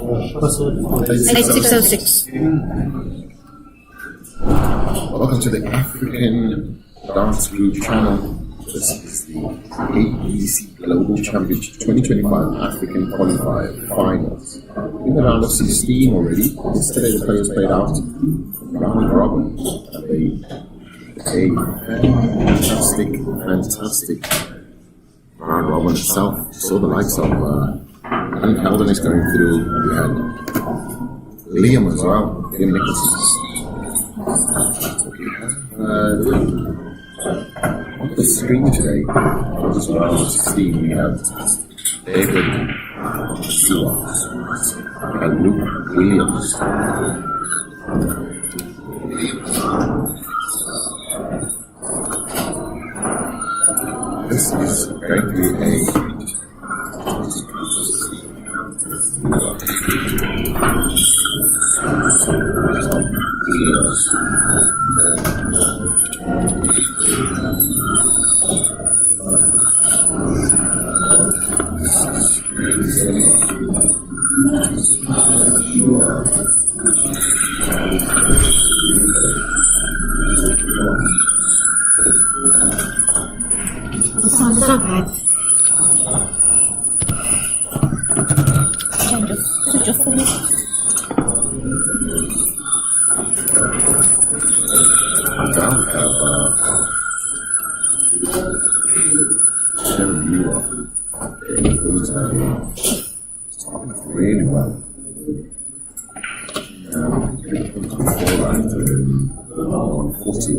8606. Welcome to the African Dance Group channel. This is the ADC Global Championship 2025 African Qualifier Finals. In the round of 16 already. Yesterday the players played out round robin. They a fantastic round robin itself. Saw the likes of Calder is going through. We had Liam as well, Liam Nicholson. On the screen today, for this round of 16, we have David Stewart and Luke Williams. This is going to be The sound is not bad. Switch off for me. Now we have Sharon Muir. Who's talking really well. Now, 140.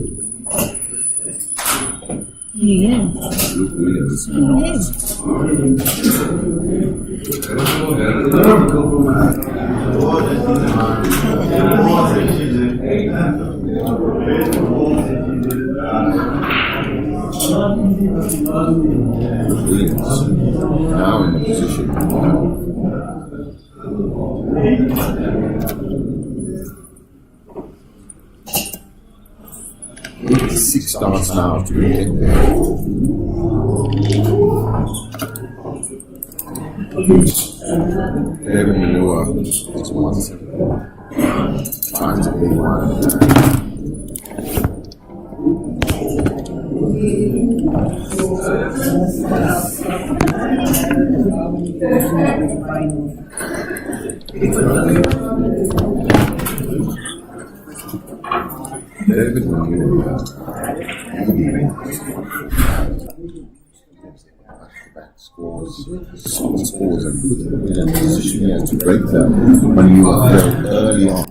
Yeah. Luke Williams. Williams now in the position. 86 starts now to get there. David Manua is 1-7. Finds a big one. David Manua. Scores and put them in a position here to break them when you are there early on.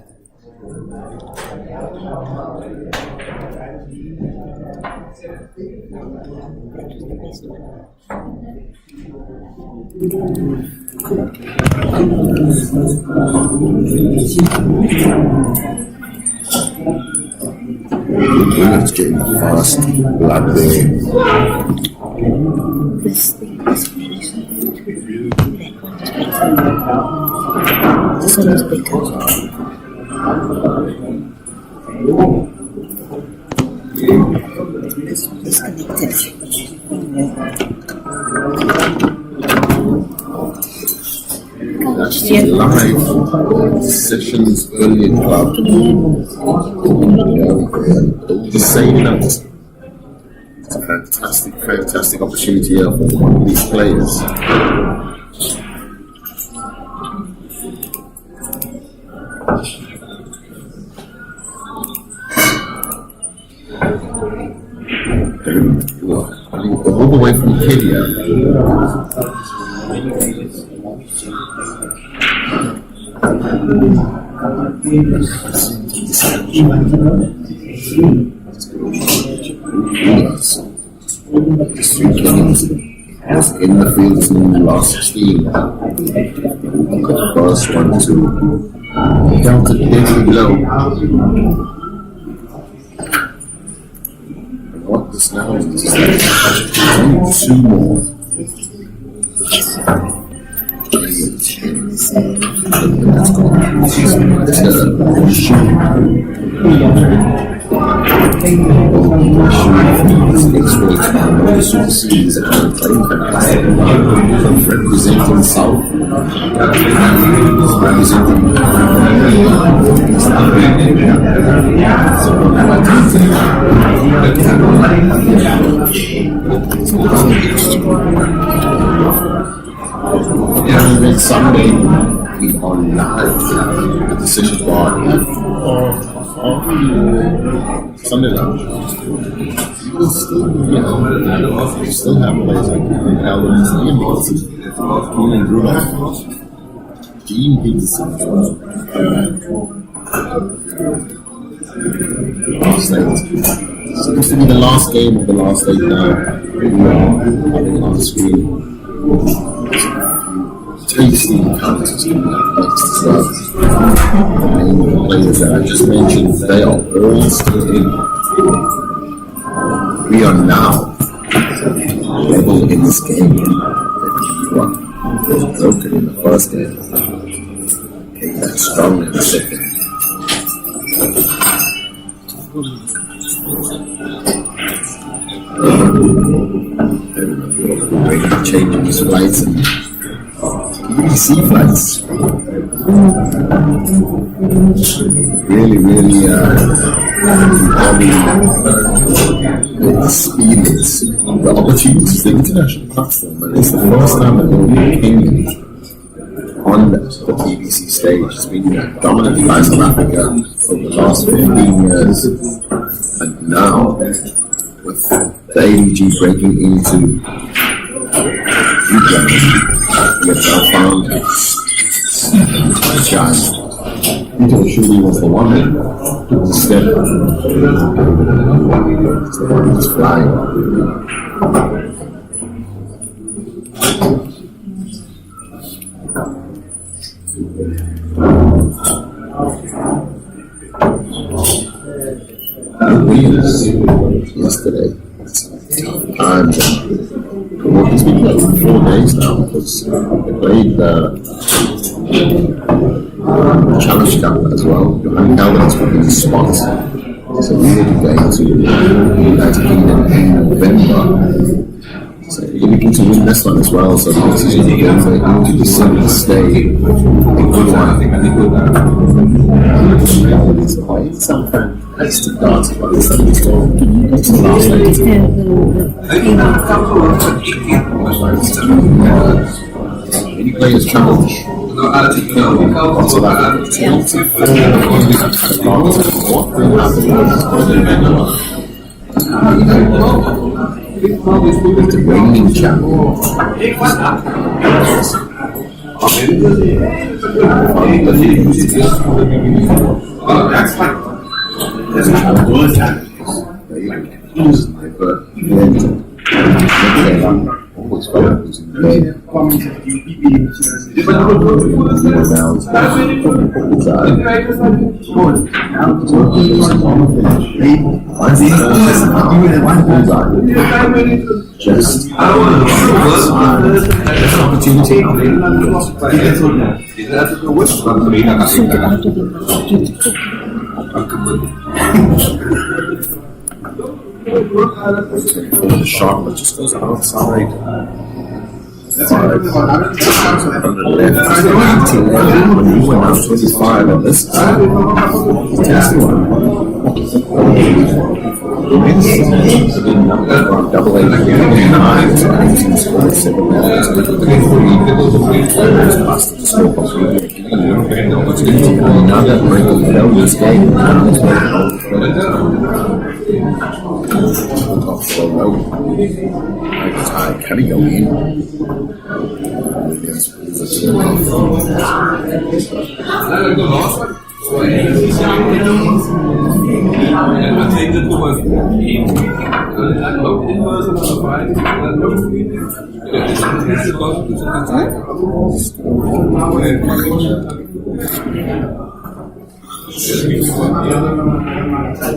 It's getting fast blood there. This thing is finished. This one is bigger. This one is connected. That's live sessions early in club. The same note. It's a fantastic opportunity here for one of these players. All the way from Kenya. Was in the field in the last 16. The first one to down to deadly low. And what this now is only 2 more. That's going to Exports from all sources and playing fantastic representing South, representing next Sunday we are live at the Decision Bar Sunday lunch. You still have players like Calder and Nicholson, Dean Rudolph, Dean Peterson. Seems to be the last game of the last 8 now. We are having on the screen. Tasty encounters coming up next as well. The main players that I just mentioned, they are all still in. We are now level in this game. One was broken in the first game. Came back strong in the second. We're changing his flights and ADC flights. Really experience the opportunities, the international platform, and it's the first time that we came on the TBC stage. It's been dominant by South Africa over the last 15 years, and now with the ADG breaking into Ukraine, we have now found a giant. Peter Shuli was the one that took the step. It's the one who's flying. Williams yesterday. Times it's been like 4 days now because they played the Challenge Cup as well. Calder has put in the spot. So we will be going to United Kingdom in November. So we're looking to win this one as well. So the decision is going to December stay. A good one. It's quite some fantastic dance about this Sunday story. It's the last night. Many players challenge. Also that the reigning champion. Just opportunity. The shot that just goes outside. On the left, 18 when you went out 25 on this side. Tasty one. Double 8, 9, 18 square, 7 levels. Another break of the this game. So low. Can he go in? Yes,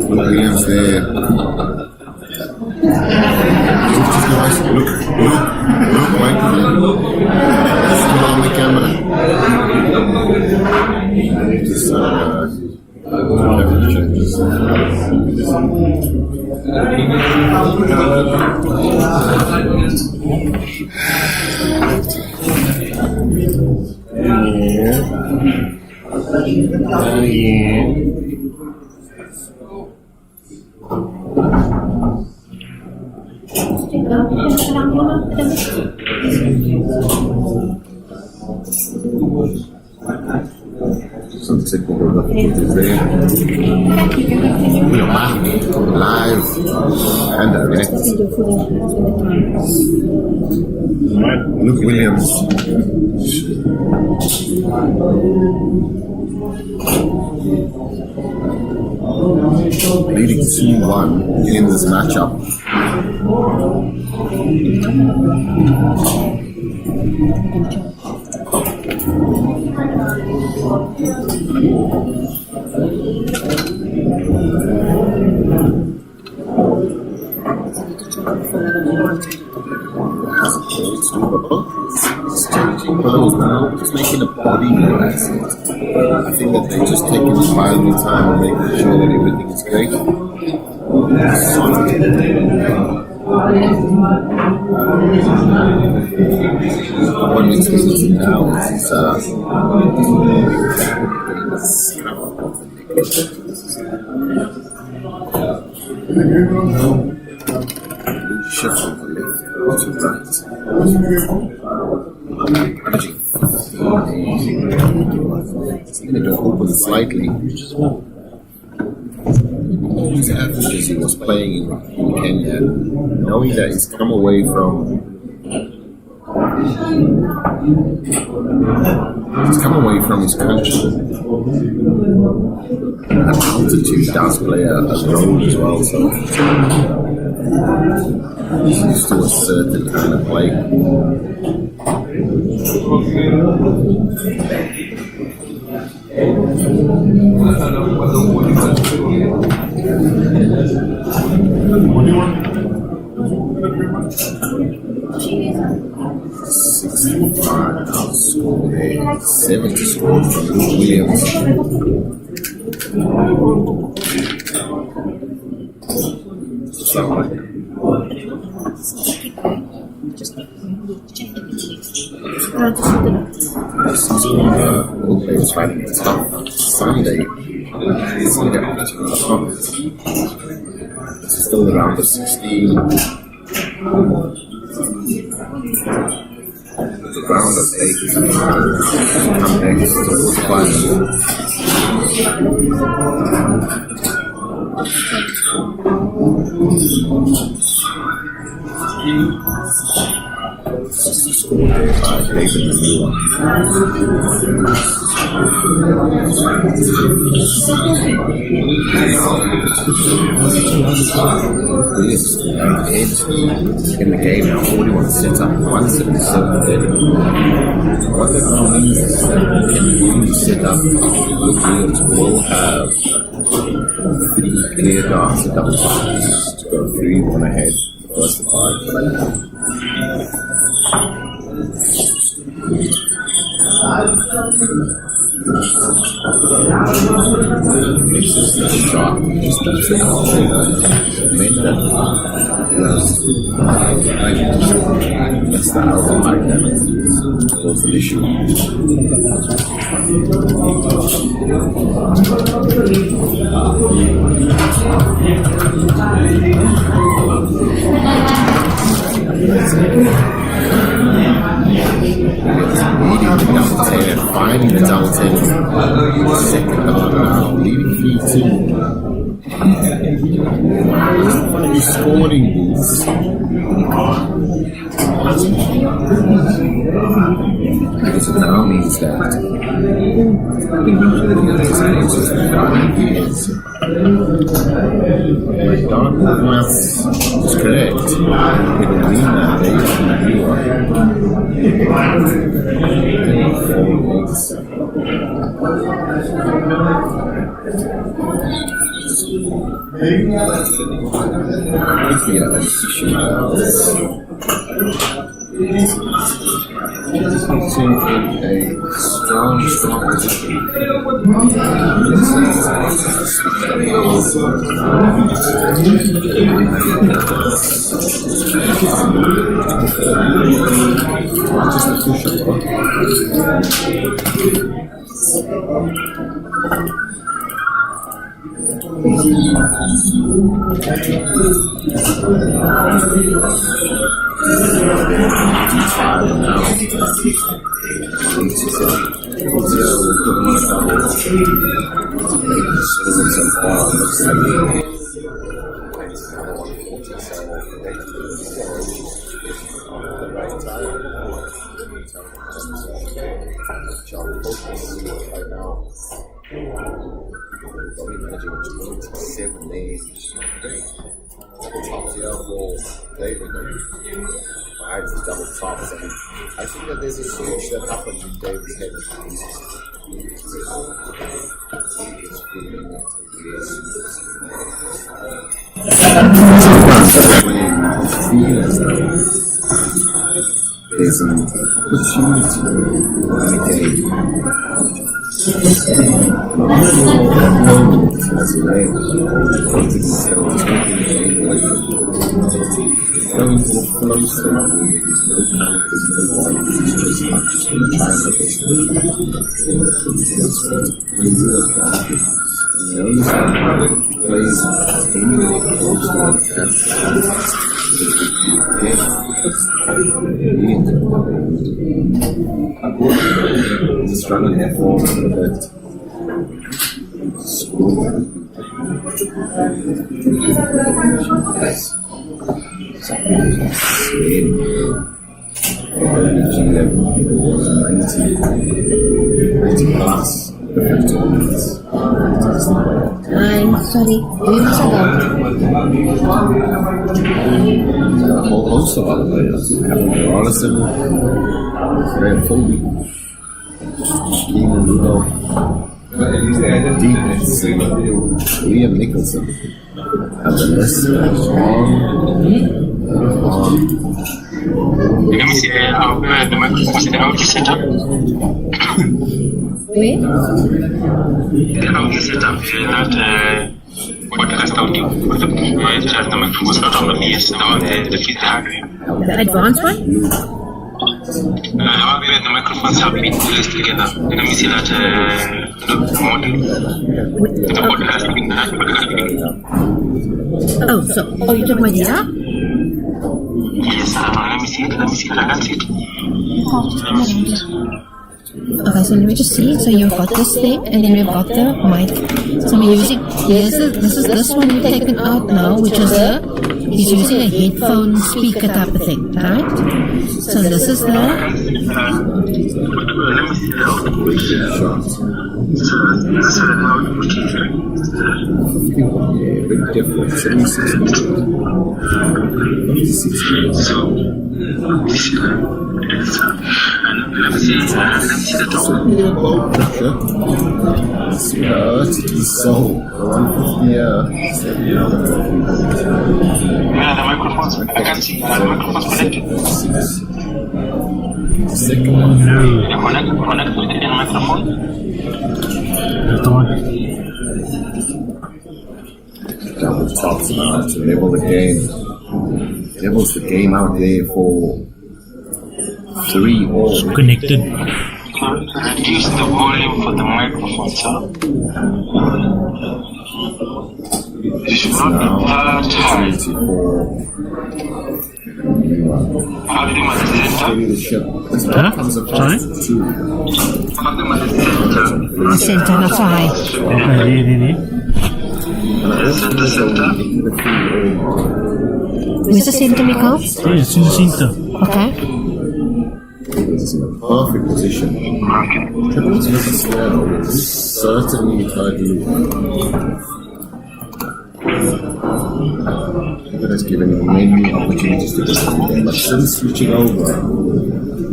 Williams there. Look, wait a minute. Still on the camera. Just changes. Some technical difficulties there. We are back live and direct. Luke Williams. Leading 2-1 in this matchup. Just making a body more accent. I think that they're just taking the final time and making sure that everything is great. What makes me listen now is shift from the left to right. Even if it opens slightly, his averages he was playing in Kenya, knowing that he's come away from his country. And altitude does play a role as well, so he's used to a certain kind of play. Scored 7 to score from Luke Williams. So, players finding it tough. Sunday, this is still the round of 16. The round of 8 come next to the final. Scored by David Manua. Williams edge in the game now, 41 sets up, 177 dead. What that now means is that in the setup, Luke Williams will have 3 clear darts at double times to go 3-1 ahead the first 5. This is the shot, just the trick of the main that that's the album like that was the issue. Finding the double 10, second double now, leading 3-2. One of these scoring booths. Because it now means that McDonald's maths is correct. It will mean that they in a strong position. Just a push up. Double tops. I think that there's a switch that happened in David's head. There's an opportunity in the game. As a way to settle, taking the game away from going to the flow state where there's no panic, there's no worry, it's just not just going to try and make it. When you look at it, you notice that he plays anywhere close to what he can. He's struggling there for a little bit. Yes. Reaching level 90 plus. I'm sorry. Do you miss A whole host of other players. Captain Nicholson, Red Foley, Keenan Rudolph, Liam Nicholson, and the list goes on. Let me see how the microphone how to set up. Wait. How to set up that podcast audio. The microphone not on the PS, the feedback. The advanced one? Where the microphones have been placed together. Let me see that model. The podcast being Oh, so, you took my data? Yes, let me see it. I can see it. Okay, so let me just see. So you've got this thing, and then we've got the mic. So we're using, this is this one we've taken out now, which is he's using a headphone speaker type of thing, right? So this is the, Let me see the output. So the output Yeah, big difference. 76. So, let me see the top. So, 150, Yeah, the microphones, I can see the microphones connected. second one. Connect with the microphone. Double tops now to level the game. Levels the game out there for 3 all. Connected. Reduce the volume for the microphone, sir. It should not be that high. Have them at the center. Huh? Sorry? Have them at the center. center, not so high. Okay, Center. Where's the center, Miko? yeah, it's in the center. Okay. It's in a perfect position. Triple to the square will certainly try to move. It has given many opportunities to go through there, but since switching over,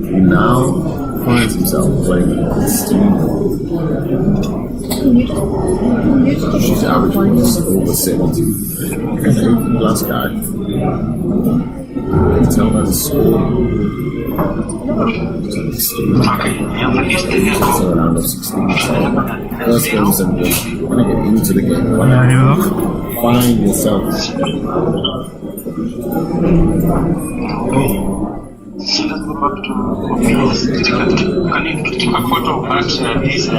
he now finds himself playing extremely. She's averaging over 70. And even the last guy, you can tell by the score. So around 16. first game simple. We're gonna get into the game. Ja, die nog. Find yourself. Can you take a photo of that is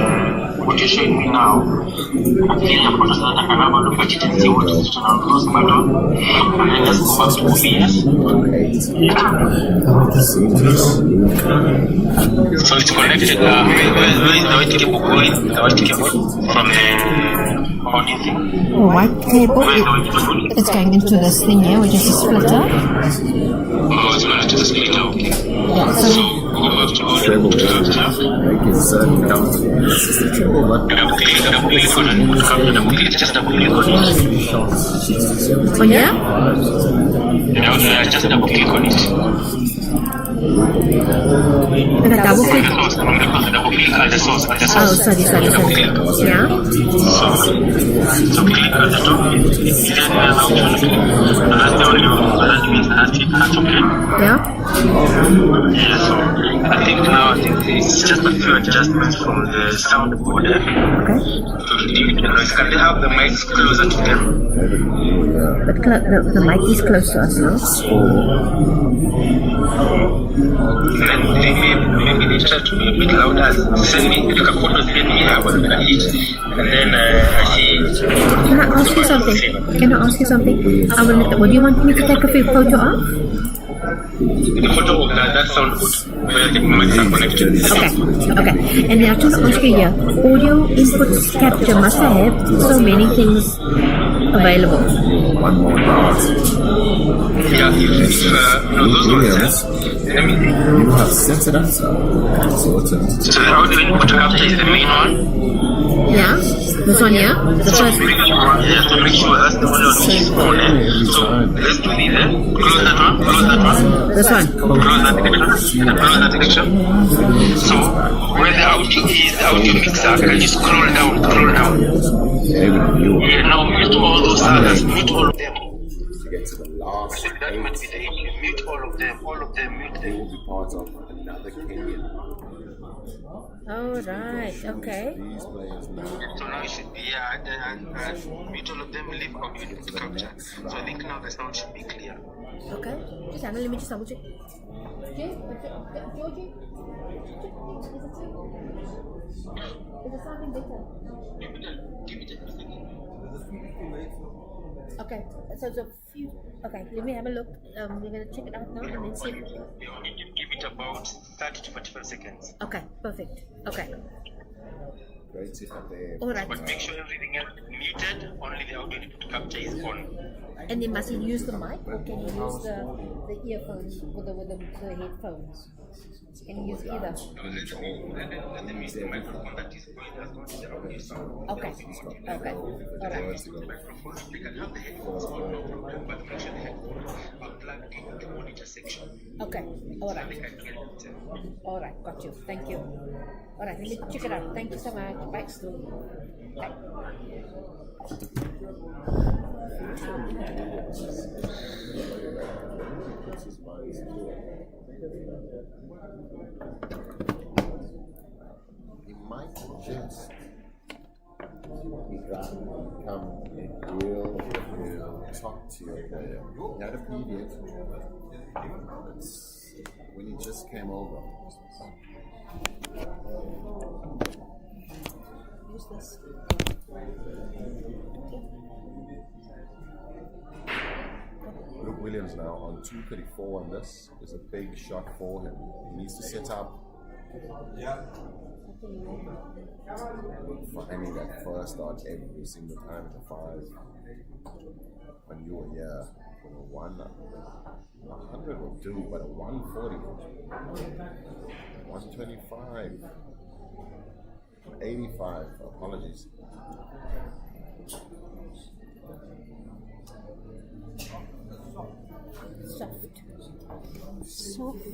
what you're showing me now? I'm getting a photo so that I can have a look at it and see what is written on close button. And then let's go back to OBS. So it's connected. Where is the white cable going? The white cable from the audio thing. White cable, Where is the white cable? it's going into this thing here, which is a splitter. Oh, it's connected to the splitter, okay. Yeah, so So go back to audio. Treble button. Make it certain count. This is the treble button. Double click on it. Double click, just double click on it. oh yeah? Just double click on it. And a double click. Double click at the source. Oh, sorry. Yeah? So click at the top. Then there's option. That's the audio. That means that's it. That's okay. Yeah? Yeah, so I think it's just a few adjustments from the soundboard. Okay. Can they have the mics closer to them? But the mic is close to us now. Then maybe they try to be a bit louder. Send me like a photo, send me I was gonna hit, and then I see. Can I ask you something? What do you want me to take a photo of? The photo of that soundboard where the mics are connected. Okay. And now to ask you here, audio input capture must have so many things available. One more dot. Yeah, if those ones. You have set it up, so sorted. So the audio input capture is the main one. Yeah? This one here? The first one. Yeah, to make sure that's the one on his phone. So let's do this. Close that one. This one. Close that texture. So where the audio is, the audio mixer, can you scroll down. Yeah, now mute all those others. Mute all of them. To get to the last So that might be the issue. Mute all of them. Mute them. will be part of another Kenyan. Oh, right. Okay. These players now. So now it should be, mute all of them, leave audio input capture. So I think now the sound should be clear. Okay. Just hang on, let me just double check. Georgie? Is it sounding better? Okay, so it's a few. Okay, let me have a look. We're gonna check it out now and then see. We only give it about 30 to 45 seconds. Okay, perfect. Okay. Great if they All right. But make sure everything else is muted, only the audio input capture is on. And then must you use the mic or can you use the earphones with the headphones? Can you use either? Let them use the microphone that is going to the audio sound. Okay. Okay. All right. Microphone, they can have the headphones on, no problem, but make sure the headphones are plugged into the monitor section. Okay. All They right. can hear it. All right. Got you. Thank you. All right. Let me check it out. Thank you so much. Bye. Bye. He might just come and he'll talk to your player. He had a period when he just came over. Use this. Luke Williams now on 234 on this is a big shot for him. He needs to set up. Finding that first start every single time at the 5. When you were here, for a 100 will do, but a 140, 125, 85. Apologies. Soft.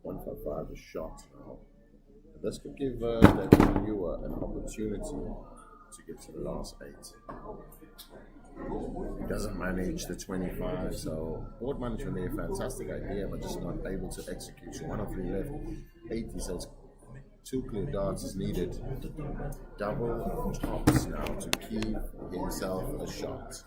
$155 a shot now. This could give that viewer an opportunity opportunity to get to the last 8. He doesn't manage the 25, so board management there, fantastic idea, but just not able to execute. So 1 of 3 left, 80, so it's 2 clear darts is needed. Double tops now to keep himself a shot.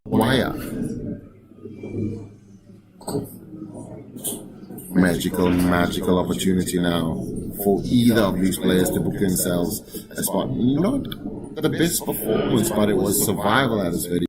Wire. Magical opportunity now for either of these players to book themselves a spot. Not the best performance, but it was survival at its very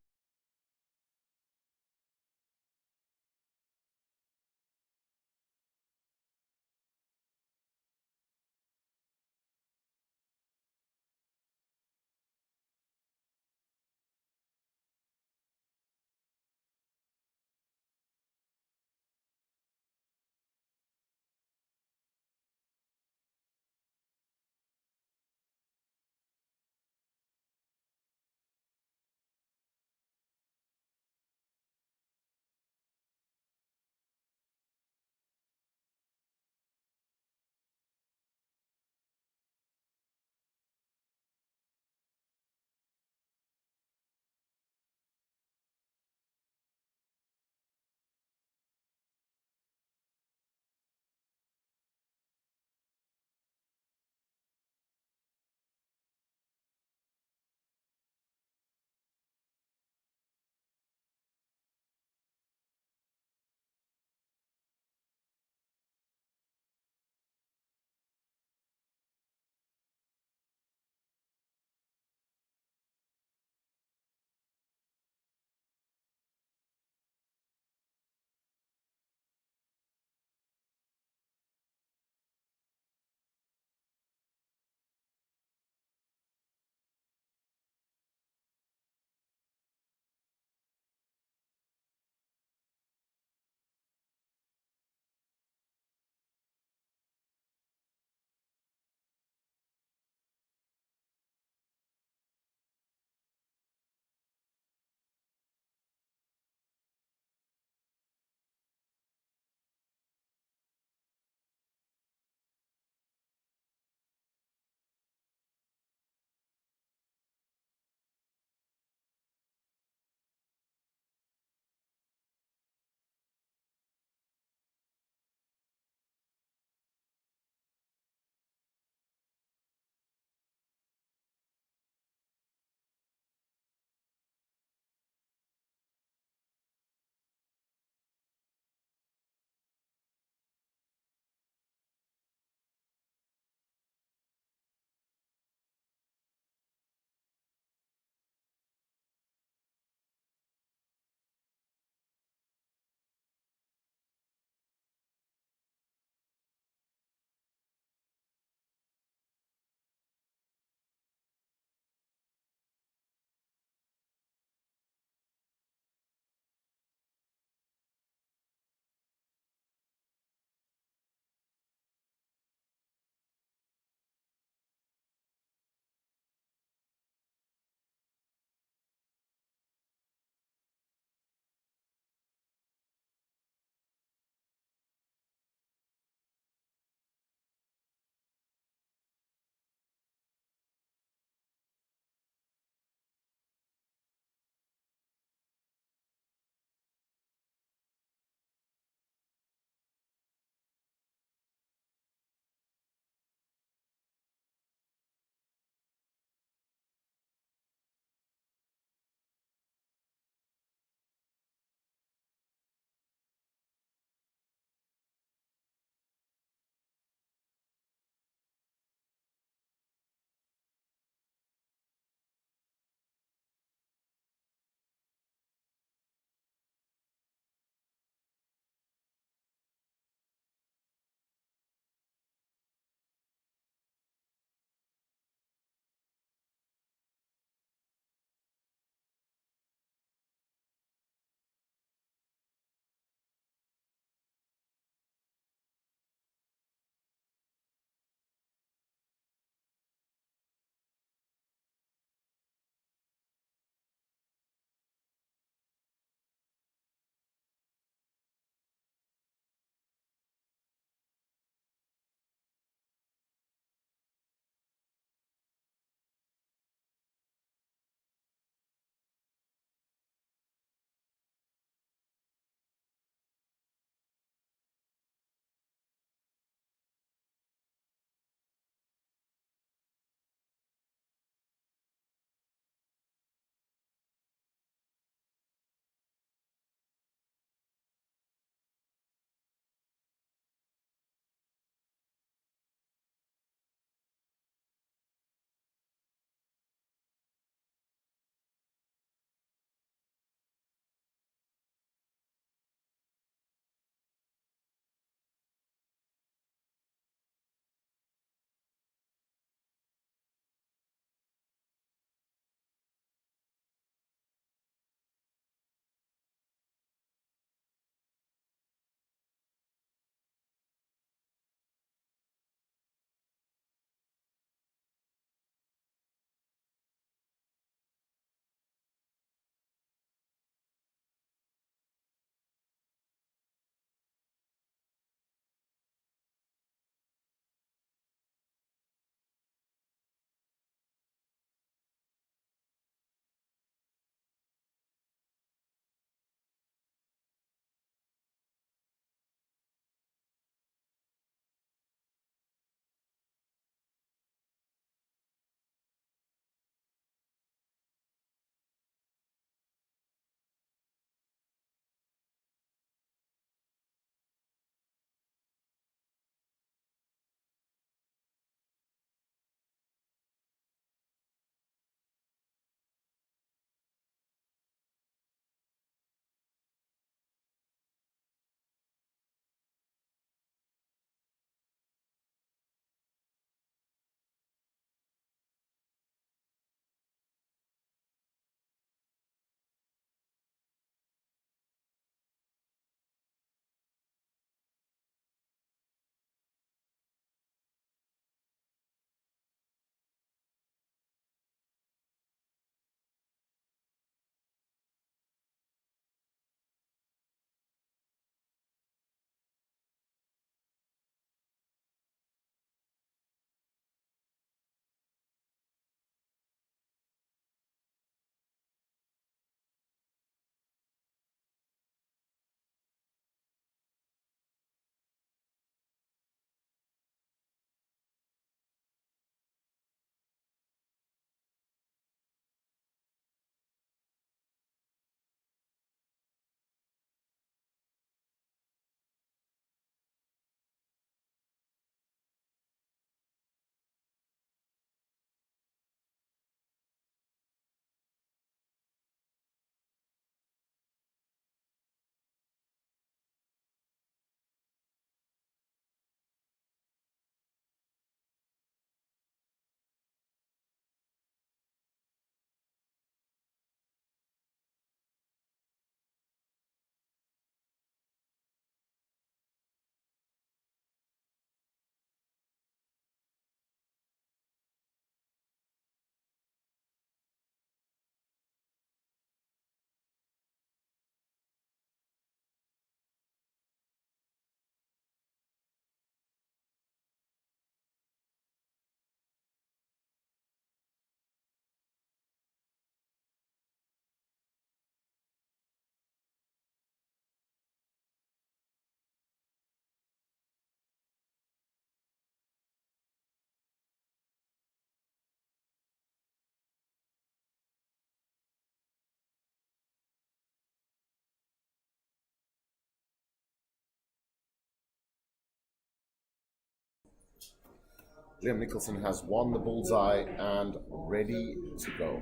Liam Nicholson has won the bullseye and ready to go.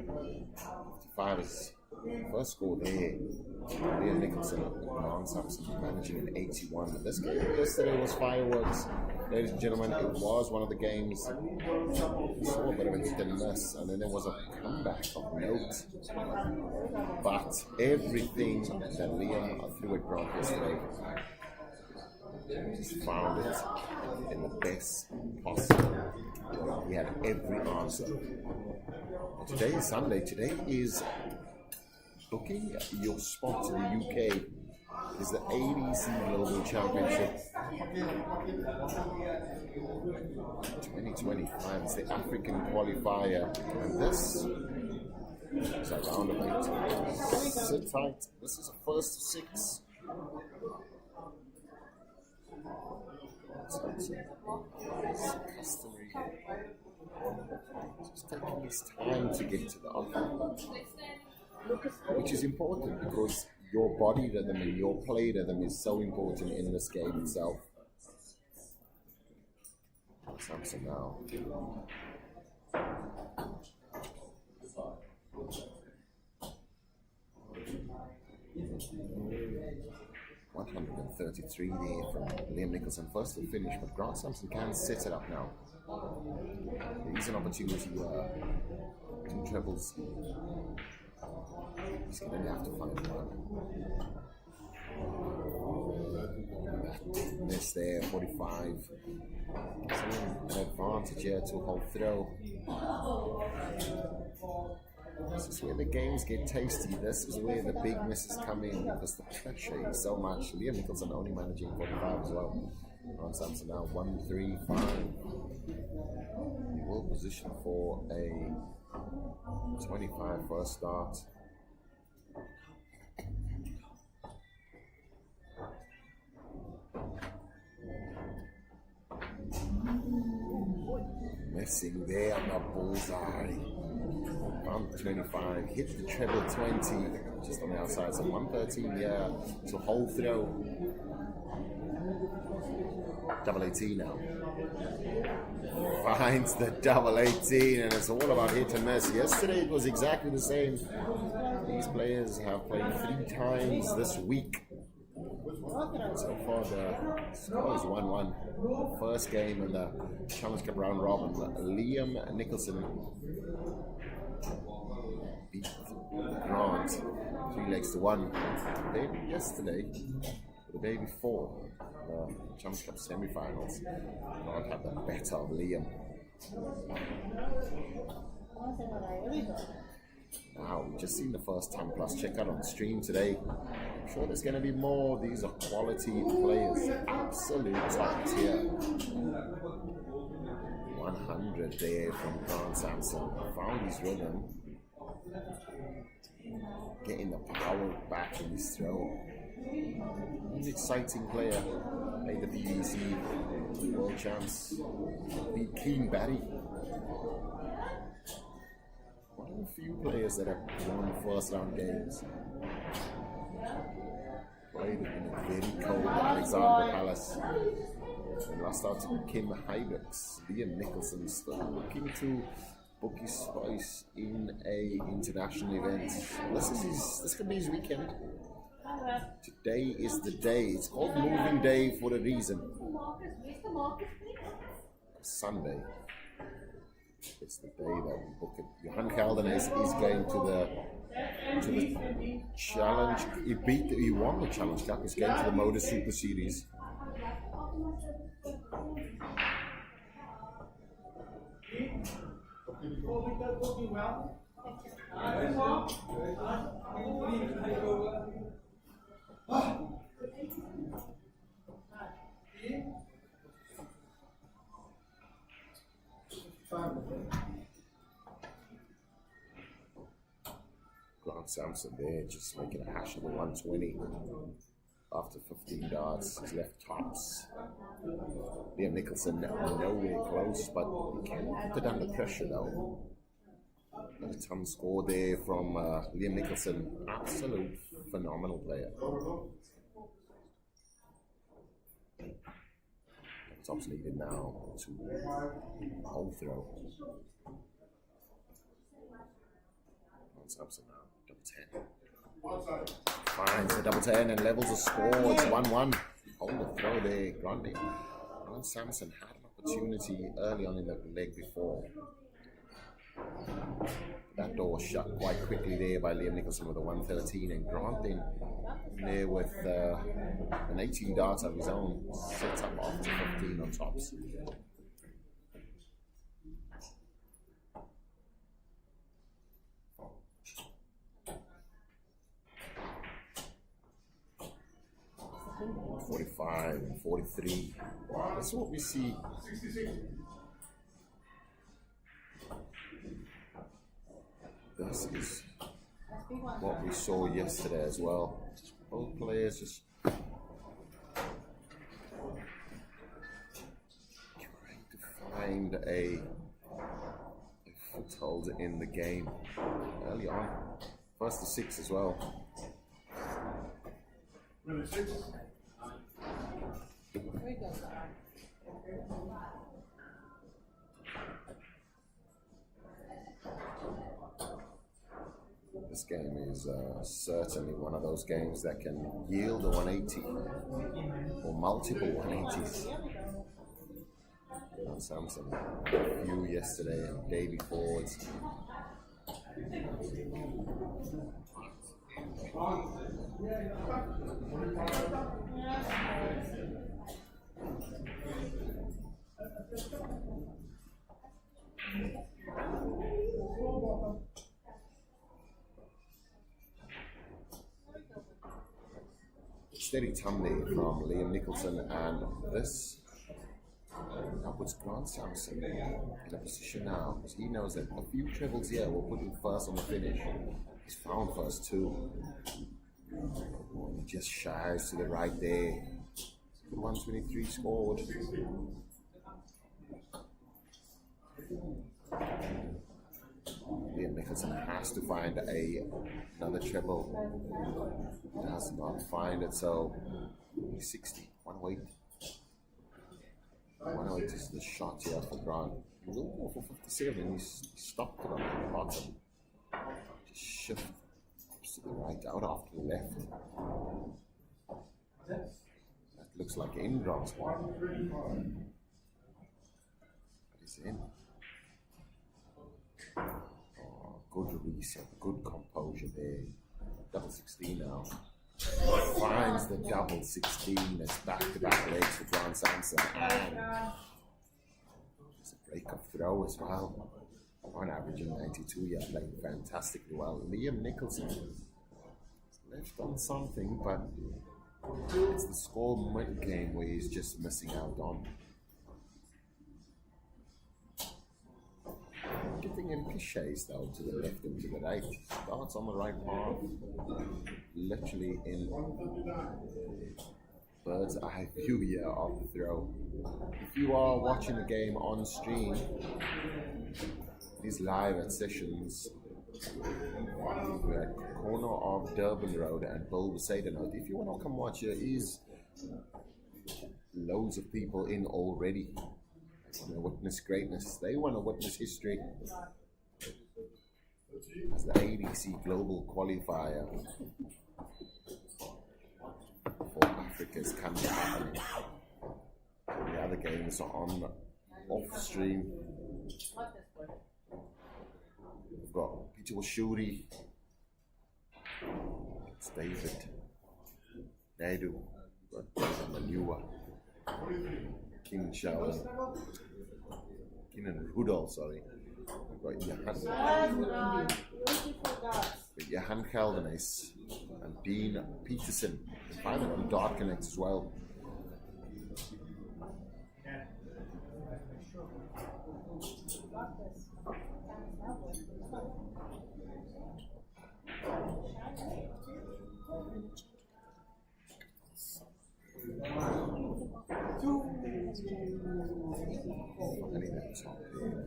55 is first score there. Liam Nicholson and Samson managing an 81. This game yesterday was fireworks. Ladies and gentlemen, it was one of the games. We saw a bit of a hit and miss, and then there was a comeback of note. But everything that Liam threw at Grant yesterday, just found it in the best possible. He had every answer. And today is Sunday. Today is booking your spot in the UK. Is the ADC Global Championship 2025. It's the African Qualifier. And this is a round of 8. Sit tight. This is a first of 6. Samson is customary. Just taking his time to get to the outcome, which is important because your body rhythm and your play rhythm is so important in this game itself. Samson now. 133 there from Liam Nicholson, first to finish, but Grant Samson can set it up now. There is an opportunity where 2 trebles. He's going to have to find one. That miss there, 45. Gives him an advantage here to hold throw. This is where the games get tasty. This is where the big misses come in because the pressure is so much. Liam Nicholson only managing 45 as well. Grant Samson now 135. He will position for a 25 first start. Missing there on the bullseye. 125, hits the treble 20, just on the outside, so 113, yeah, so hold throw. Double 18 now. Finds the double 18, and it's all about hit and miss. Yesterday it was exactly the same. These players have played 3 times this week. So far the score is 1-1. The first game in the Challenge Cup round robin. Liam Nicholson beat Grant 3 legs to 1. Then yesterday, the day before, the Challenge Cup semi-finals, Grant had the better of Liam. Now, we've just seen the first 10 plus. Check out on stream today. I'm sure there's going to be more. These are quality players. Absolute top tier. 100 there from Grant Samson. Found his rhythm. Getting the power back in his throw. He's an exciting player. Made the ADC World Champs. Beat King Barry. One of the few players that have won first round games. Played in a very cold Alexander Palace. And lost out to Kim Hybix. Liam Nicholson still looking to book his space in a international event. This could be his weekend. Today is the day. It's called moving day for a reason. Sunday. It's the day that we book it. Johan Calder is going to the challenge. He won the Challenge Cup. He's going to the Motor Super Series. Grant Samson there, just making a hash of the 120 after 15 darts. He's left tops. Liam Nicholson nowhere close, but he can put it under pressure though. A ton score there from Liam Nicholson. Absolute phenomenal player. Tops needed now to hold throw. On Samson now, double 10. Finds the double 10 and levels the score. It's 1-1. Hold the throw there, Grundy. On Samson had an opportunity early on in the leg before. That door was shut quite quickly there by Liam Nicholson with a 113, and Grant in there with an 18 darts of his own, sets up after 15 on tops. $45 and $43. That's what we see. This is what we saw yesterday as well. Both players just trying to find a foothold in the game early on. First to 6 as well. This game is certainly one of those games that can yield a 180 or multiple 180s. Samson, a few yesterday and day before. It's steady tumbling from Liam Nicholson, and this puts Grant Samson in a position now because he knows that a few trebles here will put him first on the finish. He's found first too. He just shies to the right there. 123 scored. Liam Nicholson has to find another treble. Does not find it, so 60. 108. 108 is the shot here for Grant. He will go for 57. He's stopped it on the bottom. Just shift to the right, out off to the left. That looks like in Grant's one. But he's in. Oh, good reset, good composure there. Double 16 now. Finds the double 16 as back-to-back legs for Grant Samson, and there's a break-up throw as well. On averaging 92, yeah, playing fantastically well. Liam Nicholson left on something, but it's the score game where he's just missing out on. Getting in cliches though, to the left and to the right. Starts on the right path, literally in bird's eye view here of the throw. If you are watching the game on stream, these live at sessions, we're at the corner of Durban Road and Bill Note. If you want to come watch, there is loads of people in already. They want to witness greatness. They want to witness history. As the ADC Global Qualifier for Africa's coming happening. The other games are on off stream. We've got Peter Washuri. It's David Naidu. We've got David Manua. King Shawan. Keenan Rudolph, sorry. We've got Johan Caldernes and Dean Peterson. Find them on Dart Connect as well.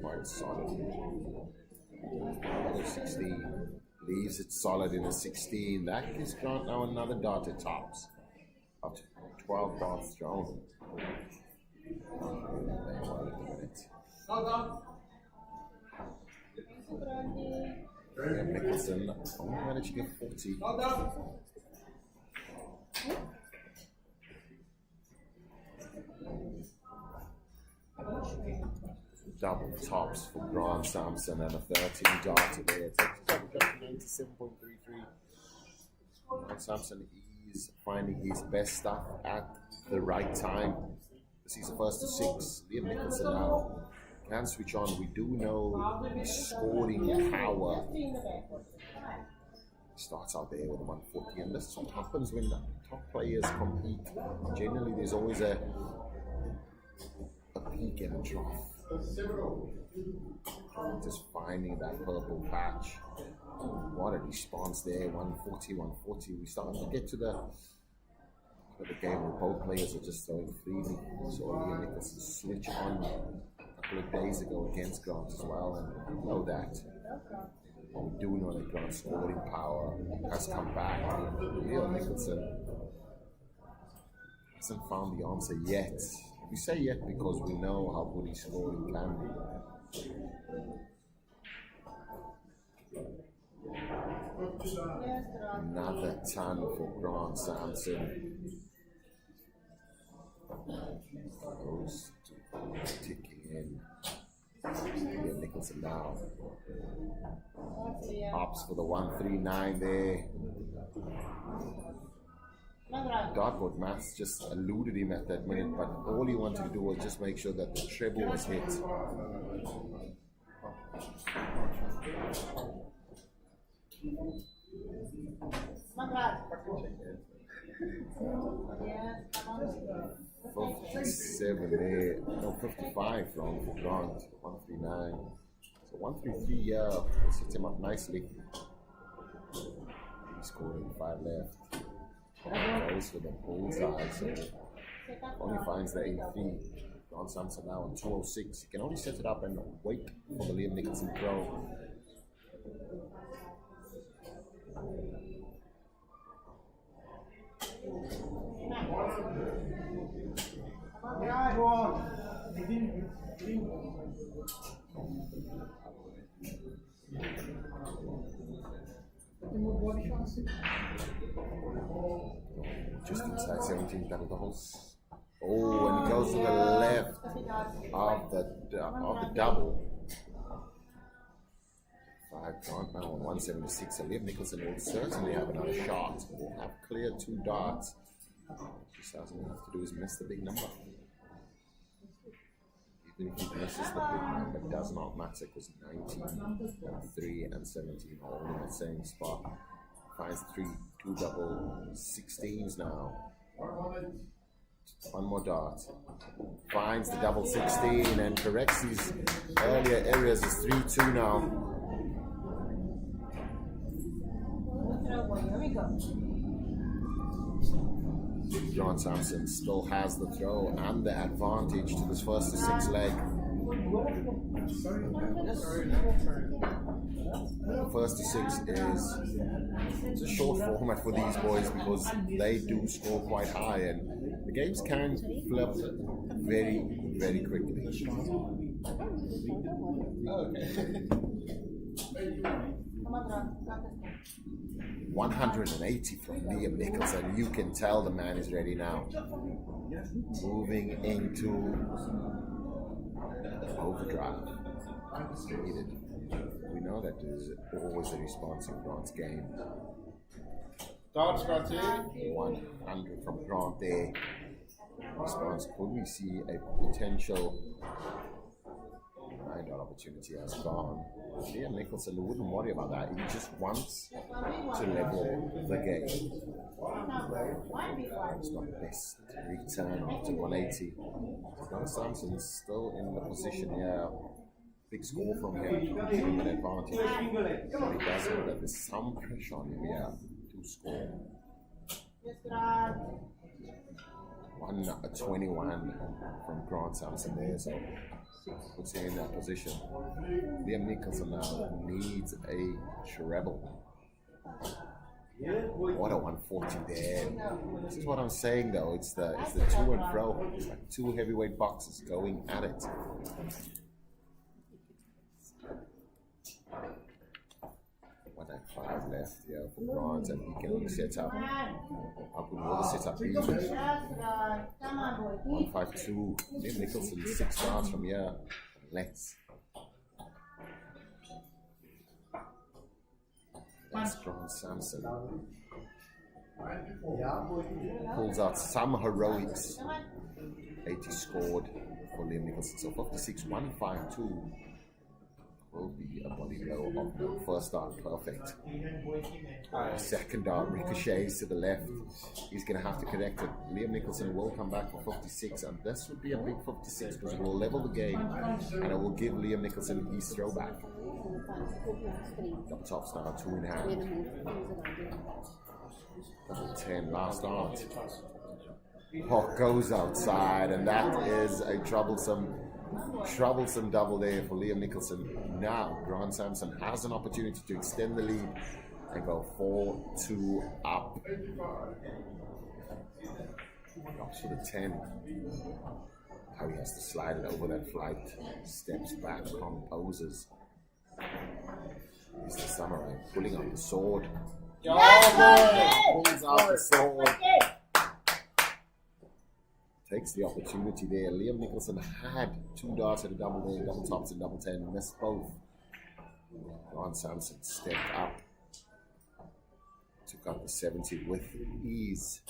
Quite solid. 16 leaves it solid in a 16. That gives Grant now another dart at tops. Up to 12 darts thrown. Nicholson only managed to get 40. Double tops for Grant Samson and a 13 darter there. Takes 97.33. Grant Samson is finding his best stuff at the right time. This is the first to 6. Liam Nicholson now can switch on. We do know scoring power. Starts out there with a 140, and this is what happens when the top players compete. Generally, there's always a peak and a trough. Just finding that purple patch. What a response there, 140, 140. We're starting to get to the game where both players are just throwing freely. So Liam Nicholson switch on a couple of days ago against Grant as well, and we know that. But we do know that Grant's scoring power has come back. Liam Nicholson hasn't found the answer yet. We say yet because we know how good his scoring can be. Another ton for Grant Samson. Goes ticking in. Liam Nicholson now. Opts for the 139 there. Dartboard maths just eluded him at that minute, but all he wanted to do was just make sure that the treble was hit. there, no, 55 from Grant, 139. So 133, yeah, sets him up nicely. He's scoring 5 left. Goes for the bullseye, so only finds the 83. John Samson now on 206. He can only set it up and wait for the Liam Nicholson throw. Just inside 17 double doubles. Oh, and it goes to the left of the double. 5 Grant now on 176. So Liam Nicholson will certainly have another shot. We'll have clear 2 darts. Just doesn't have to do is miss the big number. Even if he misses the big number, it does not matter because 19, 3, and 17 are all in the same spot. Finds 2 double 16s now. 1 more dart. Finds the double 16 and corrects his earlier areas. It's 3-2 now. John Samson still has the throw and the advantage to this first to 6 leg. The first to 6 is a short format for these boys because they do score quite high and the games can flip very, very quickly. 180 from Liam Nicholson. You can tell the man is ready now. Moving into overdrive. Needed. We know that there's always a response in Grant's game. 100 from Grant there. Response. Could we see a potential $9 opportunity has gone? Liam Nicholson wouldn't worry about that. He just wants to level the game. It's not best return after 180. John Samson's still in the position here. Big score from here, give him an advantage. But he does know that there's some pressure on him here to score. 121 from Grant Samson there, so puts him in that position. Liam Nicholson now needs a treble. What a 140 there. This is what I'm saying though, it's the to and fro. It's like two heavyweight boxers going at it. 195 left here for Grant, and he can only set up. Up with all the setup easy. 152. Liam Nicholson 6 starts from here. Less. That's Grant Samson. Pulls out some heroics. 80 scored for Liam Nicholson. So 56, 152 will be a body blow of the first dart. Perfect. Second dart ricochets to the left. He's going to have to connect it. Liam Nicholson will come back for 56, and this would be a big 56 because it will level the game and it will give Liam Nicholson his throwback. Double top star, 2 in hand. Double 10, last dart. Hawk goes outside, and that is a troublesome double there for Liam Nicholson. Now Grant Samson has an opportunity to extend the lead and go 4-2 up. Drops for the 10. How he has to slide it over that flight. Steps back, composes. He's the samurai pulling out the sword. Pulls out the sword. Takes the opportunity there. Liam Nicholson had 2 darts at a double there, double tops and double 10, missed both. Grant Samson stepped up, took out the 70 with ease.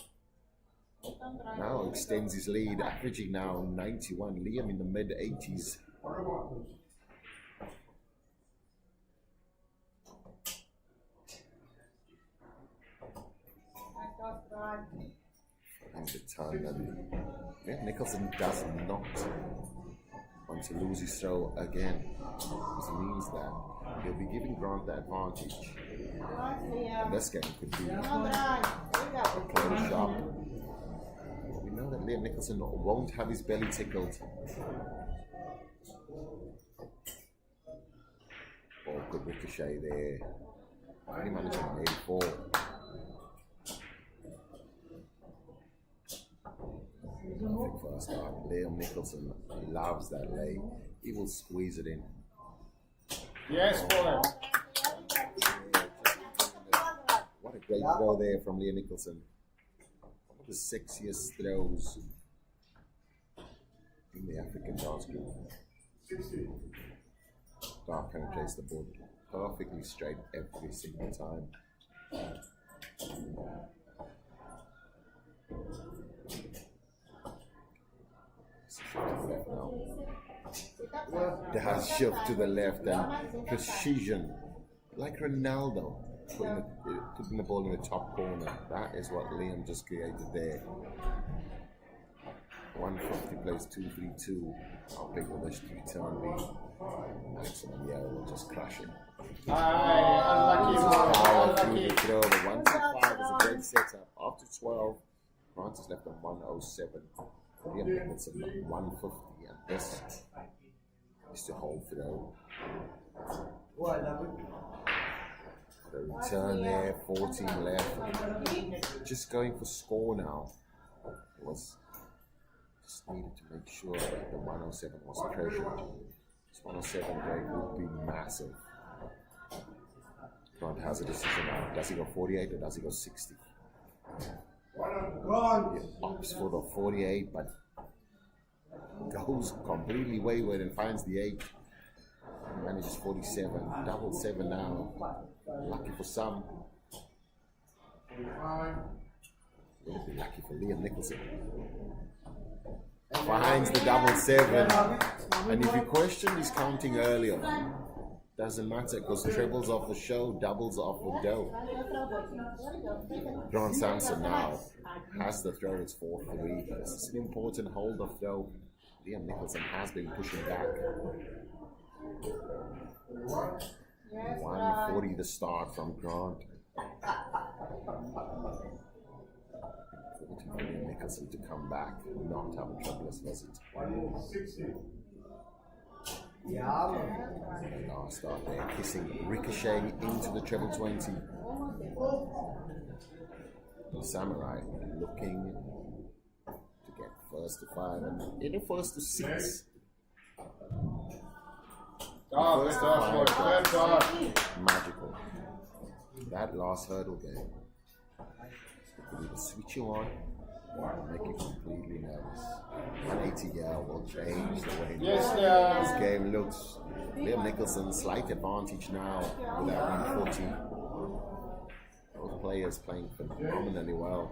Now extends his lead, averaging now 91. Liam in the mid 80s. The time that Nicholson does not want to lose his throw again. This means that he'll be giving Grant the advantage. And this game could be a close shot. But we know that Liam Nicholson won't have his belly tickled. Oh, good ricochet there. Only managing an 84. Perfect first start. Liam Nicholson loves that leg. He will squeeze it in. Yes, boy. What a great throw there from Liam Nicholson. One of the sexiest throws in the African dance group. Dart penetrates the board perfectly straight every single time. Left now. Does shift to the left and precision, like Ronaldo, putting the ball in the top corner. That is what Liam just created there. 150 plays 2-3-2. How big will this return be? Excellent, yeah, we'll just crush it. Power through the throw. The 125 is a great setup. After 12, Grant is left on 107. Liam Nicholson 150, and this is to hold throw. The return there, 14 left. Just going for score now. It was just needed to make sure that the 107 was pressured. This 107 grade would be massive. Grant has a decision now. Does he go 48 or does he go 60? He opts for the 48, but goes completely wayward and finds the 8. He manages 47, double 7 now. Lucky for some. It'll be lucky for Liam Nicholson. Finds the double 7, and if you questioned his counting earlier, doesn't matter because trebles off the show, doubles off the dough. Grant Samson now has the throw. It's 4-3. This is an important hold of throw. Liam Nicholson has been pushing back. 140 the start from Grant. Important for Liam Nicholson to come back, not have a troublous visit. Last start there, kissing, ricocheting into the treble 20. Samurai looking to get first to 5 and in the first to 6. First to 5 was magical. That last hurdle game could either switch you on or make you completely nervous. 180 will change the way this game looks. Liam Nicholson, slight advantage now with that 140. Both players playing phenomenally well.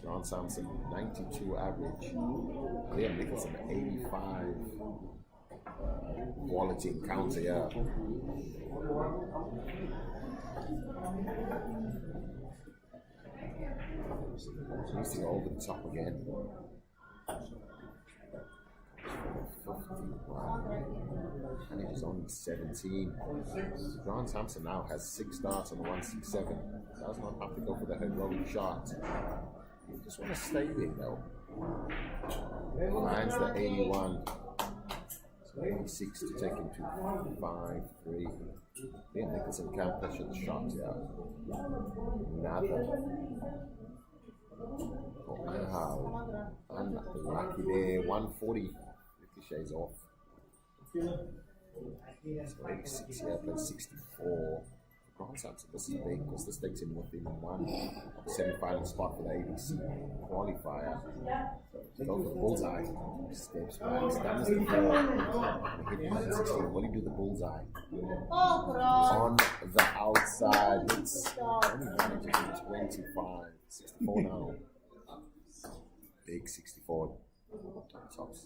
John Samson, 92 average. Liam Nicholson, 85. Quality encounter, yeah. Needs to go over the top again. 51. And it is only 17. Grant Samson now has 6 darts on the 167. Does not have to go for the heroic shot. You just want to stay there though. Finds the 81. So 86 to take him to 5-3. Yeah, Nicholson can't pressure the shot, yeah. Another. Oh, wow. Unlucky there. 140. Ricochets off. So 86 here, plays 64. Grant Samson, this is big because this takes him within one semi-final spot for the ADC qualifier. Go for the bullseye. Steps back, stands the 4. Hit 116. Will he do the bullseye? On the outside. It's only managing 25. 64 now. Big 64. Tops.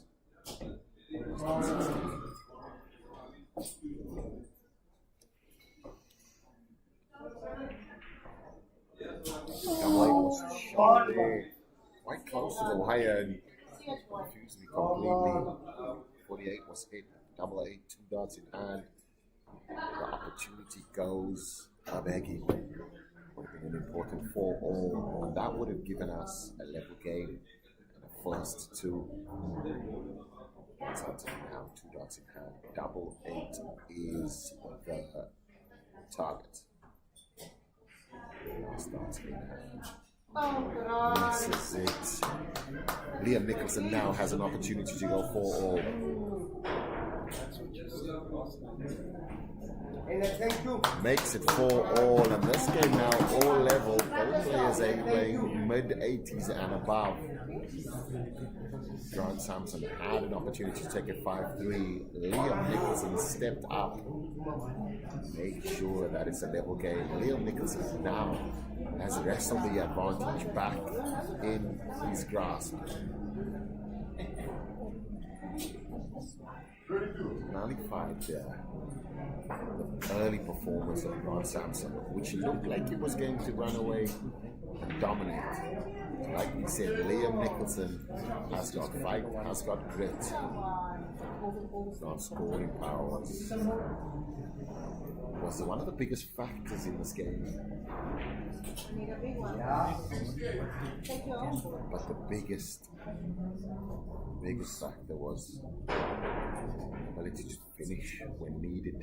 Was shot there, quite close to the wire and confused me completely. 48 was hit, 88, 2 darts in hand. The opportunity goes Abegi. Would have been an important 4-all, and that would have given us a level game and a first 2. That's up to now, 2 darts in hand. 88 is the target. Starts in hand. This is it. Liam Nicholson now has an opportunity to go 4-all. Makes it 4-all, and this game now all level. Both players are playing mid-80s and above. John Samson had an opportunity to take it 5-3. Liam Nicholson stepped up. Make sure that it's a level game. Liam Nicholson now has the rest of the advantage back in his grasp. Nullified there. The early performance of John Samson, which looked like it was going to run away and dominate. Like we said, Liam Nicholson has got fight, has got grit, not scoring power. Was one of the biggest factors in this game. But the biggest factor was the ability to finish when needed.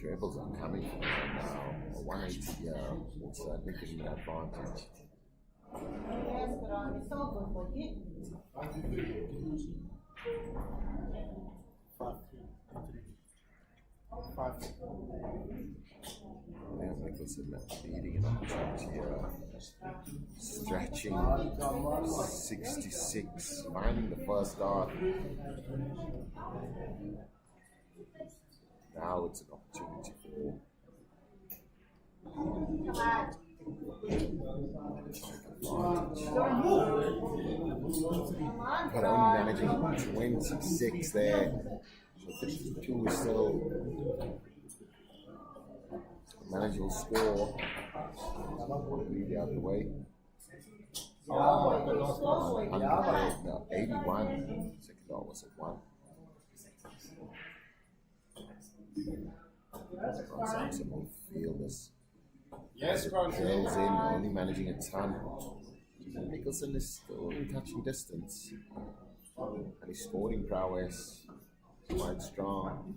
Trebles are coming from him now. 180 will certainly give him an advantage. Liam Nicholson leading an opportunity here. Stretching 66, finding the first dart. Now it's an opportunity for but only managing 26 there. So 32 is still a manageable score. Leave it out of the way. 81. Second dart was at 1. Samson will feel this. Yes, Drills in, only managing a ton. Nicholson is still in touching distance. And his scoring prowess quite strong.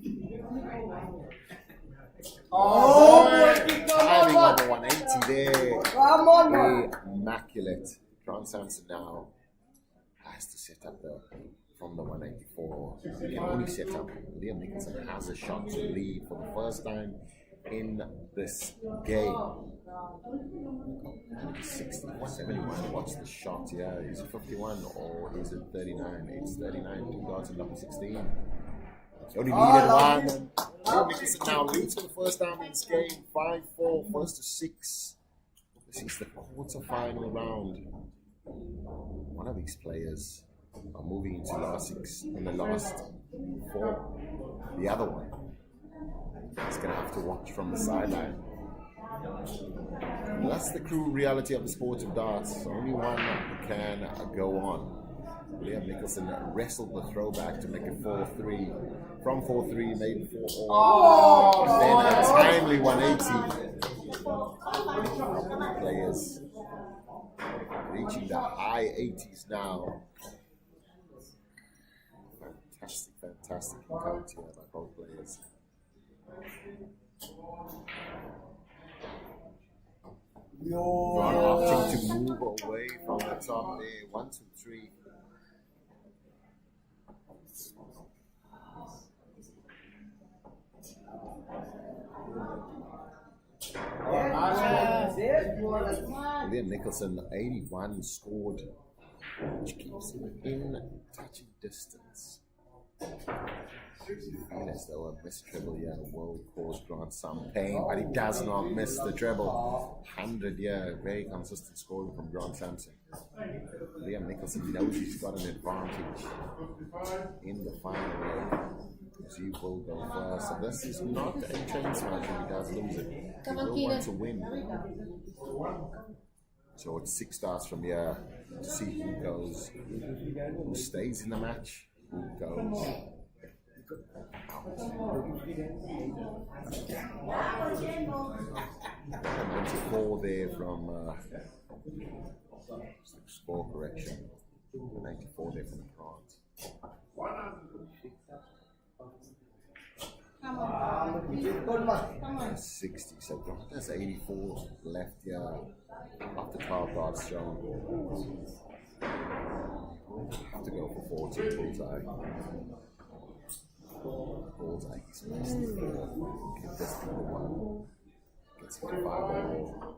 Timing over 180 there. Come on, man. Immaculate. Samson now has to set up from the 184. He can only set up. Liam Nicholson has a shot to lead for the first time in this game. 60, 71. What's the shot? Yeah, is it 51 or is it 39? It's 39. 2 dots in number 16. He only needed one. And Liam Nicholson now leads for the first time in this game. 5-4, first to 6. This is the quarter-final round. One of these players are moving into last 6 in the last 4. The other one is going to have to watch from the sideline. That's the cruel reality of the sport of darts. Only one can go on. Liam Nicholson wrestled the throwback to make it 4-3. From 4-3, made 4-all. And then a timely 180. Players reaching the high 80s now. Fantastic encounter by both players. Opting to move away from the top there. 1, 2, 3. Liam Nicholson, 81 scored, which keeps him in touching distance. And as though a missed treble, will cause Grant some pain, but he does not miss the treble. 100, very consistent scoring from Grant Samson. Liam Nicholson knows he's got an advantage in the final leg. He will go first. So this is not a train smash if he does lose it. He will want to win. So it's 6 starts from here to see who goes, who stays in the match, who goes out. 94 there from score correction. 94 there from France. 60, so Grant has 84 left here after 12 darts shown. Have to go for 40 bullseye. Bullseye, he's missed 4. Get this to 1. Gets him to 5 overall.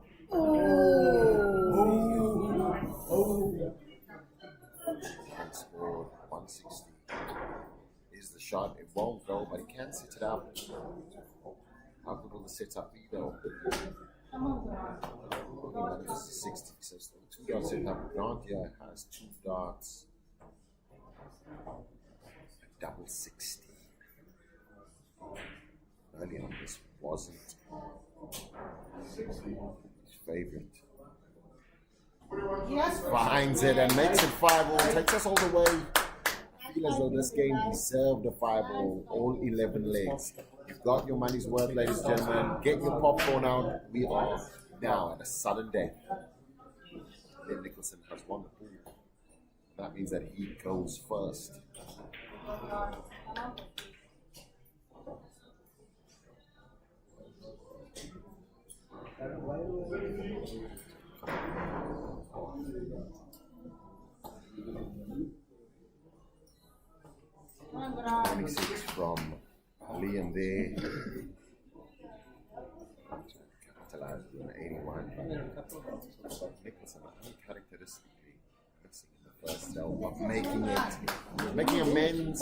And scored 160. Is the shot. It won't go, but he can set it up. How good will the setup be though? 60, so 2 darts set up. Grant here has 2 darts. A double 60. Early on, this wasn't his favorite. Finds it and makes it 5-all. Takes us all the way. I feel as though this game deserved a 5-all, all 11 legs. You've got your money's worth, ladies and gentlemen. Get your popcorn out. We are now at a sudden death. Then Nicholson has won the pool. That means that he goes first. Six from Liam there. Capitalized with an 81. Nicholson uncharacteristically missing in the first cell, but making amends,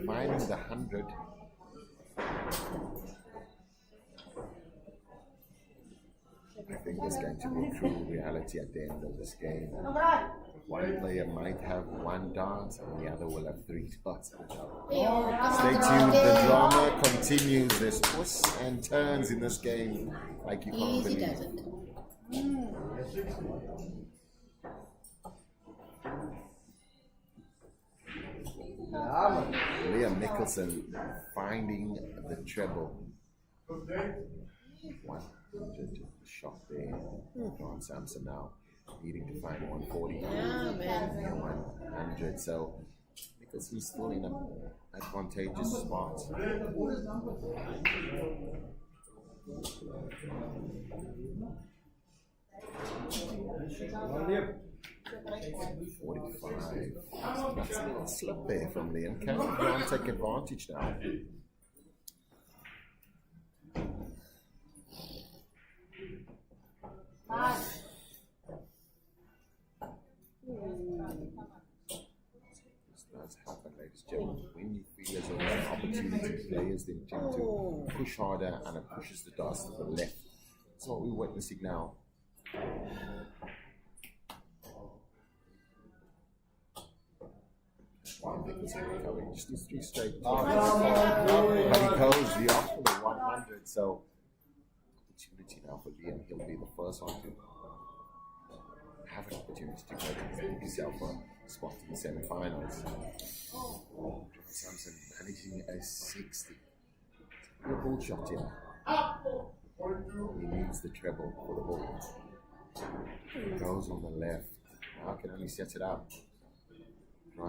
finding the 100. I think there's going to be true reality at the end of this game. One player might have 1 dart and the other will have 3 darts. Stay tuned, the drama continues. There's twists and turns in this game like you can't believe. Does it? Liam Nicholson finding the treble. 100 shot there. John Samson now needing to find 140. Yeah, man. 100. So because he's still in an advantageous spot. 45. That's a little slip there from Liam. Can Grant take advantage now? This does happen, ladies and gentlemen. When you feel there's always an opportunity, players then tend to push harder and it pushes the darts to the left. That's what we're witnessing now. Just these 3 straight targets. But he goes the after the 100, so opportunity now for Liam. He'll be the first one to have an opportunity to go to himself a spot in the semi-finals. Samson managing a 60. A ball shot here. He needs the treble for the ball. He goes on the left. Now can only set it up.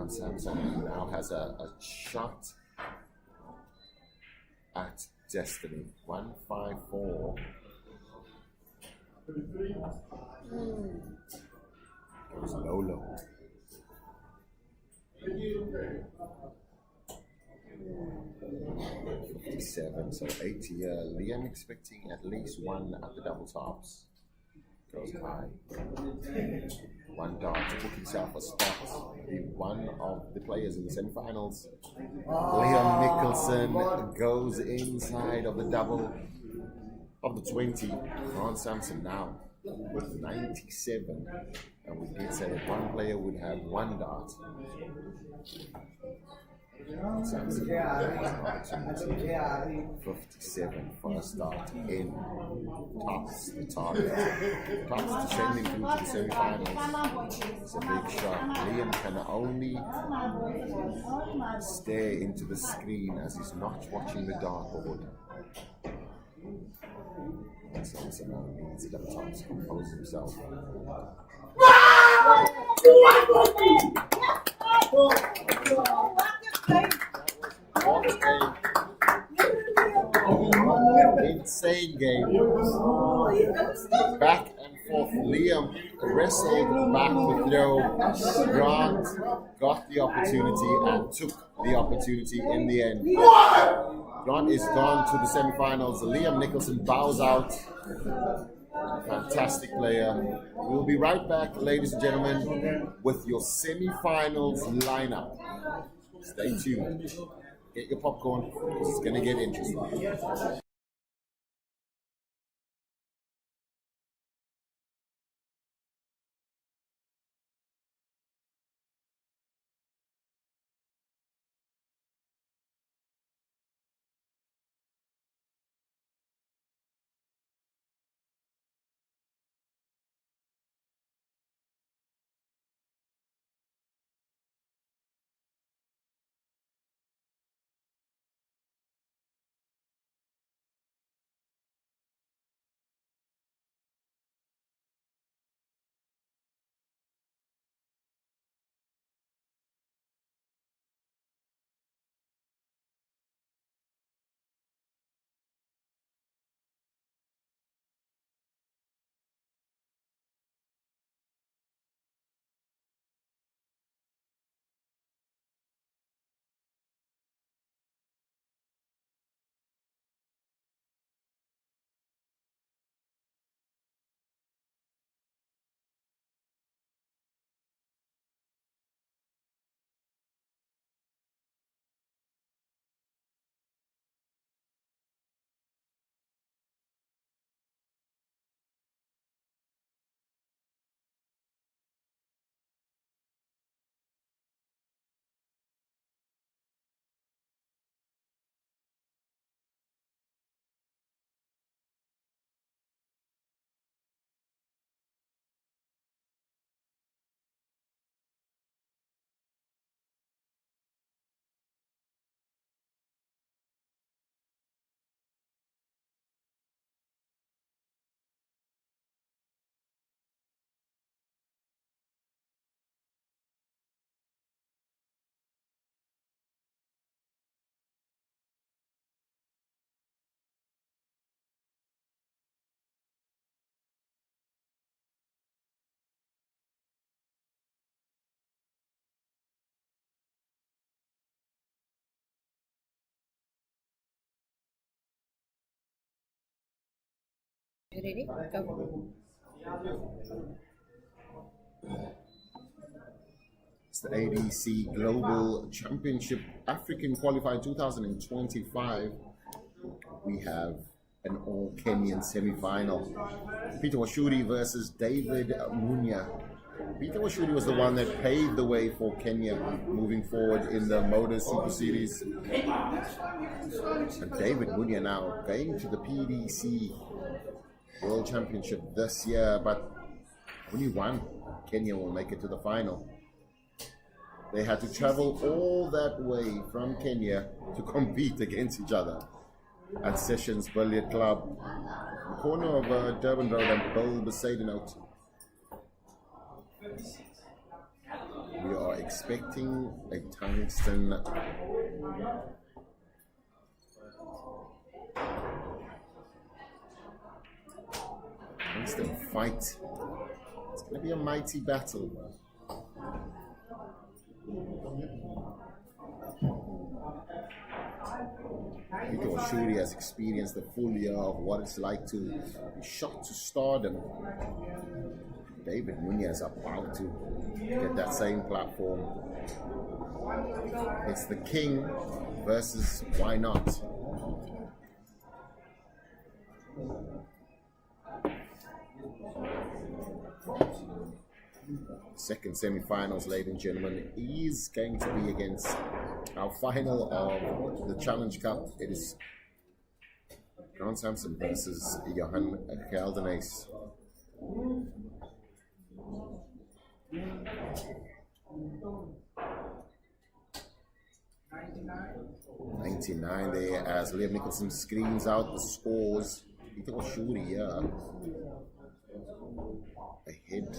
Samson now has a shot at destiny. 154. Goes low. 57, so 80. Liam expecting at least one at the double tops. Goes high. 1 dart to book himself a spot. Be one of the players in the semi-finals. Liam Nicholson goes inside of the double of the 20. Grant Samson now with 97. And we did say that one player would have 1 dart. Samson 57 first start in tops the target. Tops descending through to the semi-finals. It's a big shot. Liam can only stare into the screen as he's not watching the dartboard. Samson now needs it up top to compose himself. Insane game. Back and forth. Liam wrestled back the throw. Grant got the opportunity and took the opportunity in the end. Grant is gone to the semi-finals. Liam Nicholson bows out. Fantastic player. We'll be right back, ladies and gentlemen, with your semi-finals lineup. Stay tuned. Get your popcorn because it's going to get interesting. You ready? Go. It's the ADC Global Championship African Qualifier 2025. We have an all Kenyan semi-final. Peter Washuri versus David Munya. Peter Washuri was the one that paved the way for Kenya moving forward in the Motor Super Series. And David Munya now going to the PDC World Championship this year, but only one Kenya will make it to the final. They had to travel all that way from Kenya to compete against each other at Sessions Billiard Club, the corner of Durban Road and Bill Besaiden out. We are expecting a tungsten fight. It's going to be a mighty battle. Peter Washuri has experienced the full year of what it's like to be shot to stardom. David Munya is about to get that same platform. It's the king versus why not? Second semi-finals, ladies and gentlemen, is going to be against our final of the Challenge Cup. It is Samson versus Johan Calder. 99 there as Liam Nicholson screams out the scores. Peter Washuri ahead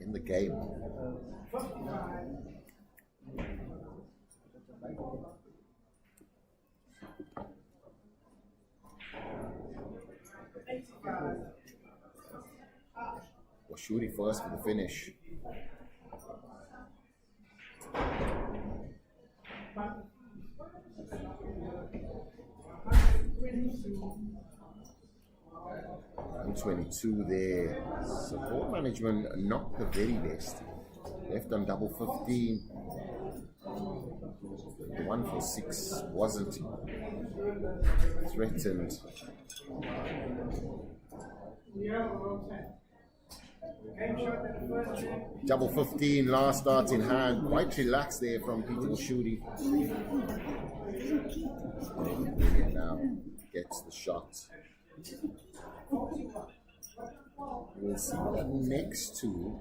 in the game. Washuri first for the finish. And 22 there. Support management not the very best. Left on double 15. The 1 for 6 wasn't threatened. Double 15, last start in hand. Quite relaxed there from Peter Washuri. Now gets the shot. We'll see that next to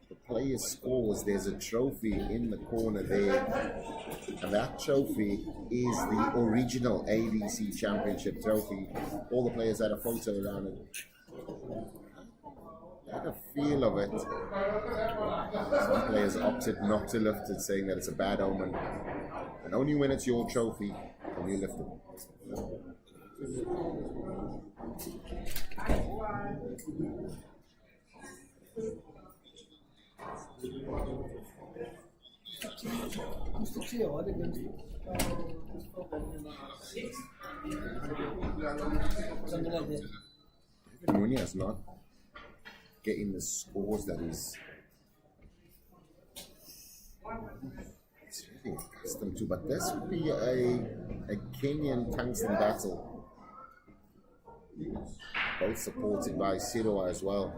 the player's scores, there's a trophy in the corner there. And that trophy is the original ADC Championship trophy. All the players had a photo around it. Had a feel of it. Some players opted not to lift it, saying that it's a bad omen. And only when it's your trophy can you lift it. Munya is not getting the scores that he's really accustomed to, but this would be a Kenyan tungsten battle. Both supported by Siroa as well.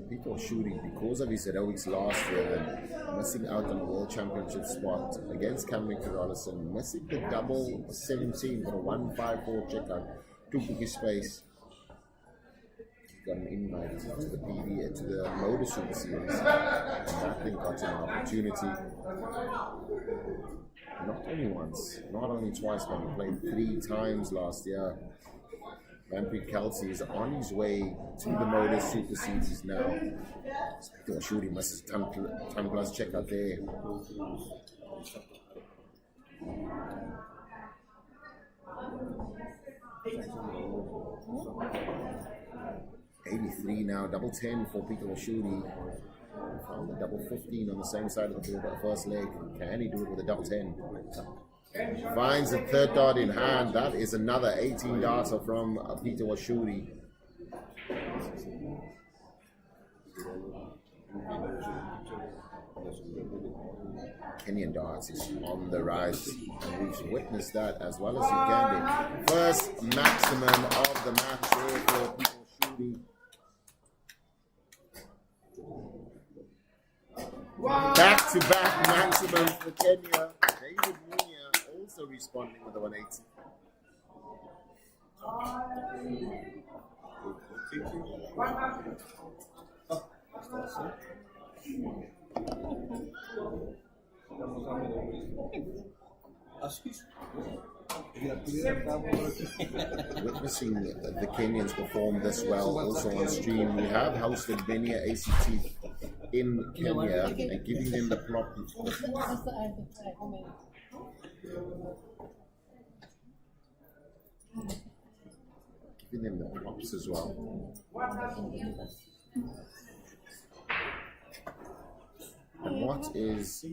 Peter Washuri, because of his heroics last year, missing out on a World Championship spot against Cameron Carolison, missing the double 17 for a 1-5-4 checkout, took his space. He got an invite to the PV, to the Motor Super Series, and I think got an opportunity. Not only once, not only twice, but he played 3 times last year. Manpreet Kelsey is on his way to the Motor Super Series now. Peter Washuri misses 10 plus check out there. 83 now, double 10 for Peter Washuri. Found the double 15 on the same side of the board at first leg. Can he do it with a double 10? Finds a third dart in hand. That is another 18 darts from Peter Washuri. Kenyan darts is on the rise, and we've witnessed that as well as Uganda. First maximum of the match there for Peter Washuri. Back-to-back maximum for Kenya. David Munya also responding with a 180. Witnessing the Kenyans perform this well also on stream. We have hosted Benia ACT in Kenya and giving them the plot. Giving them the props as well. And what is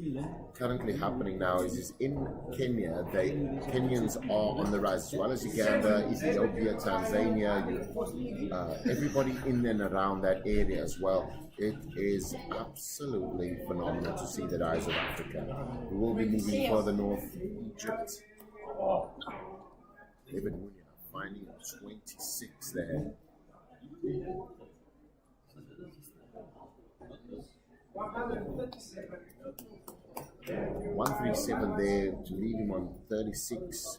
currently happening now is in Kenya, Kenyans are on the rise, as well as Uganda, Ethiopia, Tanzania, everybody in and around that area as well. It is absolutely phenomenal to see the rise of Africa. We will be moving further north, Egypt. David Munya finding 26 there. 137 there to leave him on 36.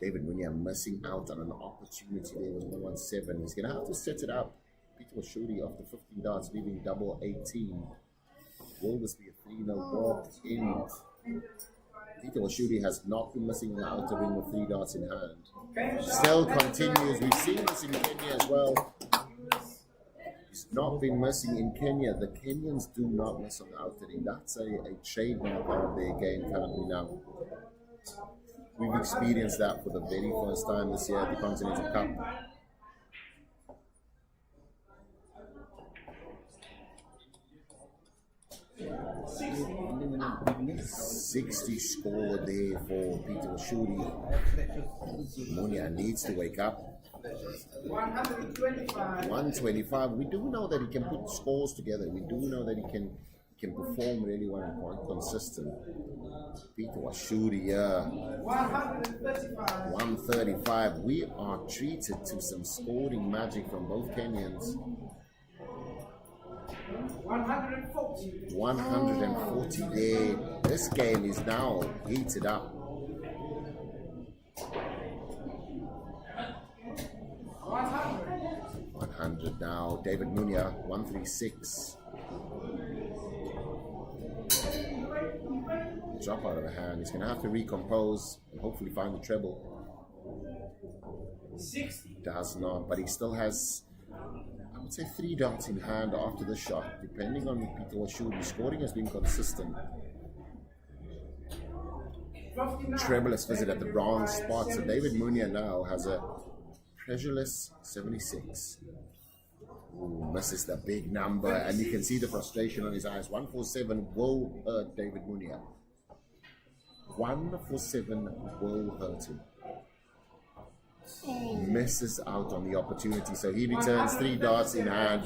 David Munya missing out on an opportunity there with 117. He's going to have to set it up. Peter Washuri after 15 darts, leaving double 18. Will this be a 3-0 draw in? Peter Washuri has not been missing the outer ring with 3 darts in hand. Still continues. We've seen this in Kenya as well. He's not been missing in Kenya. The Kenyans do not miss on the outer ring. That's a trademark of their game currently now. We've experienced that for the very first time this year at the Continental Cup. 60 score there for Peter Washuri. Munya needs to wake up. 125. We do know that he can put scores together. We do know that he can perform really well and quite consistent. Peter Washuri, 135. We are treated to some scoring magic from both Kenyans. 140 there. This game is now heated up. 100 now. David Munya, 136. Drop out of the hand. He's going to have to recompose and hopefully find the treble. 60. Does not, but he still has, I would say, 3 darts in hand after the shot, depending on Peter Washuri. Scoring has been consistent. Treble has visited at the wrong spot, so David Munya now has a pressureless 76. Ooh, misses the big number, and you can see the frustration on his eyes. 147 will hurt David Munya. 147 will hurt him. Misses out on the opportunity, so he returns 3 darts in hand.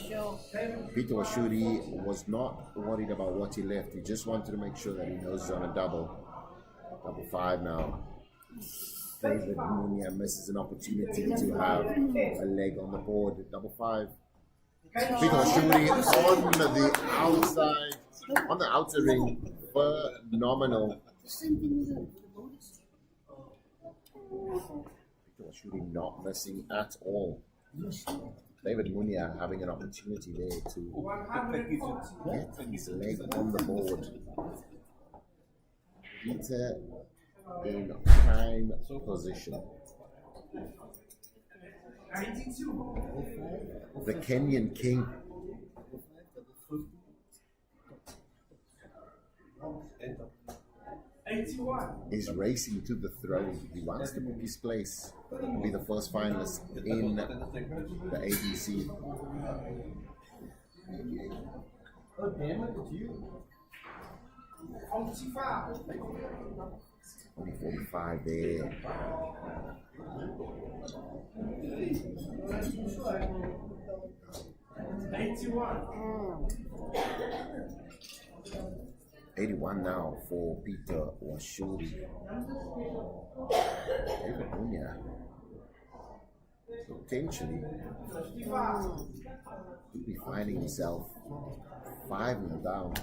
Peter Washuri was not worried about what he left. He just wanted to make sure that he knows he's on a double. Double 5 now. David Munya misses an opportunity to have a leg on the board. Double 5. Peter Washuri on the outside, on the outer ring. Phenomenal. Washuri not missing at all. David Munya having an opportunity there to get his leg on the board. Peter in prime position. The Kenyan king. Is racing to the throne. He wants to book his place to be the first finalist in the ADC. Only 45 there. $81 now for Peter Washi. David Munya potentially could be finding himself 5-0 down.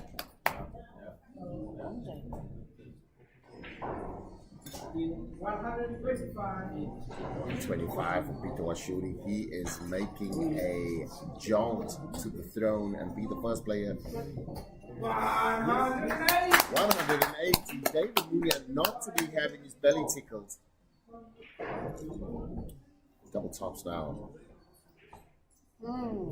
125 for Peter Washi. He is making a jaunt to the throne and be the first player. 180. David Munya not to be having his belly tickled. Double tops now.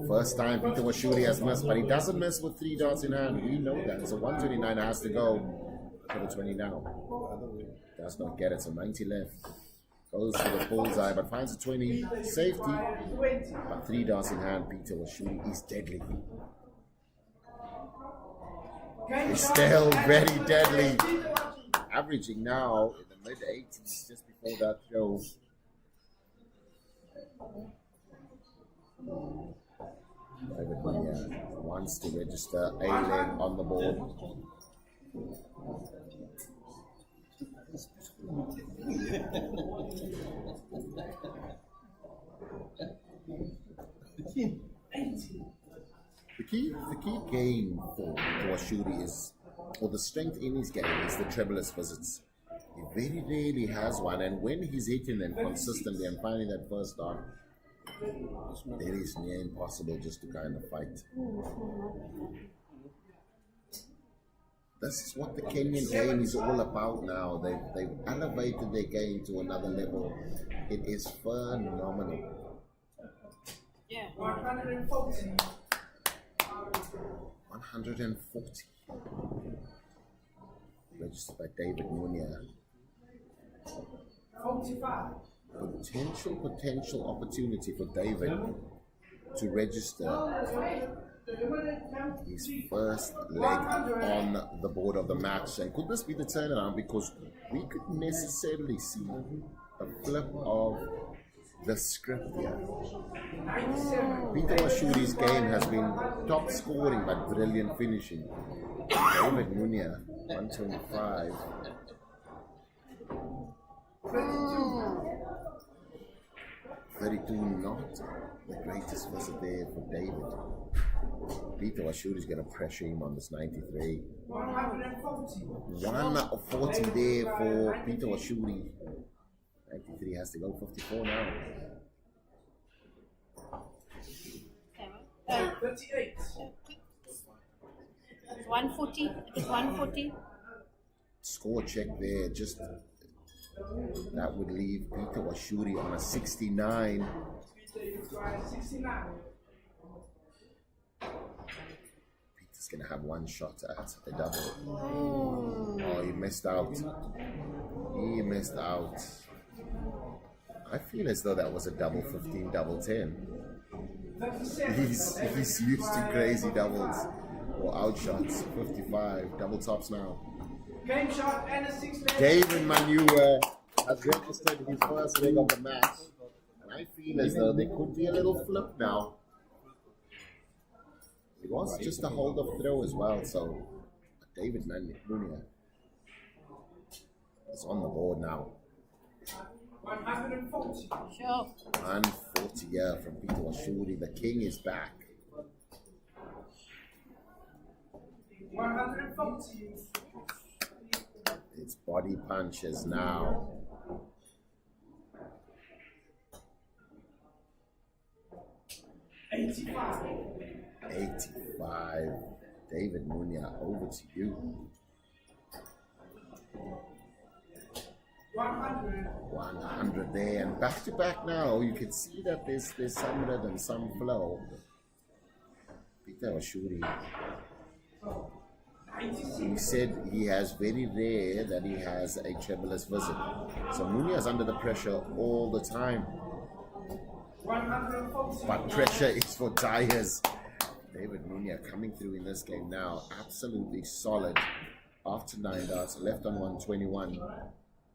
First time Peter Washi has missed, but he doesn't miss with 3 darts in hand. We know that. So 129 has to go. For the 20 now. Does not get it, so 90 left. Goes for the bullseye, but finds a 20. Safety. But 3 darts in hand, Peter Washi is deadly. He's still very deadly. Averaging now in the mid-80s, just before that show. David Munya wants to register a leg on the board. The key game for Washi is, or the strength in his game is the trebleless visits. He very rarely has one, and when he's hitting them consistently and finding that first dart, it is near impossible just to kind of fight. This is what the Kenyan game is all about now. They've elevated their game to another level. It is phenomenal. Yeah. 140. Registered by David Munya. Potential opportunity for David to register his first leg on the board of the match. And could this be the turnaround? Because we could necessarily see a flip of the script here. Peter Washi's game has been top scoring but brilliant finishing. David Munya, 125. 32, not the greatest visit there for David. Peter Washi is going to pressure him on this 93. 140 there for Peter Washi. 93 has to go 54 now. 38. 140. 140. Score check there. Just that would leave Peter Washi on a 69. Peter's gonna have one shot at a double. Oh, he missed out. He missed out. I feel as though that was a double 15, double 10. He's used to crazy doubles or outshots. 55, double tops now. David Munya has registered his first leg of the match, and I feel as though there could be a little flip now. It was just a hold of throw as well, so David Munya is on the board now. 140. Sure. 140, yeah, from Peter Washi. The king is back. 140. It's body punches now. 85. David Munya, over to you. 100 there, and back to back now. You can see that there's some rhythm, some flow. Peter Washi. He said he has very rare that he has a trebleless visit. So Munya is under the pressure all the time. But pressure is for tires. David Munya coming through in this game now. Absolutely solid after 9 darts, left on 121.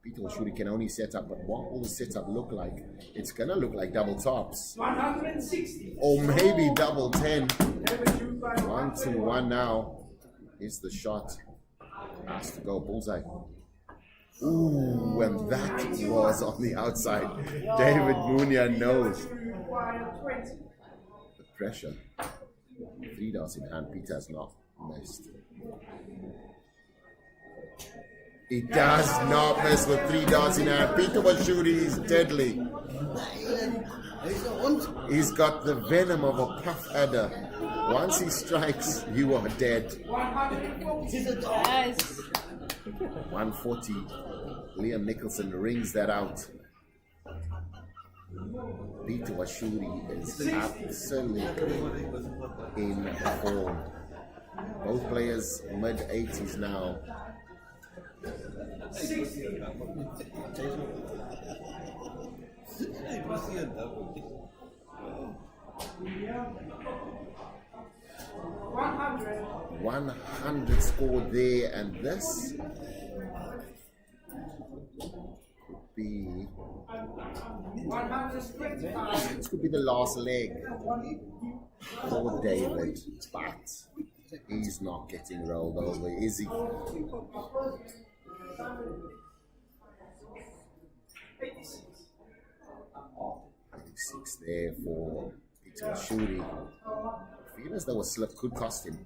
Peter Washuri can only set up, but what will the setup look like? It's gonna look like double tops. 160. Or maybe double 10. 1-1 now. Here's the shot. Has to go bullseye. Ooh, and that was on the outside. David Munya knows. The pressure. 3 darts in hand. Peter has not missed. He does not miss with 3 darts in hand. Peter Washuri is deadly. He's got the venom of a puff adder. Once he strikes, you are dead. 140. Liam Nicholson rings that out. Peter Washuri is absolutely in form. Both players mid-80s now. One hundred scored there, and this could be the last leg for David, but he's not getting rolled over, is he? 86 there for Peter Washuri. Feelers that was slip could cost him.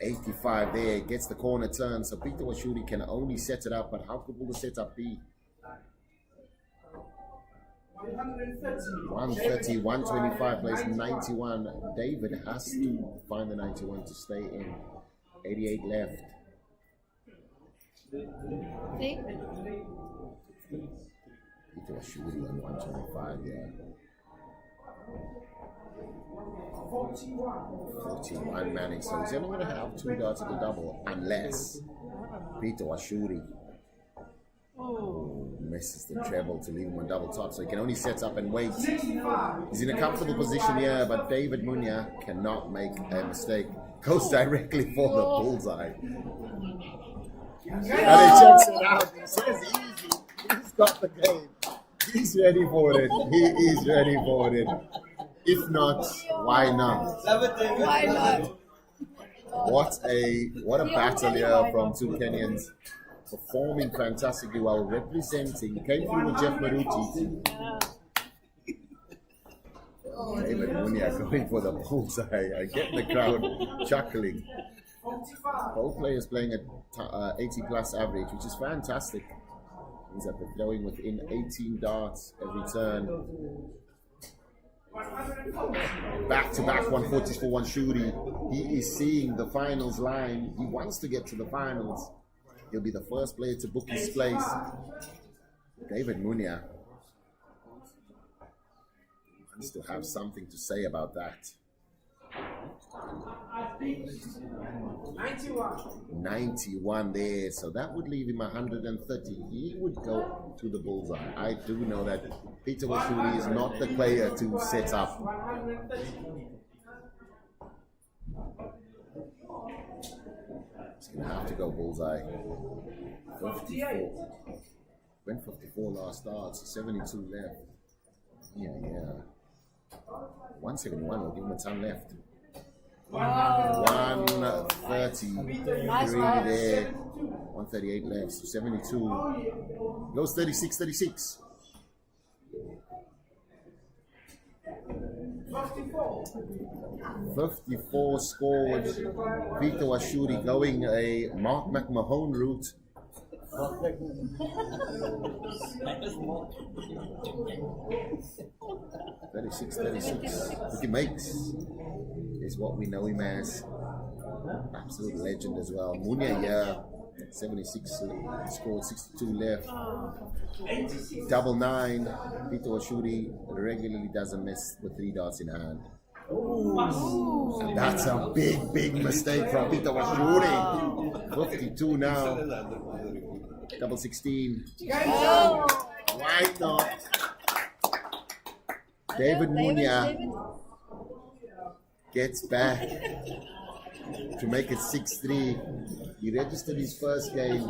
85 there, gets the corner turn, so Peter Washuri can only set it up, but how good will the setup be? 130, 125 plays 91. David has to find the 91 to stay in. 88 left. Peter Washuri on 125, yeah. 41 Manning, so he's only going to have 2 darts at the double, unless Peter Washuri misses the treble to leave him on double top, so he can only set up and wait. He's in a comfortable position here, but David Munya cannot make a mistake. Goes directly for the bullseye. And he checks it out. He says easy. He's got the game. He's ready for it. He is ready for it. If not, why not? Why not? What a battle here from 2 Kenyans. Performing fantastically well, representing. Came through with Jeff Maruti. David Munya going for the bullseye. I get the crowd chuckling. Both players playing at 80 plus average, which is fantastic. Means that they're throwing within 18 darts every turn. Back-to-back 140s for Washuri. He is seeing the finals line. He wants to get to the finals. He'll be the first player to book his place. David Munya wants to have something to say about that. 91 there, so that would leave him 130. He would go to the bullseye. I do know that Peter Washuri is not the player to set up. He's going to have to go bullseye. 54. Went 54 last starts, 72 left. Yeah. 171 will give him a ton left. 133 there. 138 left. So 72. Goes 36, 36. 54 scored. Peter Washuri going a Mark McMahon route. 36, 36. What he makes is what we know him as. Absolute legend as well. Munya, yeah. 76 scored, 62 left. Double 9. Peter Washuri regularly doesn't miss with 3 darts in hand. And that's a big mistake from Peter Washuri. 52 now. Double 16. Why not? David Munya gets back to make it 6-3. He registered his first game.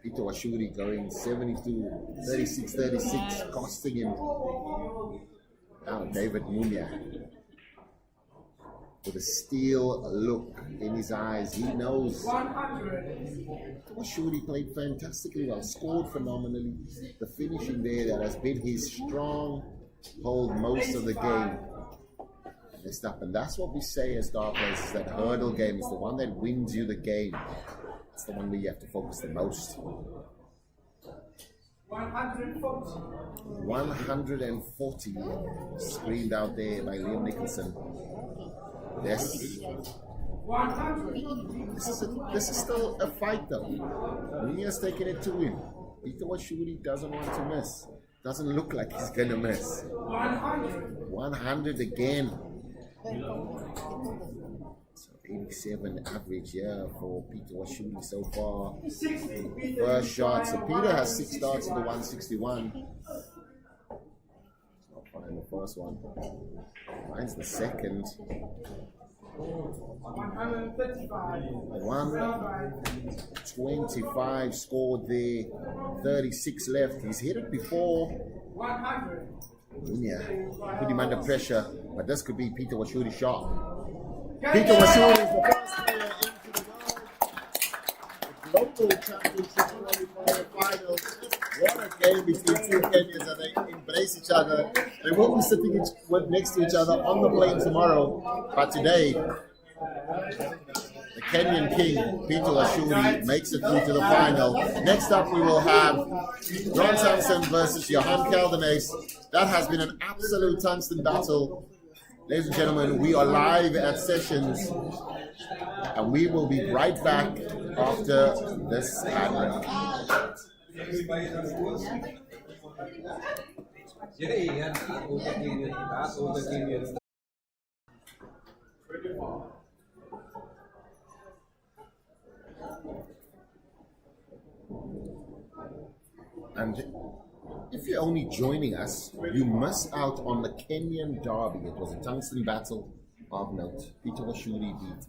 Peter Washuri going 72, 36, 36, costing him. Now David Munya with a steel look in his eyes. He knows Washuri played fantastically well, scored phenomenally. The finishing there, that has been his strong hold most of the game. Messed up, and that's what we say as Star players, is that hurdle game is the one that wins you the game. It's the one where you have to focus the most. 140 screamed out there by Liam Nicholson. Yes. This is still a fight though. Munya's taking it to win. Peter Washuri doesn't want to miss. Doesn't look like he's gonna miss. 100 again. So 87 average here for Peter Washuri so far. First shot. So Peter has 6 starts in the 161. It's not finding the first one. Finds the second. 125 scored there. 36 left. He's hit it before. Yeah, put him under pressure, but this could be Peter Washuri's shot. Peter Washuri is the first player into the local championship qualifier finals. What a game between two Kenyans, and they embrace each other. They won't be sitting next to each other on the plane tomorrow, but today, the Kenyan king, Peter Washuri, makes it through to the final. Next up, we will have Ron Samson versus Johan Calder. That has been an absolute tungsten battle. Ladies and gentlemen, we are live at Sessions, and we will be right back after this ad break. And if you're only joining us, you missed out on the Kenyan derby. It was a tungsten battle of note. Peter Washuri beat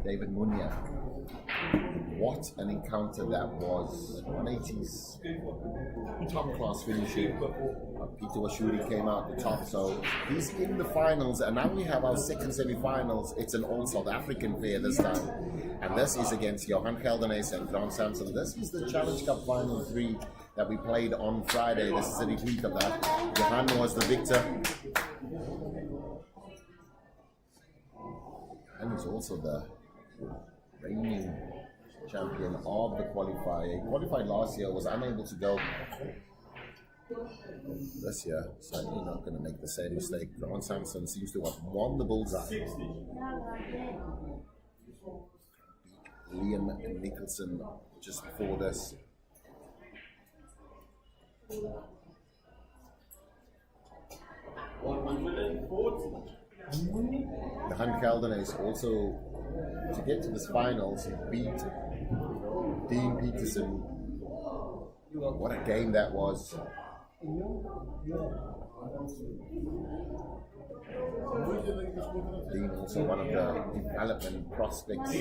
David Munya. What an encounter that was. 180s top class finishing. Peter Washuri came out the top, so he's in the finals, and now we have our second semi-finals. It's an all South African pair this time, and this is against Johan Calder and Grant Samson. This is the Challenge Cup Final 3 that we played on Friday. This is a repeat of that. Johan was the victor, and he's also the reigning champion of the qualifier. He qualified last year, was unable to go this year, certainly not going to make the same mistake. Ron Samson seems to have won the bullseye. Liam Nicholson just before this. Johan Calder is also, to get to this finals, he beat Dean Peterson. What a game that was. Dean also one of the development prospects.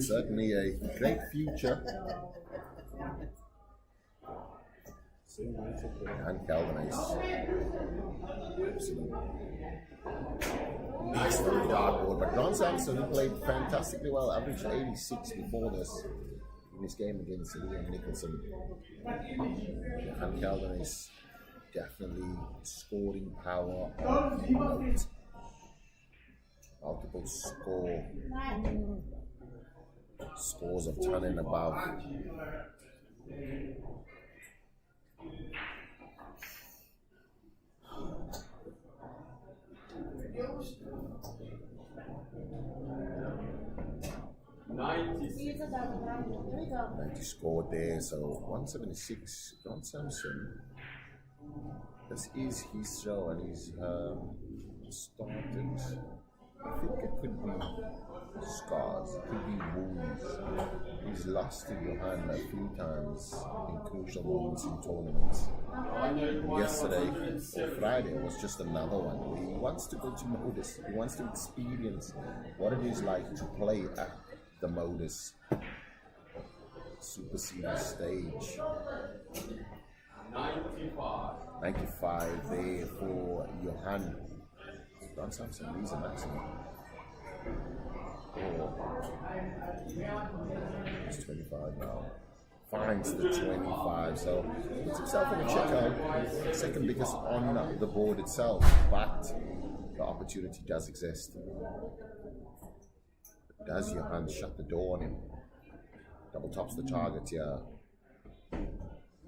Certainly a great future. And Calder is excellent dartboard, but Ron Samson played fantastically well, averaged 86 before this in this game against Liam Nicholson. And Calder is definitely scoring power of note. Multiple scores of 10 and above. He scored there, so 176. John Samson. This is his show, and he's started. I think it could be scars, it could be wounds. He's lost to Johan a few times in crucial moments in tournaments. Yesterday or Friday was just another one. He wants to go to Modus. He wants to experience what it is like to play at the Modus Super Series stage. 95 there for Johan. Don Samson leaves a maximum. It's 25 now. Finds the 25, so puts himself in a checkout. Second biggest on the board itself, but the opportunity does exist. Does Johan shut the door on him? Double tops the target, yeah.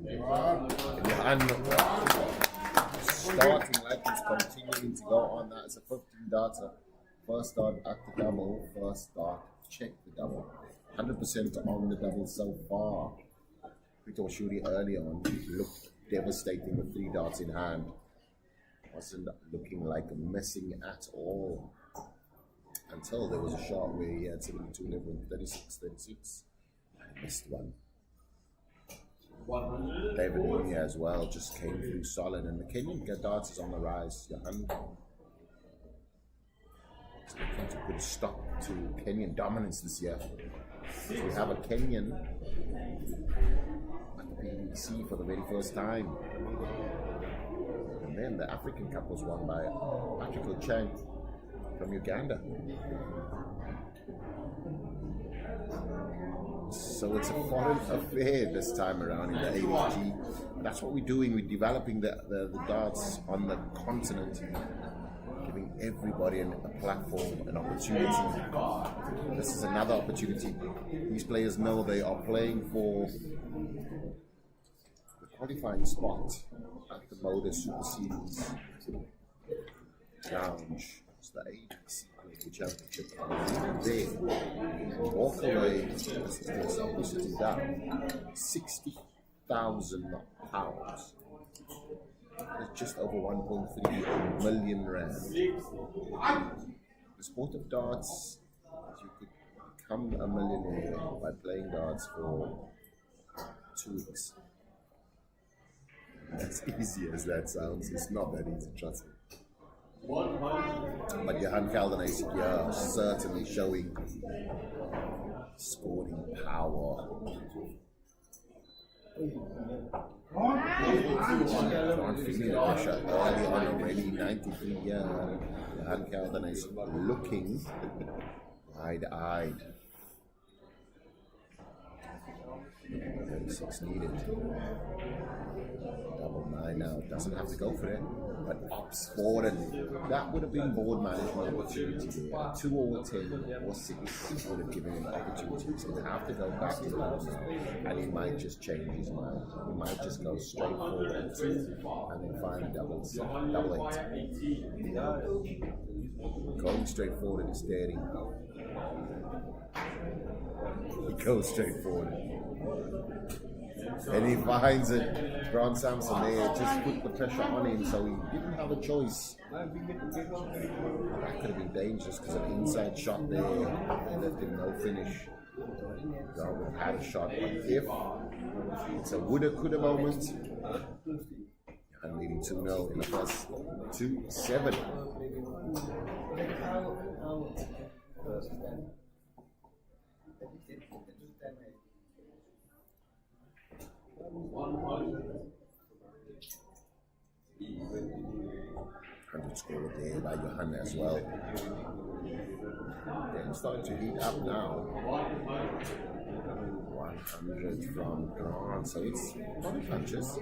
Johan starting like he's continuing to go on. That is a 15 darter. First start at the double, first start, check the double. 100% on the double so far. Victor Shuri early on looked devastating with 3 darts in hand. Wasn't looking like missing at all. Until there was a shot where he had 72 level, 36. And missed one. David Munya as well just came through solid, and the Kenyan darts is on the rise. Johan is looking to put a stop to Kenyan dominance this year. So we have a Kenyan at the ADC for the very first time. And then the African Cup was won by Patrick Ocheng from Uganda. So it's a foreign affair this time around in the ADG. That's what we're doing. We're developing the darts on the continent, giving everybody a platform, an opportunity. This is another opportunity. These players know they are playing for the qualifying spot at the Modus Super Series Lounge. It's the ADC Championship. There, walk away, sitting down, £60,000. That's just over 1.3 million rand. The sport of darts, you could become a millionaire by playing darts for 2 weeks. As easy as that sounds, it's not that easy, trust me. But Johan Calder here certainly showing scoring power. Can't feel the pressure early on already. 93 Johan Calder is looking wide-eyed. 36 needed. Double 9 now. Doesn't have to go for it, but opts for it. That would have been board management opportunity there. 2 or 10 or 6 would have given him the opportunity. He's going to have to go back to the house now, and he might just change his mind. He might just go straight forward and 2 and then find a double 8. Going straight forward is daring. He goes straight forward. And he finds it. Ron Samson there just put the pressure on him, so he didn't have a choice. That could have been dangerous because an inside shot there left him no finish. Garvin had a shot, but if it's a woulda coulda moment, and leading 2-0 in the first 2-7. And score there by Johan as well. Then starting to heat up now. 100 from Grant, so it's body punches.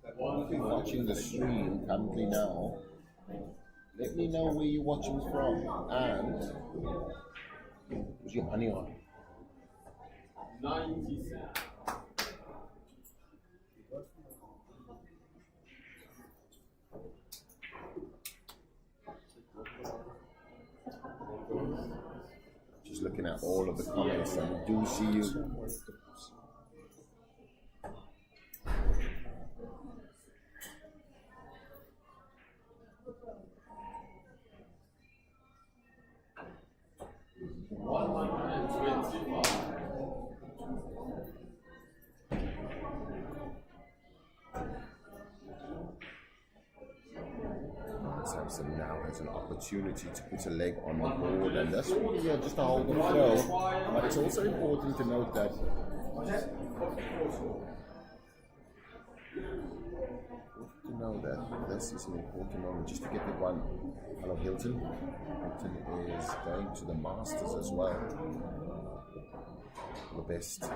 If you're watching the stream currently now, let me know where you're watching from and what's your money on. 90 cents. Just looking at all of the comments, and we do see you. Samson now has an opportunity to put a leg on the board, and this will be just a hold and throw. But it's also important to note that this is an important moment just to get the one. Hello, Hilton. Hilton is going to the Masters as well. The best.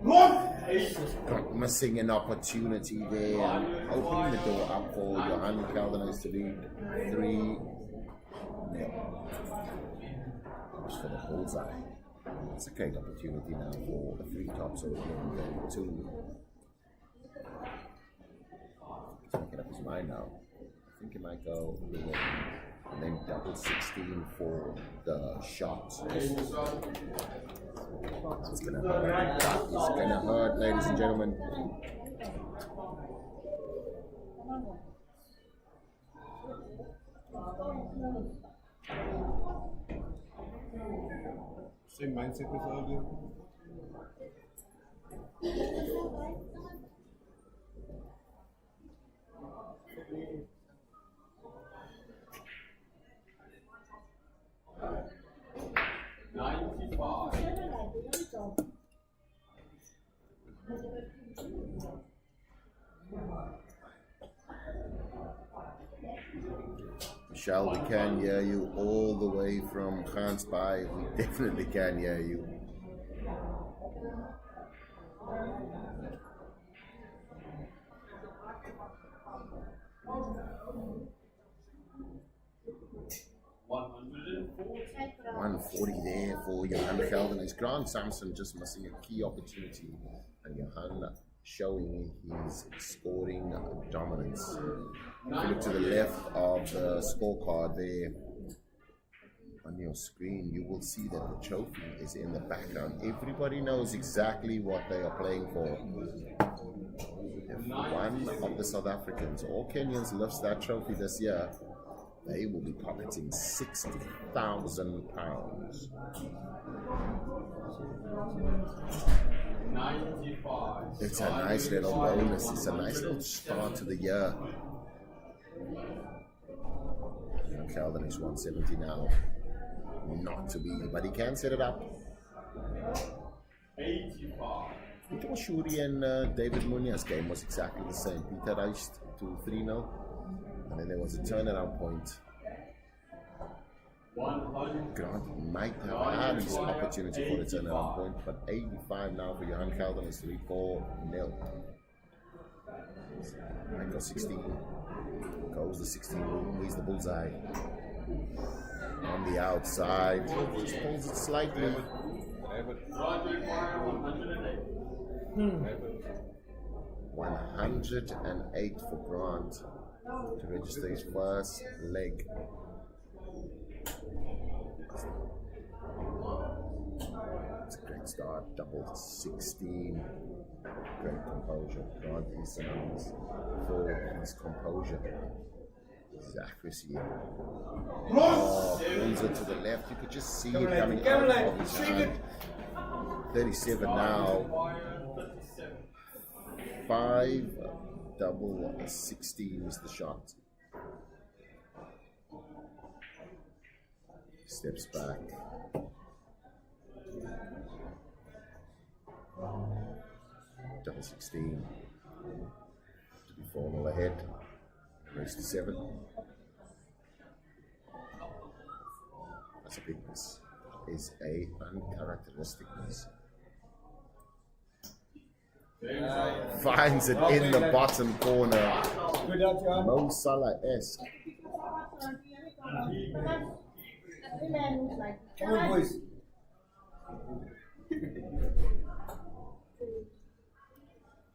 Not missing an opportunity there. Opening the door up for Johan Calder to lead 3-0. For the bullseye. It's a great opportunity now for the three tops over game 2. He's making up his mind now. I think he might go and then double 16 for the shot. It's gonna hurt. It's gonna hurt, ladies and gentlemen. Same mindset with earlier. Michelle, we can hear you all the way from Gansbaai. We definitely can hear you. $140 there for Johan Calder. His Grant Samson just missing a key opportunity, and Johan showing his scoring dominance. If you look to the left of the scorecard there on your screen, you will see that the trophy is in the background. Everybody knows exactly what they are playing for. If one of the South Africans or Kenyans lifts that trophy this year, they will be pocketing £60,000. It's a nice little bonus. It's a nice little start to the year. Calder is 170 now. Not to be, but he can set it up. 85. Peter Shuri and David Munoz game was exactly the same. Peter raced to 3-0, and then there was a turnaround point. Grant might have had his opportunity for a turnaround point, but 85 now for Johan Calder is 3-4-0. Might go 16. Goes the 16. He's the bullseye. On the outside. Just pulls it slightly. 108 for Grant to register his first leg. It's a great start, double 16. Great composure. Grant is for his composure. His accuracy. Pulls it to the left. You could just see it coming out of his hand. 37 now. 5 double 16 is the shot. Steps back. Double 16. To be 4-0 ahead. Race to 7. That's a big miss. Is a uncharacteristicness. Finds it in the bottom corner. Mo Salah-esque. Come on, boys.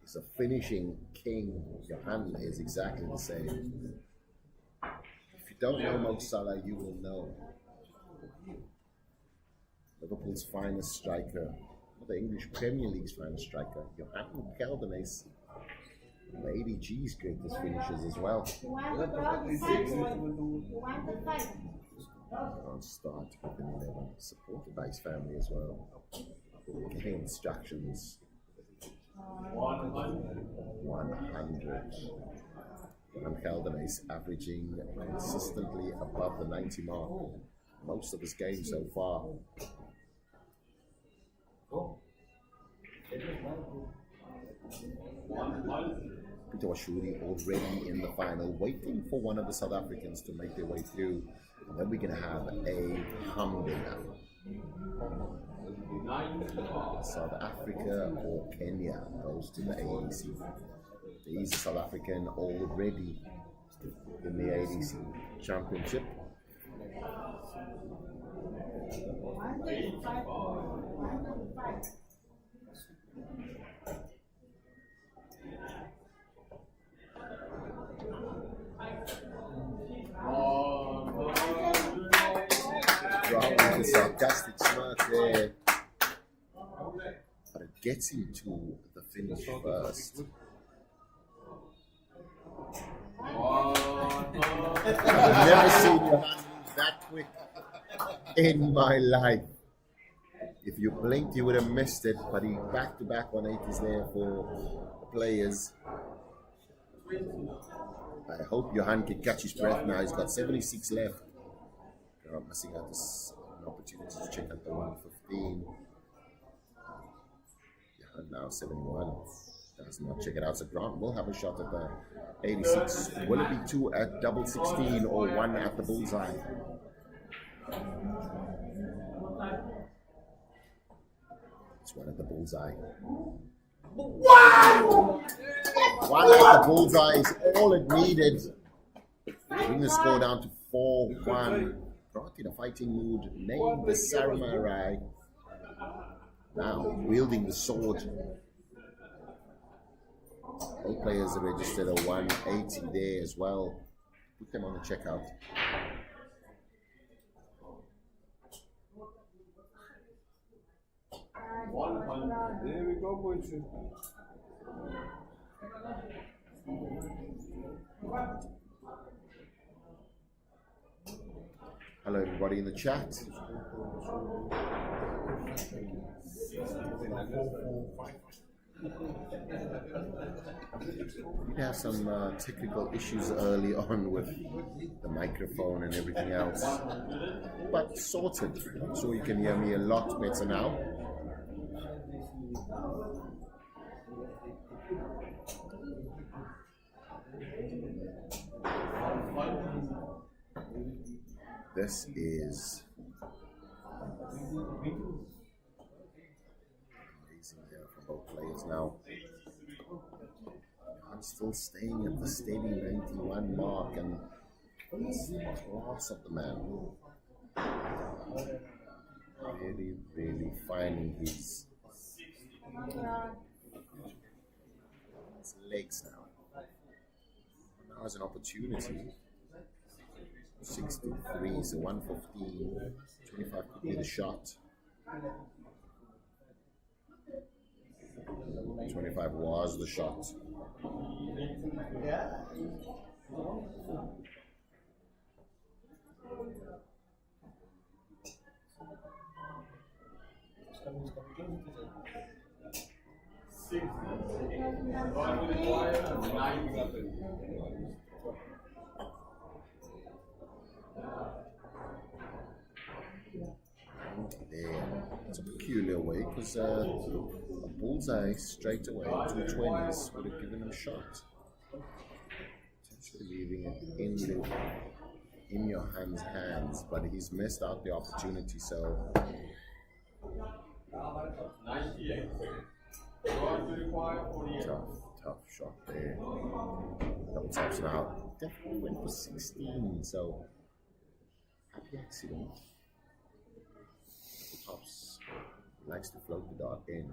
He's a finishing king. Johan is exactly the same. If you don't know Mo Salah, you will know. Liverpool's finest striker, or the English Premier League's finest striker, Johan Calder is the ADG's greatest finishers as well. Can't start with an 11, supported by his family as well. Getting instructions. 100. And Calder is averaging consistently above the 90 mark most of his games so far. Peter Washi already in the final, waiting for one of the South Africans to make their way through. And then we're going to have a humdinger. South Africa or Kenya goes to the ADC. He's a South African already in the ADC Championship. With a sarcastic smirk there, but it gets him to the finish first. I've never seen a man move that quick in my life. If you blinked, you would have missed it, but he back-to-back 180s there for the players. I hope Johan can catch his breath now. He's got 76 left. Not missing out this opportunity to check out the 115. Johan now 71. Does not check it out. So Grant will have a shot at the 86. Will it be 2 at double 16 or 1 at the bullseye? It's 1 at the bullseye. Wow! 1 at the bullseye is all it needed. Bring the score down to 4-1. Grant in a fighting mood. Named the Samurai. Now wielding the sword. All players are registered a 180 there as well. Put them on the checkout. There we go, boys. Hello everybody in the chat. We have some technical issues early on with the microphone and everything else, but sorted. So you can hear me a lot better now. This is amazing there from both players now. I'm still staying at the steady 91 mark, and that's the class of the man. Really, really finding his legs now. Now has an opportunity. 63, so 115, 25 could be the shot. 25 was the shot. There. It's a peculiar way because a bullseye straight away, 220s would have given him a shot. Potentially leaving it in your hands, but he's missed out the opportunity, so. Tough shot there. Double taps now. Definitely went for 16, so happy accident. Tops likes to float the dart in.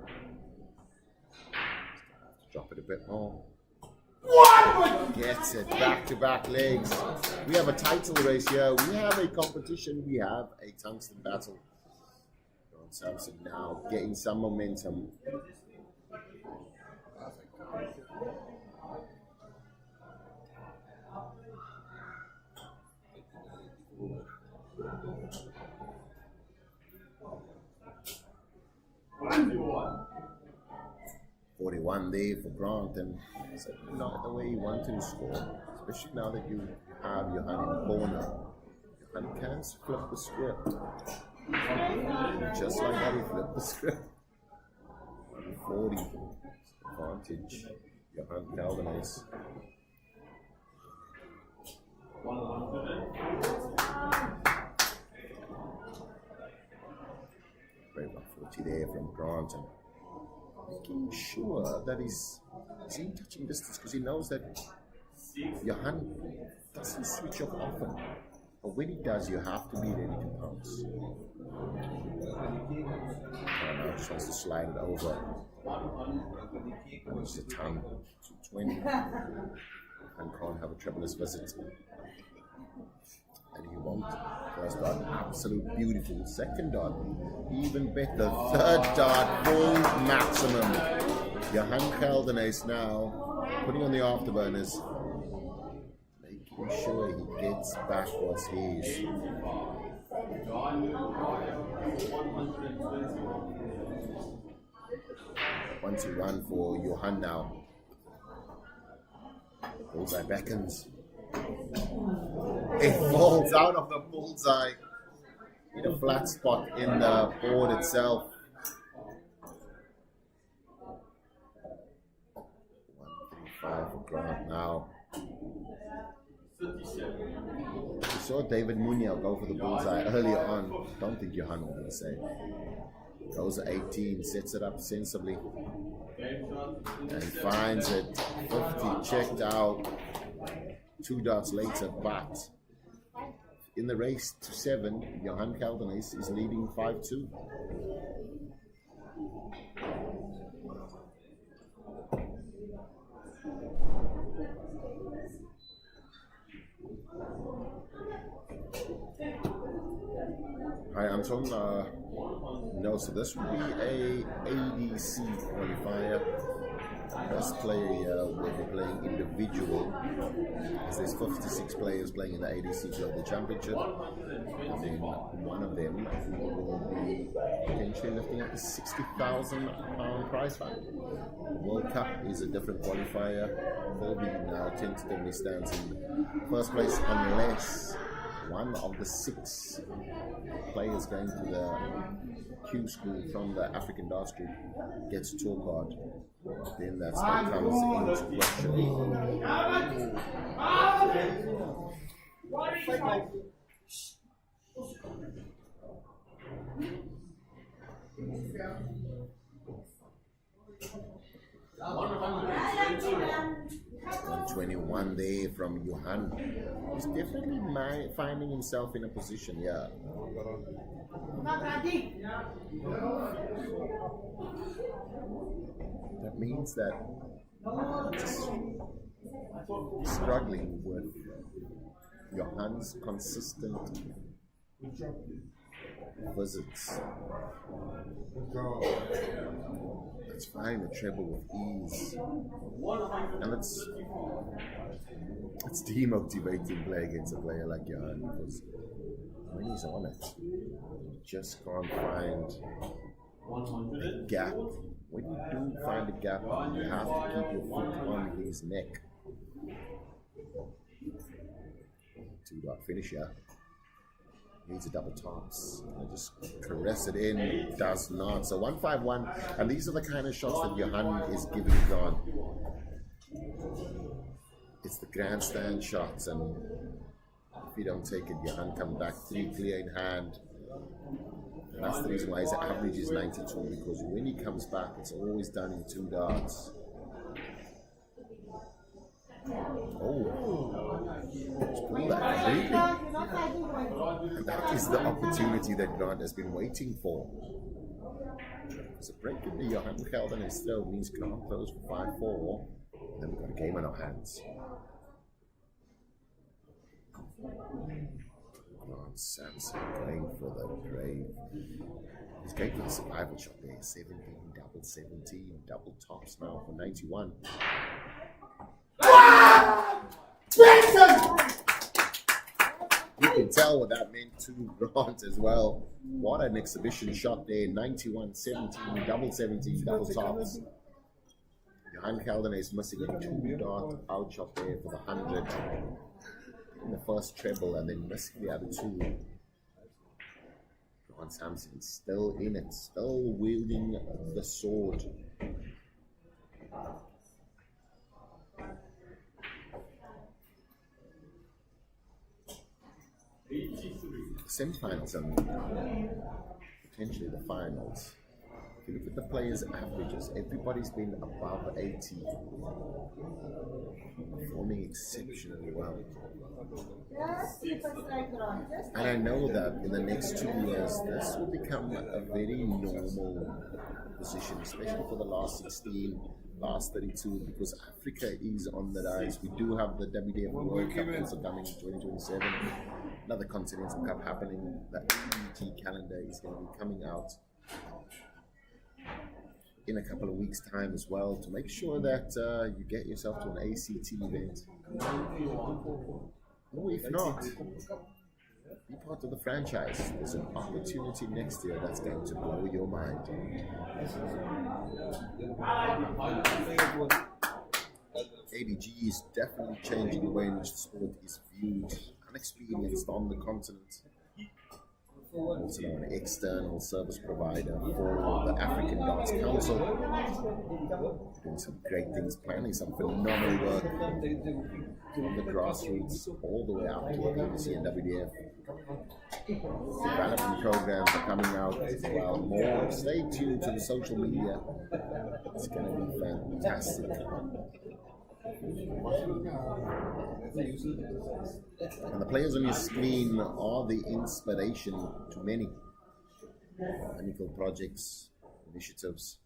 Drop it a bit more. Gets it. Back-to-back legs. We have a title race here. We have a competition. We have a tungsten battle. Samson now getting some momentum. .41 there for Grant, and not the way he wanted to score. Especially now that you have your hand in the corner. Your hand can flip the script. Just like that, he flipped the script. 40 advantage. Your hand Calder nice. Very 140 there from Grant, and making sure that he's in touching distance because he knows that Johan doesn't switch off often. But when he does, you have to be ready to pounce. Now just wants to slide it over. And it's the tongue to 20. And can't have a troublous visit. And he won't. First dart, absolute beautiful. Second dart, even better. Third dart, full maximum. Johan Calder now putting on the afterburners. Making sure he gets back what's his. 1-1 for Johan now. Bullseye beckons. It falls out of the bullseye in a flat spot in the board itself. 135 for Grant now. We saw David Muniel go for the bullseye earlier on. Don't think Johan will be safe. Goes at 18, sets it up sensibly. And finds it 50 checked out 2 darts later, but in the race to 7, Johan Calder is leading 5-2. Hi, I'm Tom. No, so this would be a ADC qualifier. First player will be playing individual, as there's 56 players playing in the ADC Global Championship, and then one of them will be potentially lifting up a £60,000 prize fund. World Cup is a different qualifier. Colby now tentatively stands in first place unless one of the 6 players going to the Q school from the African Darts Group gets a tour card. Then that comes into question. 121 there from Johan. He's definitely finding himself in a position, yeah. That means that just struggling with Johan's consistent visits. It's fine, a treble with ease. And it's demotivating playing against a player like Johan because when he's on it, you just can't find a gap. When you do find a gap, you have to keep your foot on his neck. 2-dot finisher. Needs a double tops. And just caress it in. Does not. So 151. And these are the kind of shots that Johan is giving Grant. It's the grandstand shots. And if you don't take it, Johan come back 3 clear in hand. And that's the reason why his average is 92. Because when he comes back, it's always done in 2 darts. Oh, just pull that completely. And that is the opportunity that Grant has been waiting for. It's a break in the Johan Calder and still means Grant goes for 5-4. And then we've got a game on our hands. Grant Samson going for the grave. He's going for the survival shot there. 17, double 17, double tops now for 91. You can tell what that meant to Grant as well. What an exhibition shot there. 91, 17, double 17, double tops. Calder is missing a 2-dot out shot there for the 100 in the first treble and then missing the other 2. Samson still in it, still wielding the sword. Semi-finals and potentially the finals. If you look at the players' averages, everybody's been above 80, performing exceptionally well. And I know that in the next 2 years, this will become a very normal position, especially for the last 16, last 32, because Africa is on the rise. We do have the WDF World Cup also coming in 2027, another Continental Cup happening. The ADC calendar is going to be coming out in a couple of weeks' time as well, to make sure that you get yourself to an ACT event. Or if not, be part of the franchise. There's an opportunity next year that's going to blow your mind. ADG is definitely changing the way in which the sport is viewed, unexperienced on the continent. Also an external service provider for the African Dance Council. Doing some great things, planning some phenomenal work from the grassroots all the way up to ADC and WDF. Development programs are coming out as well. More, stay tuned to the social media. It's going to be fantastic. And the players on your screen are the inspiration to many technical projects, initiatives.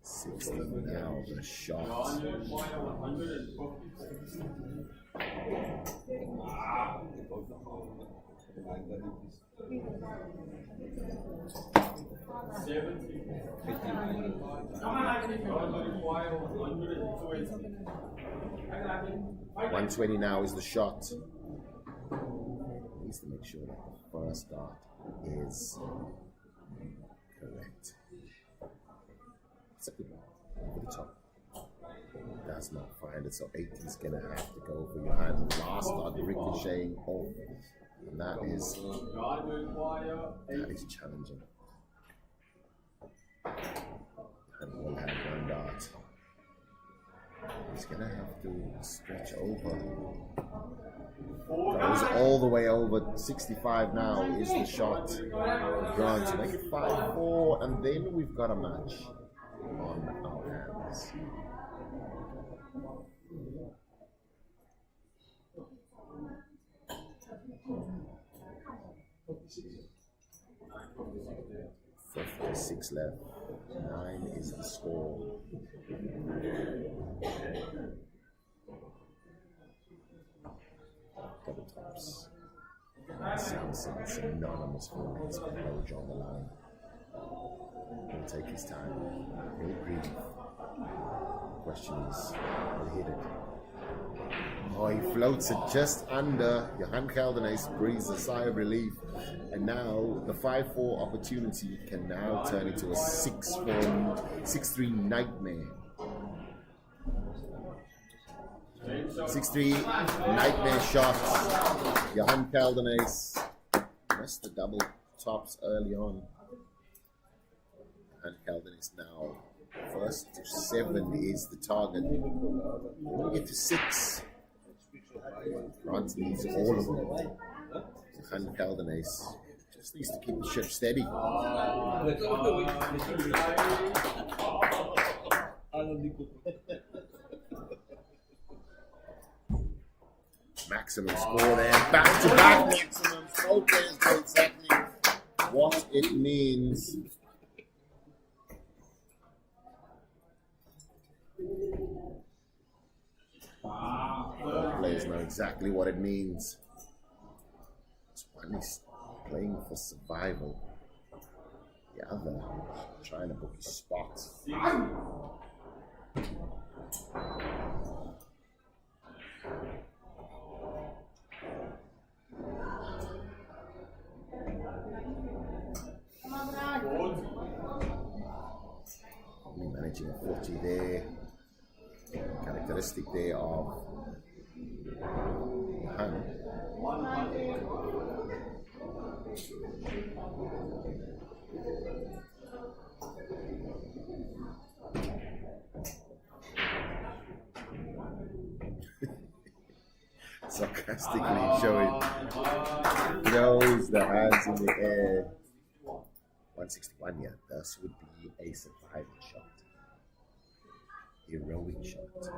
60 now, the shot. 120 now is the shot. Needs to make sure that the first dart is correct. It's a good one. Over the top. Does not find it, so 80 is gonna have to go for your hand. Last dart ricocheting off. And that is challenging. And we'll have one dart. He's gonna have to stretch over. Goes all the way over. 65 now is the shot. Grant to make it 5-4, and then we've got a match on our hands. Six left. 9 is the score. Double tops. Samson, synonymous for his approach on the line. He'll take his time. He'll breathe. Question is, he'll hit it. Oh, he floats it just under. Johan Calder breathes a sigh of relief. And now the 5-4 opportunity can now turn into a 6-4, 6-3 nightmare. 6-3 nightmare shots. Johan Calder missed the double tops early on. And Calder now first to 7 is the target. When we get to 6, Grant needs all of them. Johan Calder just needs to keep the ship steady. Maximum score there, back to back maximum. So players know exactly what it means. Players know exactly what it means. One is playing for survival, the other trying to book his spot. 40 there. Characteristic there of Johan. Sarcastically showing throws the hands in the air. 161, yeah, this would be a survival shot. Heroic shot.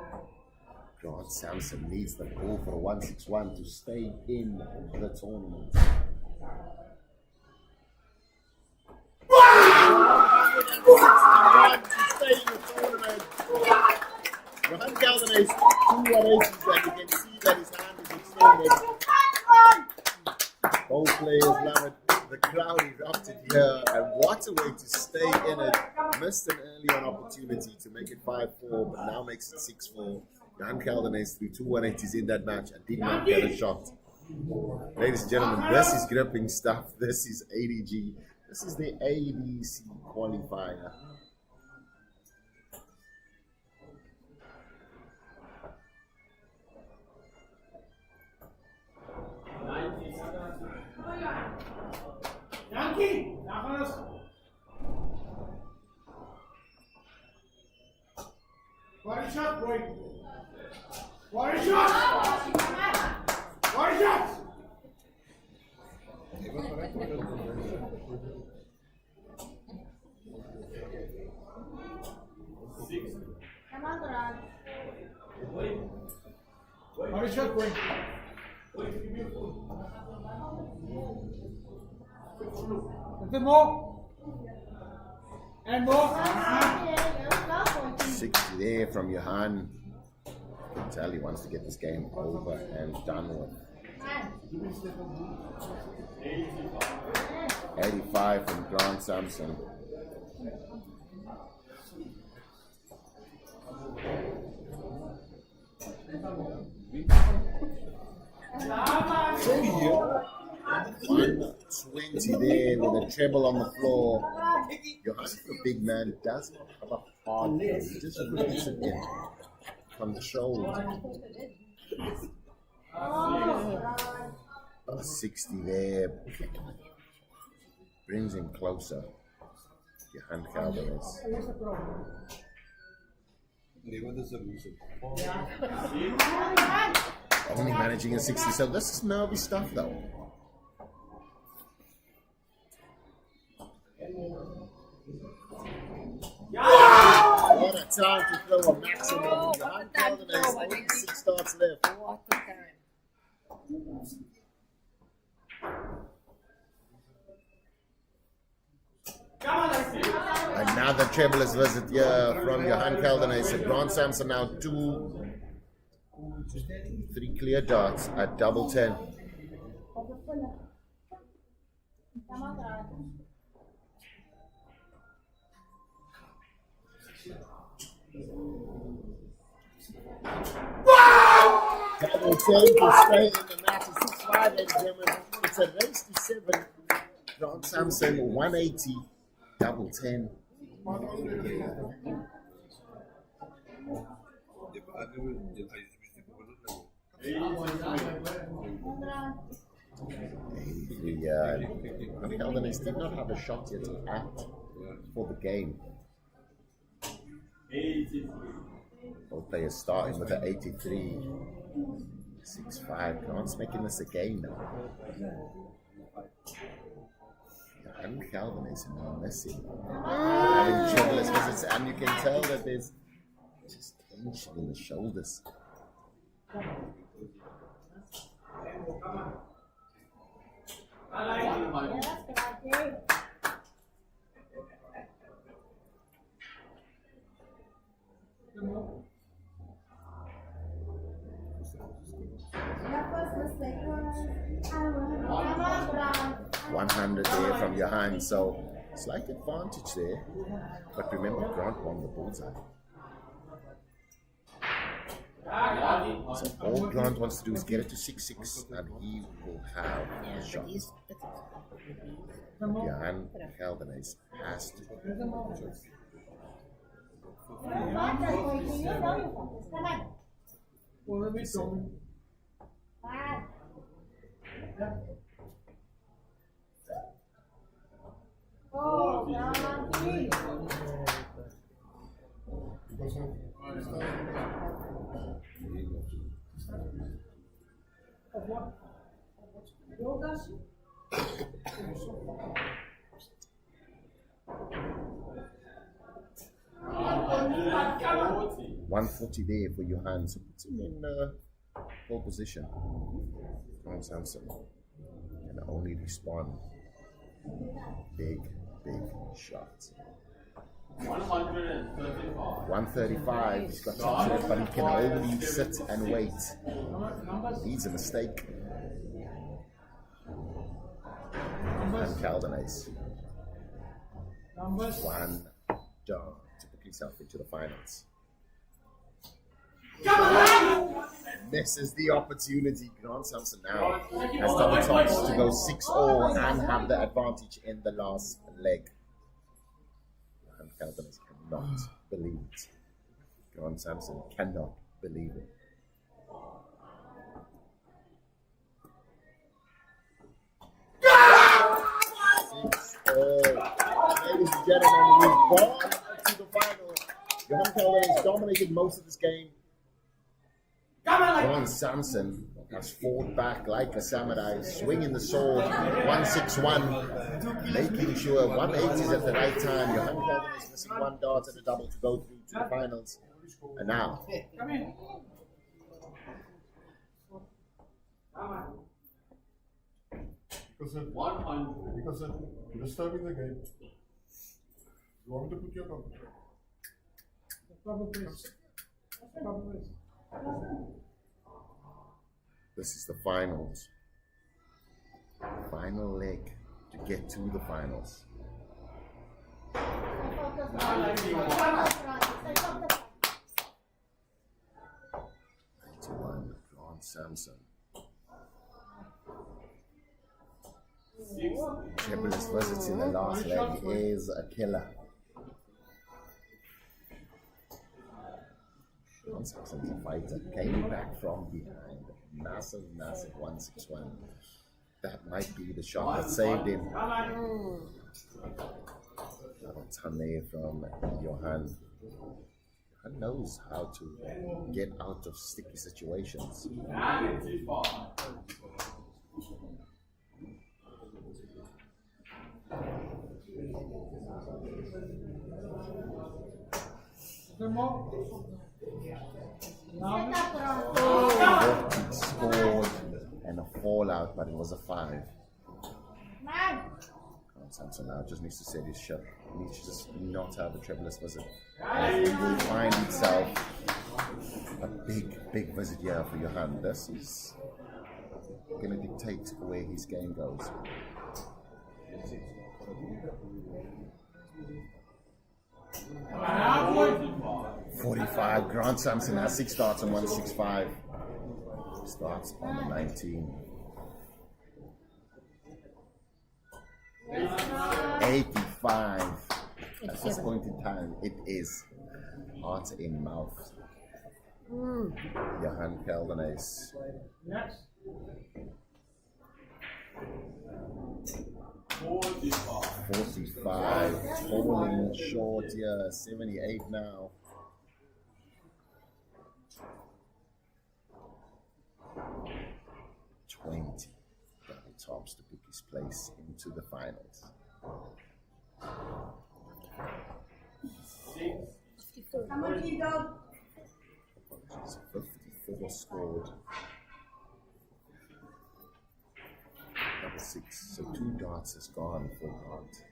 God, Samson needs the goal for 161 to stay in the tournament. Johan Calder is 2 180s and you can see that his hand is extended. Both players love it. The crowd erupted here, and what a way to stay in it. Missed an early on opportunity to make it 5-4, but now makes it 6-4. Johan Calder threw 2 180s in that match and did not get a shot. Ladies and gentlemen, this is gripping stuff. This is ADG. This is the ADC qualifier. Body shot, boy. Body shot. Body shot. Body shot, boy. Nothing more. And more. 60 there from Johan. You can tell he wants to get this game over and done with. 85 from Grant Samson. Here. 120 there with a treble on the floor. Johan, the big man, does not have a hard game. He just puts it in. Controlled. 60 there. Brings him closer. Johan Calder is. Only managing a 60. So this is nervy stuff though. What a time to throw a maximum. Johan Calder has only 6 starts left. Another trebleless visit here from Johan Calder. So Grant Samson now 3 clear darts at double 10. Double 10 to stay in the match. 6-5, ladies and gentlemen. It's a race to 7. Grant Samson 180, double 10. Calder did not have a shot yet at for the game. Both players starting with an 83. 6-5. Grant's making this a game now. And Calder is missing. Having troubleless visits, and you can tell that there's just tension in the shoulders. $100 there from Johan, so slight advantage there. But remember, Grant won the bullseye. So all Grant wants to do is get it to 6-6, and he will have a shot. Johan Calder has to Well, let me show you. $140 there for your hands. So puts him in pole position. Samson can only respond big shots. 135. He's got touch it, but he can only sit and wait. Needs a mistake. And Calder ace. One down to put himself into the finals. And this is the opportunity. Samson now has double tops to go 6-all and have the advantage in the last leg. And Calder cannot believe it. Samson cannot believe it. Ladies and gentlemen, we've gone to the final. Calder has dominated most of this game. Samson has fought back like a samurai, swinging the sword, 161, making sure 180 is at the right time. Calder is missing one dart and a double to go through to the finals. And now, Nicholson, 100. Nicholson, you're disturbing the game. You want me to put your computer? this is the finals. Final leg to get to the finals. 91, Samson. Triplets visits in the last leg is a killer. Samson's a fighter. Came back from behind. Massive 161. That might be the shot that saved him. Another ton there from Johan. Johan knows how to get out of sticky situations. Scored and a fallout, but it was a 5. Samson now just needs to set his ship. He needs to just not have a triplets visit. And he will find himself a big visit here for Johan. This is going to dictate where his game goes. 45. Grant Samson has 6 starts and 165. Starts on the 19. 85. At this point in time, it is heart in mouth. Johan Calder ace. 45. Falling short here. 78 now. 20 double tops to book his place into the finals. 54 scored. Double 6. So 2 darts has gone for Grant.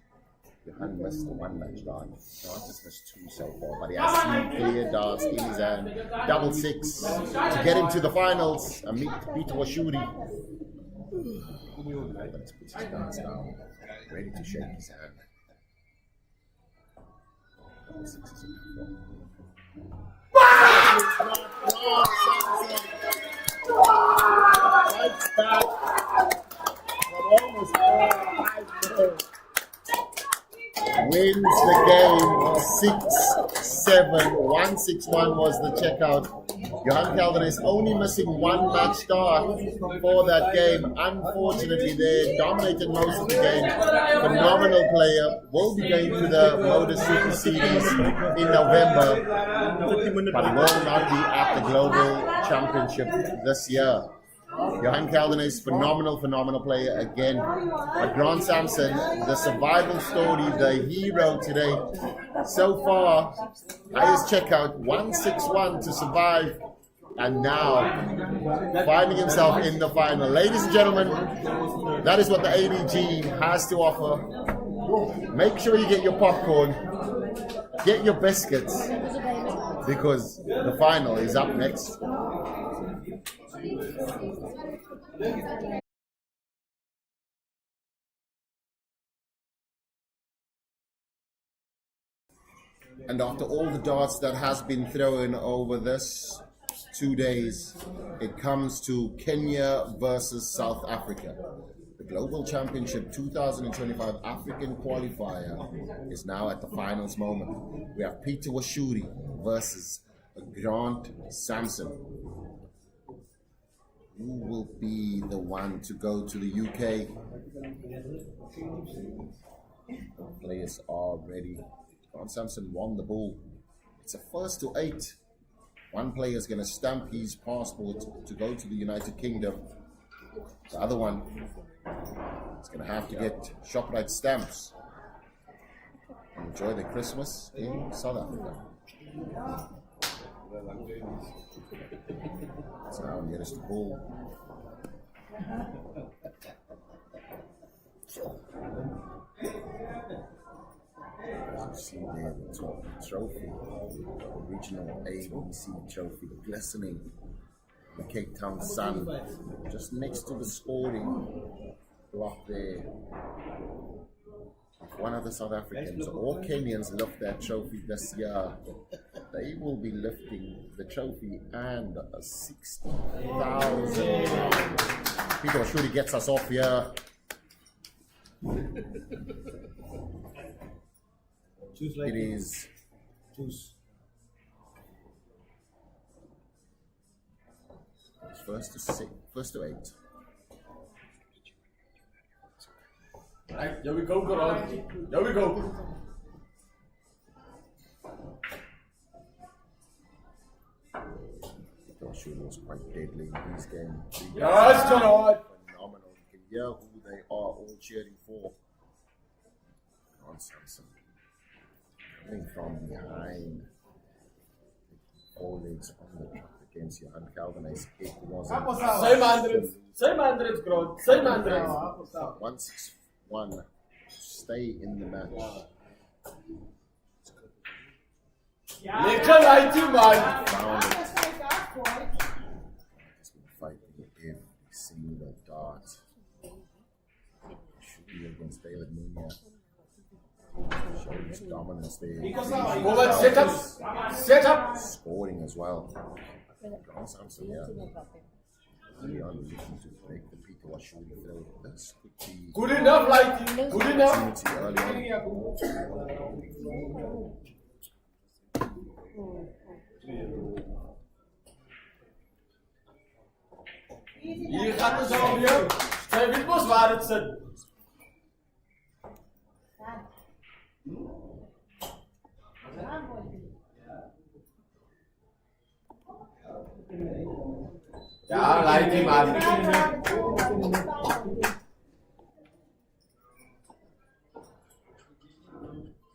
Johan missed the 1 match dart. Grant has missed 2 so far, but he has 3 clear darts in his hand. Double 6 to get him to the finals and beat Washi. Let's put his darts down, ready to shake his hand. Double 6 is a good one. Fights back from almost 4-5. Wins the game 6-7. 161 was the checkout. Johan Calder is only missing one match start for that game. Unfortunately, they dominated most of the game. Phenomenal player. Will be going to the Motor Super Series in November, but will not be at the Global Championship this year. Johan Calder is phenomenal player again. But Grant Samson, the survival story, the hero today. So far, highest checkout, 161 to survive. And now, finding himself in the final. Ladies and gentlemen, that is what the ADG has to offer. Make sure you get your popcorn, get your biscuits, because the final is up next. And after all the darts that has been thrown over this 2 days, it comes to Kenya versus South Africa. The Global Championship 2025 African Qualifier is now at the finals moment. We have Peter Washi versus Grant Samson. Who will be the one to go to the UK? The players are ready. Grant Samson won the ball. It's a first to 8. One player is going to stamp his passport to go to the United Kingdom. The other one is going to have to get ShopRite stamps and enjoy their Christmas in South Africa. So now nearest the ball. See there the top trophy, original ADC trophy, glistening in the Cape Town sun, just next to the scoring block there. If one of the South Africans or Kenyans lift that trophy this year, they will be lifting the trophy and 60,000. Peter Washi gets us off here. It is first to 8. Right, here we go, Gaurav. Here we go. Washi was quite deadly in this game. Yes, Gaurav. Phenomenal. You can hear who they are all cheering for. On Samson. Coming from behind, all legs on the track against Johan Calder. It wasn't. Same 100, Gaurav. Same 100. 161 to stay in the match. Lekker righty, man. Found it. He's been fighting every single dart. Should be against David Munya. Showing his dominance there. Forward, set up. Scoring as well. Grant Samson here. Early on, looking to break the Peter Washi throw. This could be Good enough, Lighty. Good enough. opportunity early on. Hier gaat het zo weer. Zij weet pas waar het zit. Ja, Lighty, man.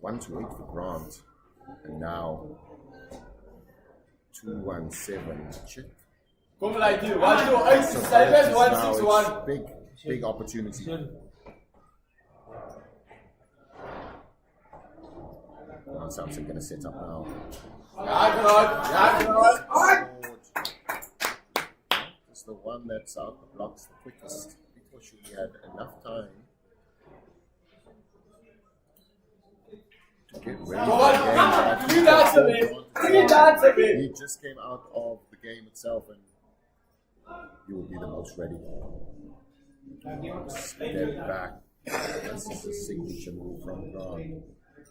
1 to 8 for Grant. And now 217 check. Kom, Lighty. 1 to 8. Zij best 161. Big opportunity. Grant Samson going to set up now. Ja, Gaurav. It's the one that's out the blocks the quickest. Because she had enough time to get ready Come for on, the game. come on. 3 darts away. 3 darts away. He just came out of the game itself and he will be the most ready. Step back. That's just a signature move from Grant.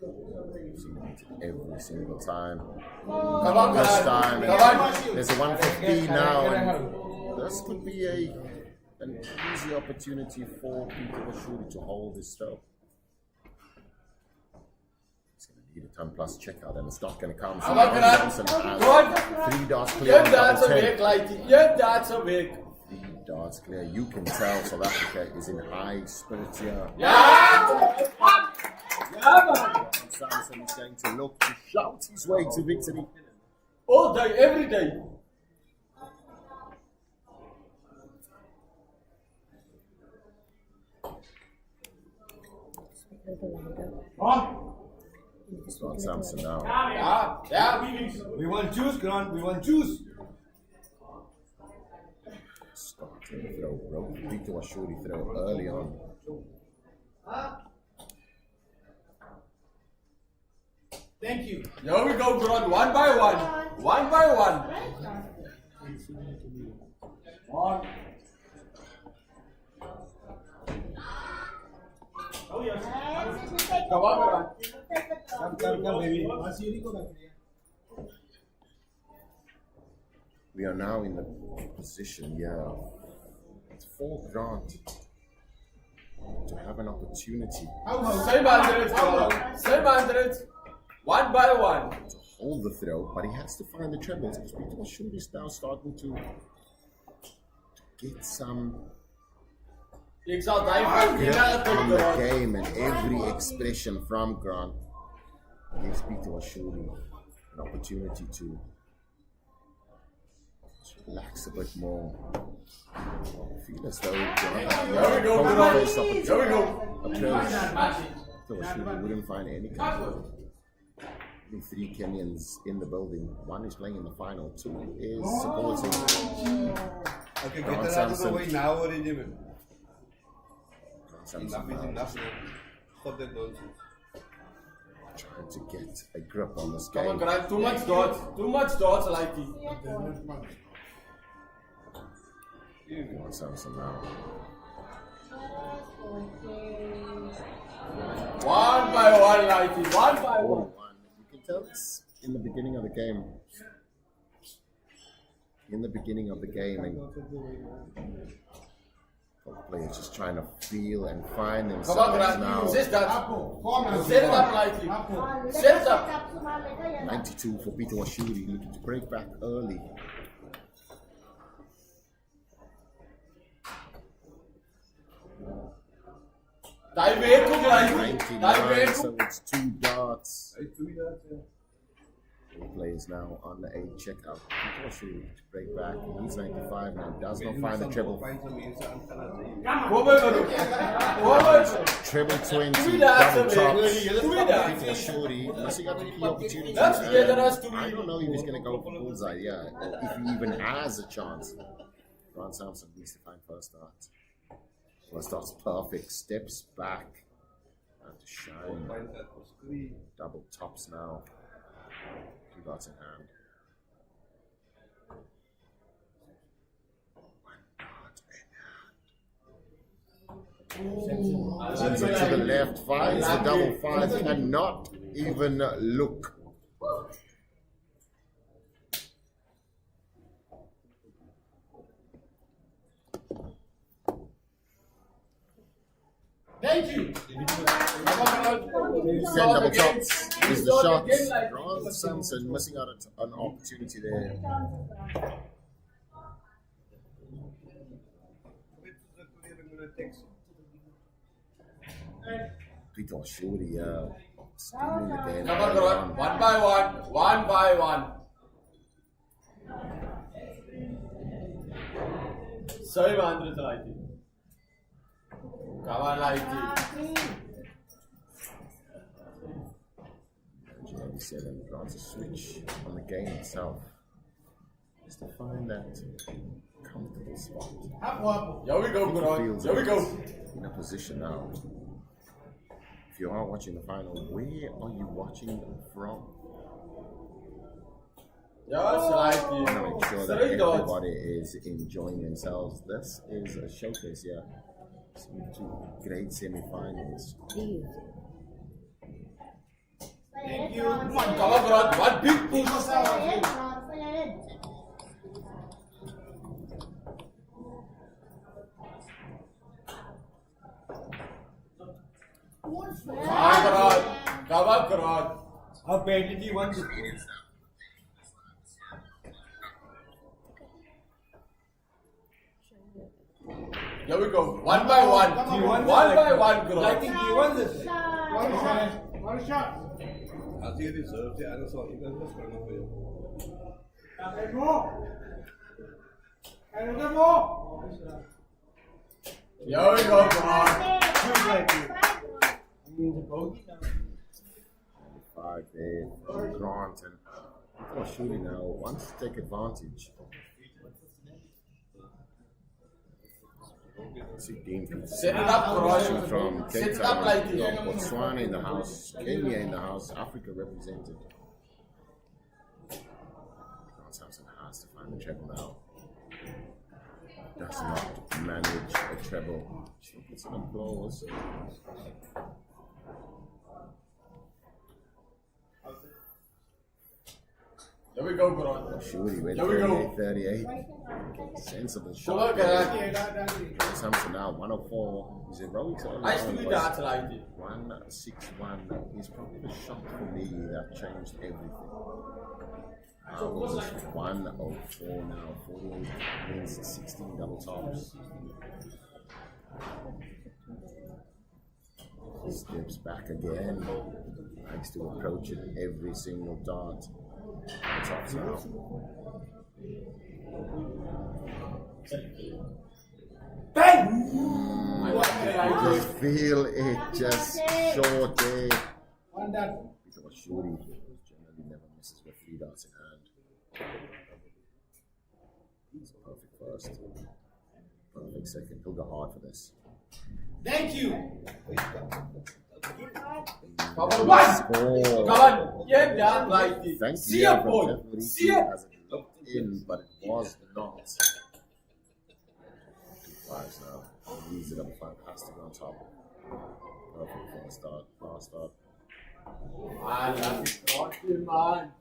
Every single time. Come on, This guys. time, Come on. there's a 115 now, and this could be an easy opportunity for Peter Washi to hold his throw. He's going to need a 10 plus checkout, and it's not going to come. So Samson has 3 darts clear on That's a double 10. week, Lighty. Yeah, that's a week. 3 darts clear. You can tell South Africa is in high spirits here. Yeah! Samson is going to look to shout his way to victory. All day, every day. It's not Samson now. Yeah. We want juice, Grant. We want juice. Starting to throw, broke Peter Washi throw early on. Thank you. Here we go, Grant. One by one. One by one. One. Come on, Grant. Come, baby. We are now in the position, for Grant to have an opportunity Same 100, Grant. Same 100. One by one. to hold the throw, but he has to find the trebles because Peter Washi is now starting to get some Ik zal daar grip on the Grant. game, and every expression from Grant gives Peter Washi an opportunity to relax a bit more. I feel as though Grant Here we go, Grant. Here we go. approach. Peter Washi wouldn't find any control. 3 Kenyans in the building. 1 is playing in the final. 2 is supporting. Okay, Grant get that out of the Samson. way now already, man. Samson Enough is now enough, man. Stop that nonsense. trying to get a grip on this Come on, game. Grant. Too much dots. Too much dots, Lighty. Grant Samson now. One by one, Lighty. One by one. 4-1. You can tell it's in the beginning of the game. In the beginning of the game, and both players just trying to feel and find Come on, themselves Grant. now. Resist that. Set it up, Lighty. Set it up. 92 for Peter Washi, looking to break back early. Daar weer goed, Lighty. Daar 99, weer so goed. it's 2 darts. All players now on a checkout. Peter Washi to break back. He's 95 now. Does not find the treble. Find some mensen aan te laten. Kom maar, Grant. Kom maar. Treble 20, Doe dat, double Samson. tops. Doe dat. Peter Washi missing out on key opportunities. That's the other has to I be. don't know if he's going to go for bullseye, or if he even has a chance. Grant Samson needs to find first dart. First dart's perfect. Steps back. And to shine. Find that for screen. Double tops now. 2 darts in hand. 1 dart in hand. Sends it to the left. Finds the double 5. Cannot even look. Thank you. 10 double tops is the shot. Grant Samson missing out on an opportunity there. Peter Washi stealing the game. Come on, Grant. One by one. One by one. Same 100, Lighty. Come on, Lighty. 87 grants a switch on the game itself. Just to find that comfortable spot. Here we go, Grant. Feels Here we go. in a position now. If you are watching the final, where are you watching from? Yes, I want to make Lighty. sure that 3 dots. everybody is enjoying themselves. This is a showcase here. Some 2 great semi-finals. Thank you. Come on, Grant. One big push. Come on, Grant. How badly do you want it? Here we go. One by one. One by one, Grant. I think he wants it. One shot. I think it deserves it. I don't know. It doesn't for you. And more. And more. Here we go, Grant. 5 there from Grant, and people are shooting now. Wants to take advantage. See Dean Set it up, Grant. from Set Cape it up Town, like this. Botswana in the house, Kenya in the house, Africa represented. Samson has to find the treble now. Does not manage a treble. She puts in applause. Here we go, Grant. Shooty went Here we go. 38. Sensible Come shot. on, Grant. Samson now 104. His heroics are I still do that like it. 161 is probably the shot for me that changed everything. Was 104 now, 48 wins, 16 double tops. Steps back again. Likes to approach it every single dart. Tops out. Bang! You just feel it just short there. Peter was shooting. Generally never misses with 3 darts in hand. It's a perfect first. Perfect second. He'll go hard for this. Thank you. Come Come on, get that like this. Thank See you a for ball. definitely See it. as it looked in, but it was not. 2 5s now. Easy double 5 has to go on top. Perfect first start, last start. Man, that's not good, man.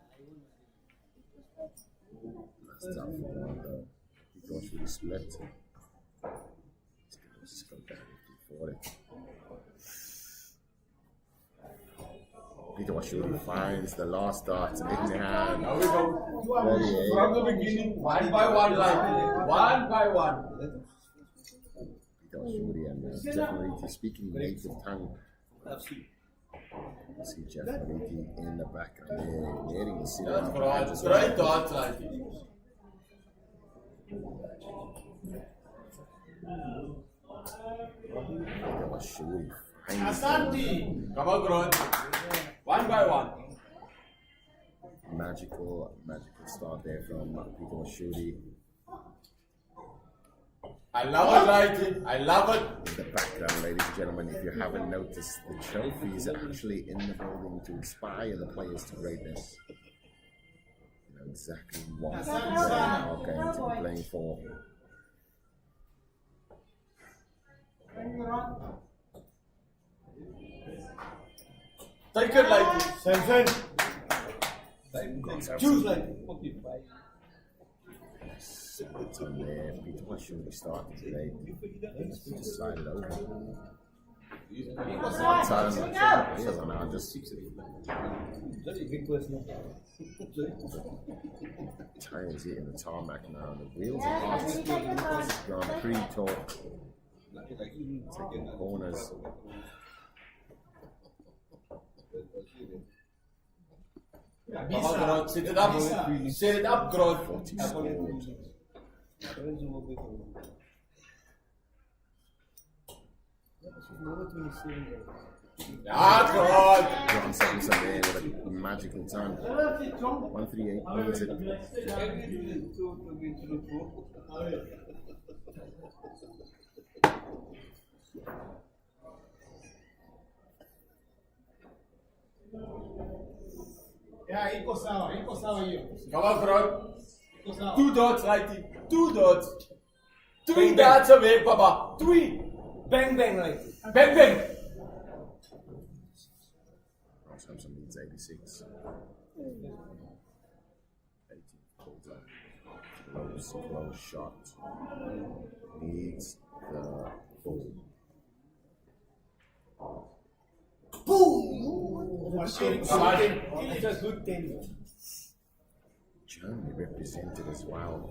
That's tough for one though. He goes really split. Just go down for it. Peter Washuri finds the last dart in hand. Now we go. From the beginning, one by one, like one by one. Peter Washuri and Jeff Mariti speaking native tongue. You see Jeff Mariti in the background there, wearing the city. That's great dart, like it. Peter Washuri Asante. Come on, Grant. One by one. magical start there from Peter Washuri. I love it, like it. I love it. In the background, ladies and gentlemen, if you haven't noticed, the trophies are actually in the building to inspire the players to greatness. You know exactly what they are going to be playing for. Take it like it. Samson. Choose like it. It's on there. Peter Washuri starting today. Just slide it over. Players are now just tires hitting the tarmac now. The wheels are hot. Grand Prix talk. Taking the corners. Come on, Grant. Set it up. Set it up, Grant. 40 scored. Yeah, Grant. John Samson there with a magical time. 138 wins it. Yeah, iko sawa hiyo. Come on, Grant. 2 dots, like it. 2 dots. 3 dots away, Papa. 3. Bang, bang, like it. Bang, bang. Samson leads 87. 76. 18th Calder. Close shot. Needs the ball. Germany represented as well.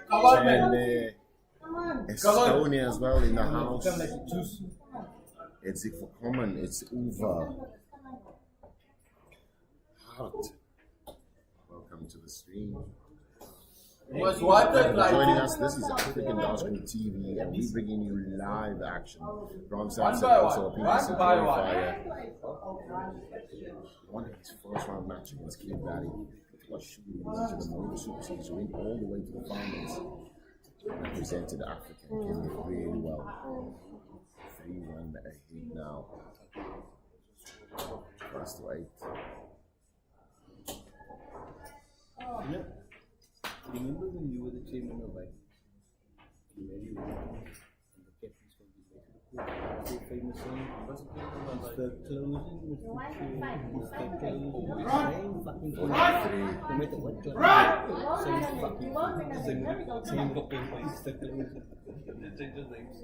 Come on, man. And Estonia as well in the house. It's for common. It's over. Hard. Welcome to the stream. Was what Joining us, this is African Dance Group TV, and we bringing you live action from Samson, also a PBC qualifier. Won his first round match against King Valley. Washi into the Motor Super Series, went all the way to the finals. Represented African Kenya really well. 3-1 ahead now. First to 8. Remember when you were the chairman of IT? You very well. And the captain's going to be so famous song. It's the closing with the same fucking thing. No matter what club. Same fucking thing. Same fucking thing. It's the closing. They change the names.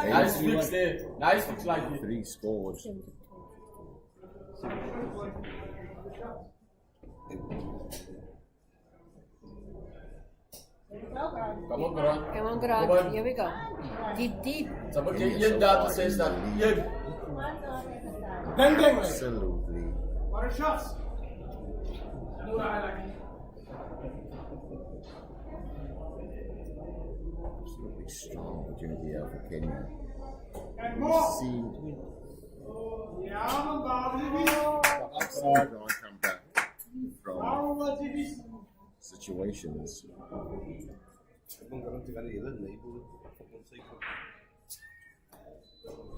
Nice fix there. Nice fix like it. 3 scores. Come on, Grant. Come on, Grant. Here we go. Deep. Someone get in that to say that. Absolutely. What a shot! Absolutely strong opportunity here for Kenya. And We more! see Yeah, Grant come back from situations.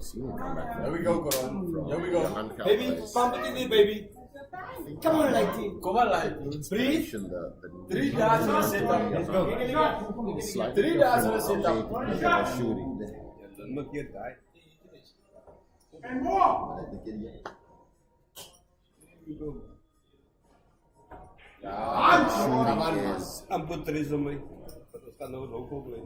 See him come back from Here we go, Grant. Here we go. Baby, pump it in there, baby. Come on, Lighty. Come on, like Breathe. 3 yards in the setup. Let's go. 3 yards in the setup. Shooting. and more! Shooting is Ampun terus om, terus kan no logo boleh.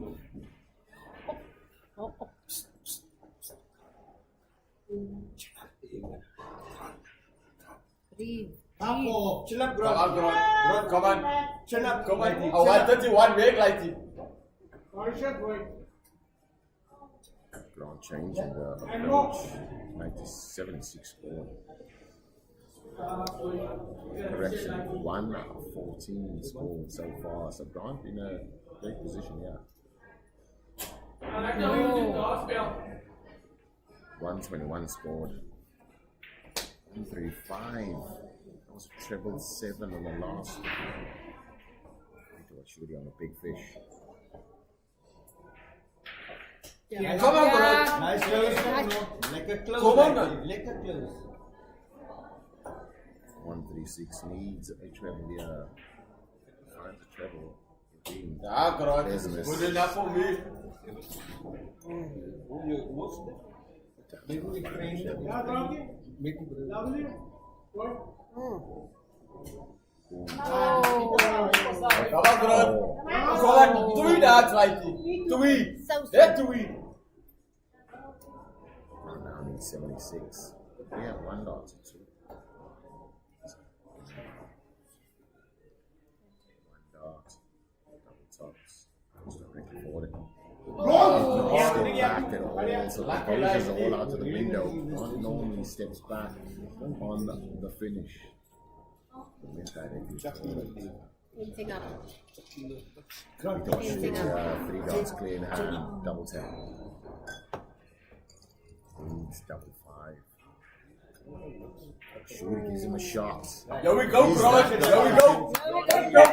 Apo, chill up, bro. Come on, Grant. Come on. Chill up, Come on. 131 make like it. One shot, boy. Grant changing the approach. 76 score. Correction, 1-14 scored so far. So Grant in a great position here. 121 scored. 135. That was treble 7 on the last. Shooting on a big fish. Come on, Grant. Nice close. Like a close. Come on, man. Like a close. 136 needs a treble here. Trying to treble. Yeah, Grant. There's a miss. Good enough for me. Come on, Grant. Come on. 3 yards like it. 3. That's 3. Now needs 76. We have 1 dot to 2. 1 dot. Double tops. Goes directly forward. Step back at all. So the posers are all out to the window. Not normally steps back on the finish. With that, it is three dots clear in hand, double tap. Needs double 5. Shooter gives him a shot. Here we go, Grant. Here we go. Here we go.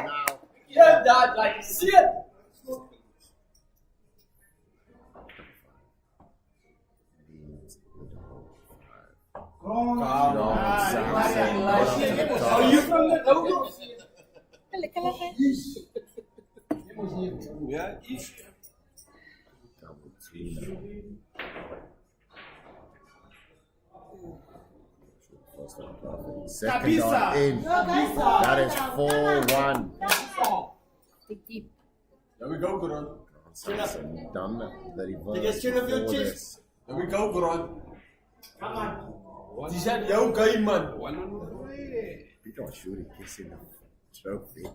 Yeah, that like see it. Are you from the logo? Yeah, Double team. First one perfect. Second one in. That is 4-1. There we go, Gron. Samson done the reverse. Take a chin of your before chest. this. There we go, Gron. Die zijn jouw game, man. Peter was shooting, kissing the trophy.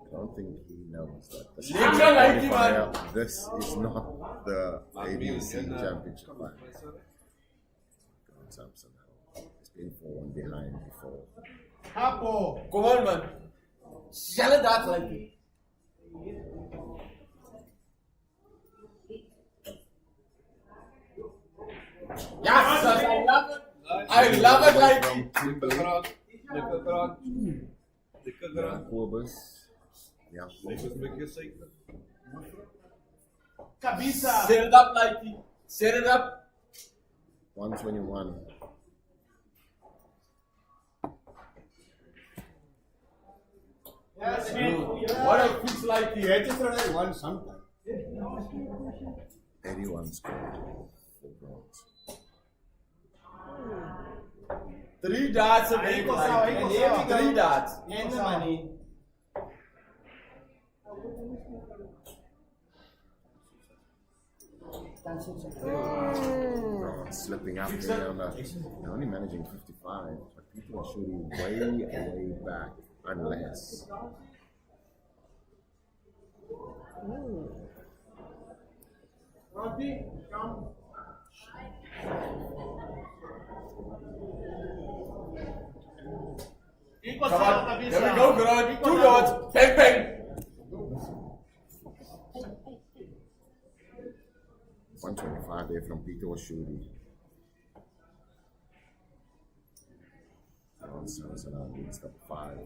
I don't think he knows that this is not the ADC championship final. Samson, it's been 4-1 behind before. Come on, man. Sell it that like it. Yes, I love it. I love it like it. Jacobus. Yeah. Set it up like it. Set it up. 121. Yes, what a fish like it. 81 scored. 4 bronze. 3 darts a week, like 3 darts. And the money. Bronze slipping up there on they're only managing 55, but people are shooting way back unless. Come on, there we go, Gron. 2 dots. Bang, bang. 125 there from Peter was shooting. Samson now against the 5.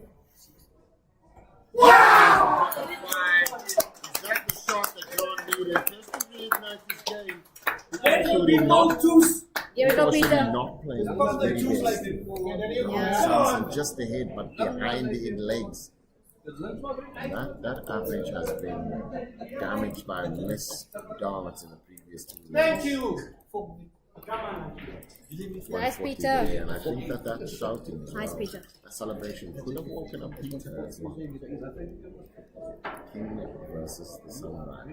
Wow! Is that the shot that John needed just to reignite his game? Let him be no juice. Here we go, Peter. Not playing his very best. Samson just ahead, but behind in legs. That average has been damaged by missed darts in the previous 2 years. Thank you. Nice, Peter. And I think that shouting as Nice, well, Peter. that celebration could have woken up Peter as well. King versus the Samurai.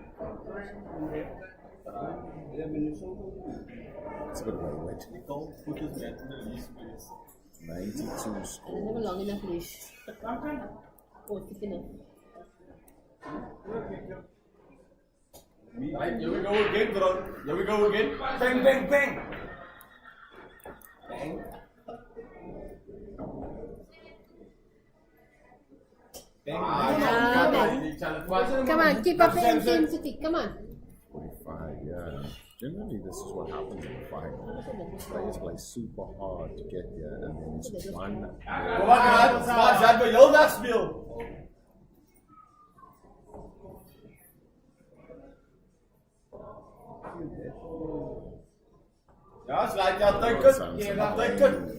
It's a bit of a wet. 92 score. Never long enough leash. Oh, thick enough. Right, here we go again, Gron. Here we go again. Bang, bang, bang. Bang. Bang. Come on, keep up the intensity. Come on. 45, yeah. Generally, this is what happens in the final. Players play super hard to get there, and then it's one. Kom maar, Gron. Smaak, zijn we heel dat speel. Ja, sluit jou teken. Ja, teken.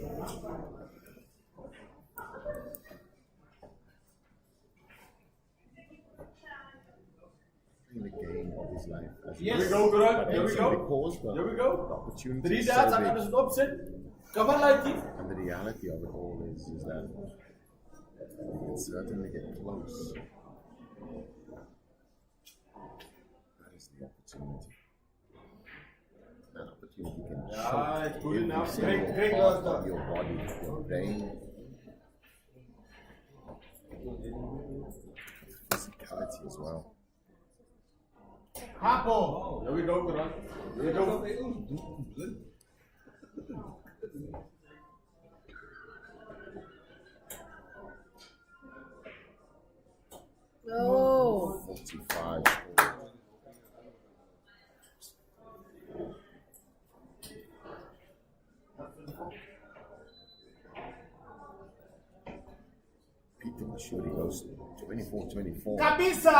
In the game of his life. Here we go, Gron. Here we go. Because Here we the go. opportunity 3 is darts, so en dan big. is het opzet. Come on, like it. And the reality of it all is that you can certainly get close. That is the opportunity. That opportunity can Ja, choke it's good every enough. single Great, part of your body, your brain, physicality as well. Hapo. Here we go, Gron. Here we go. Oh. 45 score. Peter was shooting goes 24-24. Cabeça!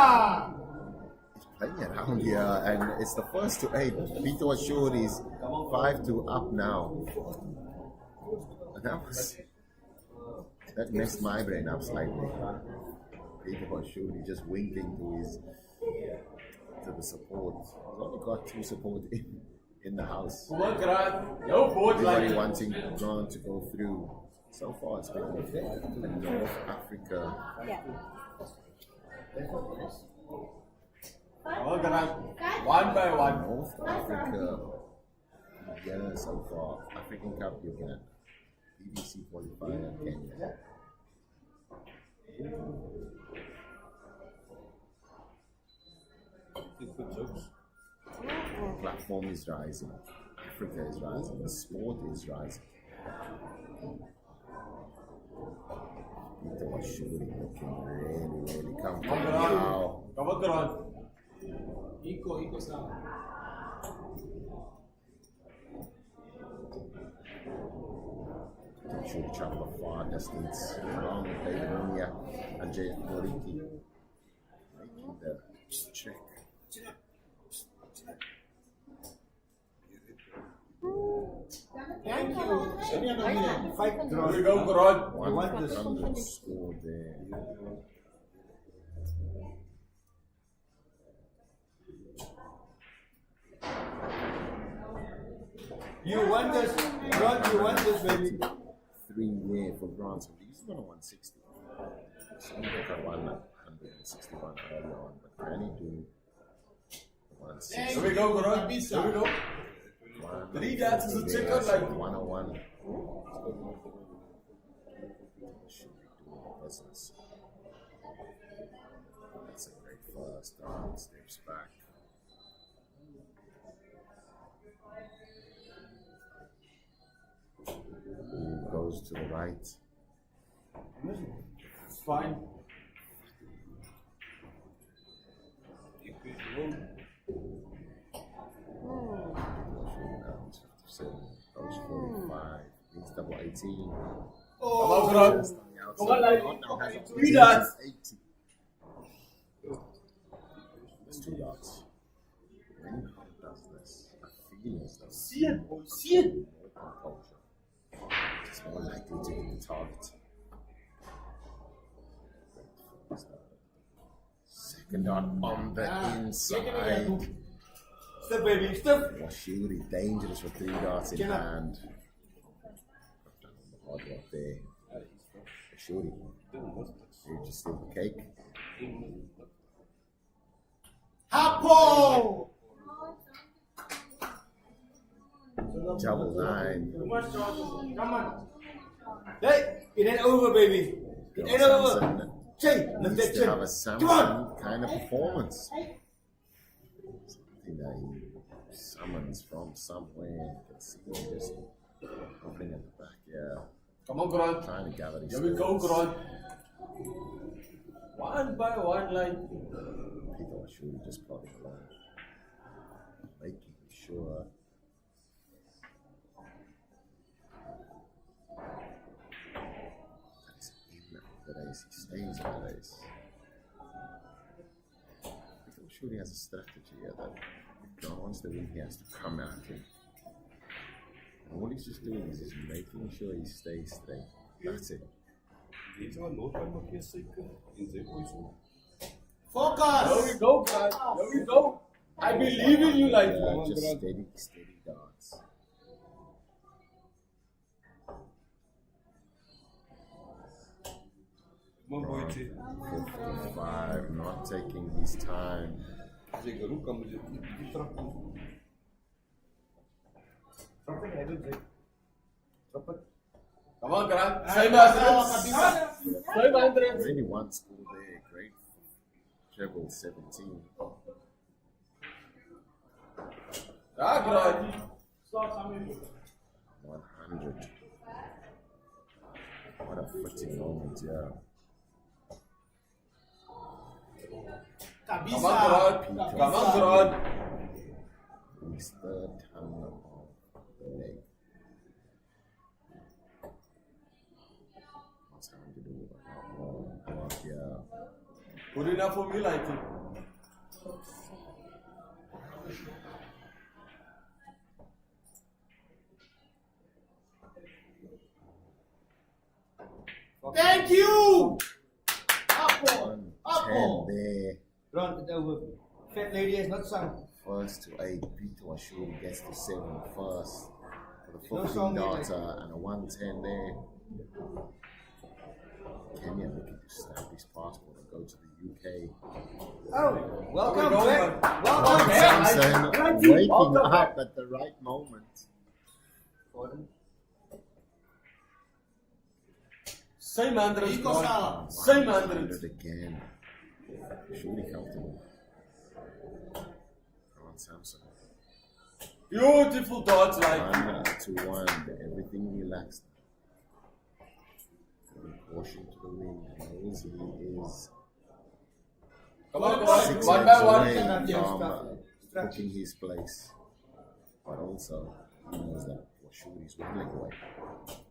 playing around here, and it's the first to 8. Peter was sure he's 5-2 up now. And that messed my brain up slightly. Peter was sure he's just winking to the support. He's only got 2 support in the house. Everybody wanting Grant to go through. So far, it's been North Africa. One by one. North Africa. Yeah, so far. African Cup, Uganda. ADC Qualifier, Kenya. The platform is rising. Africa is rising. The sport is rising. Peter was shooting, looking really comfortable now. Should travel a far distance along with Paymonia and Jay Moriki. Making the check. Thank you. 5 draws. Here we go, Quran. 100 score there. You want this, Rod, you want this, baby. 3 there for bronze. So these are 160. Some got 161 early on, but can he do 160? Here we go, Quran. Here we go. 3 dances a chicken like 101. Should be doing business. That's a great first start. Steps back. Who goes to the right? It's fine. Comes 57, goes 45, means double 18. Come on, Quran. Just on the outside. Come on, like, Now has a 3 dots. 80. It's 2 dots. When he does this, I feel as though See it, boy. See it. more composure. It's more likely to hit the target. Second dot on the inside. Step, baby, step. Washi really dangerous with 3 dots in hand. Hard work there. Shuri. You just steal the cake. Hapo! Double 9. Come on. Hey, it ain't over, baby. It ain't over. Samson Jay, lift needs that to have a chin. Samson Come on. kind of performance. Something that he summons from somewhere. You can see him just opening at the back. Yeah. Come on, Quran. Trying to gather his Here we go, skills. Quran. One by one, like. Peter was surely just plodding along. Making sure. That's in the race. He stays in the race. Peter surely has a strategy here that if John wants to win, he has to come at him. And what he's just doing is he's making sure he stays straight. That's it. Focus. Here we go, Quran. Here we go. I believe in you, like. Yeah, just steady darts. Ron, 55, not taking his time. Come on, Quran. Same as Same as Really one score there, great. Treble 17. Ah, Quran. 100. What a footing moment, yeah. Come on, Quran. Come on, Quran. His third time of the leg. What's having to do with it? Yeah. Good enough for me, like. Thank you! Apple! 10 there. Run it over. Fat lady has not sung. First to 8. Peter Washuri gets to 7 first. For the No 15 song data and a 110 there. Kenya looking to stamp his passport and go to the UK. Oh, welcome Go, back. man. Welcome back. Samson waking up at the right moment. Same 100, bro. Same 100. Again. Surely comfortable. Come on, Samson. Beautiful dots, like. 1-1. Everything relaxed. Caution to the wind. Knows he is Come on, 6 one legs by one. away from booking his place. But also, he knows that Washuri is 1 leg away.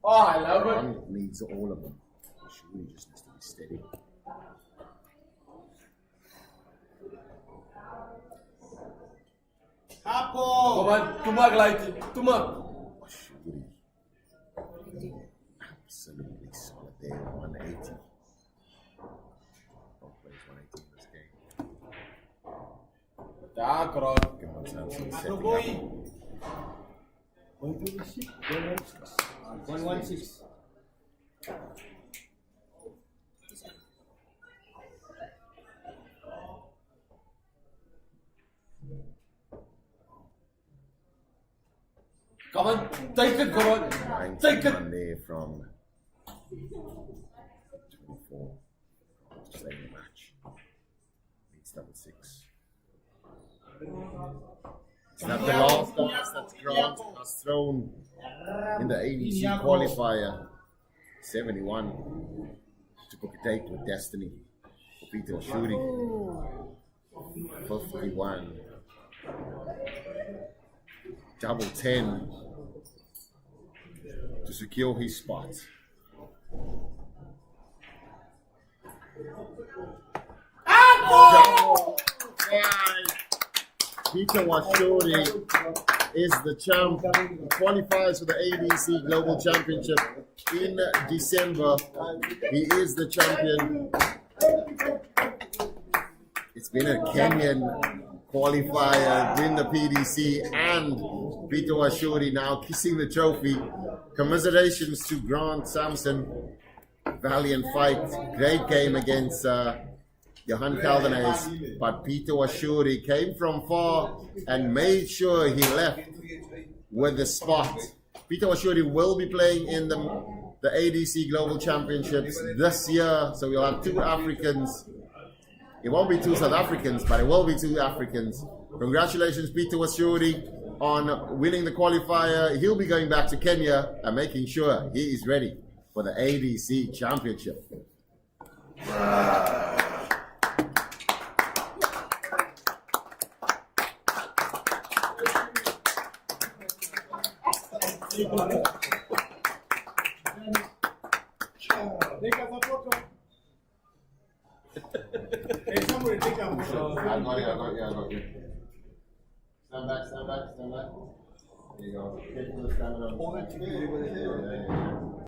Oh, I love it. One needs all of them. Washuri just needs to be steady. Come on, Tumak like it. Tumak. Washuri. Absolutely solid there. 180. Don't play 180 in this game. Yeah, bro. Come on, Samson. Setting up. 116. Come on, take it, come on. Take it. 91 there from 24. Just staying in the match. Needs double 6. It's not the last dance that's Grant has thrown in the ADC qualifier. 71 to book a date with Destiny for Peter Washuri. 51. Double 10 to secure his spot. Double 5. Peter Washuri is the champ. Qualifies for the ADC Global Championship in December. He is the champion. It's been a Kenyan qualifier, win the PDC, and Peter Washuri now kissing the trophy. Commiserations to Grant Samson. Valiant fight. Great game against Johan Calder, but Peter Washuri came from far and made sure he left with the spot. Peter Washuri will be playing in the ADC Global Championships this year, so we'll have 2 Africans. It won't be 2 South Africans, but it will be 2 Africans. Congratulations, Peter Washuri, on winning the qualifier. He'll be going back to Kenya and making sure he is ready for the ADC Championship. Somebody take a photo. I got you. Stand back. There you go. Get to the stamina. Hold it together with it. Yeah.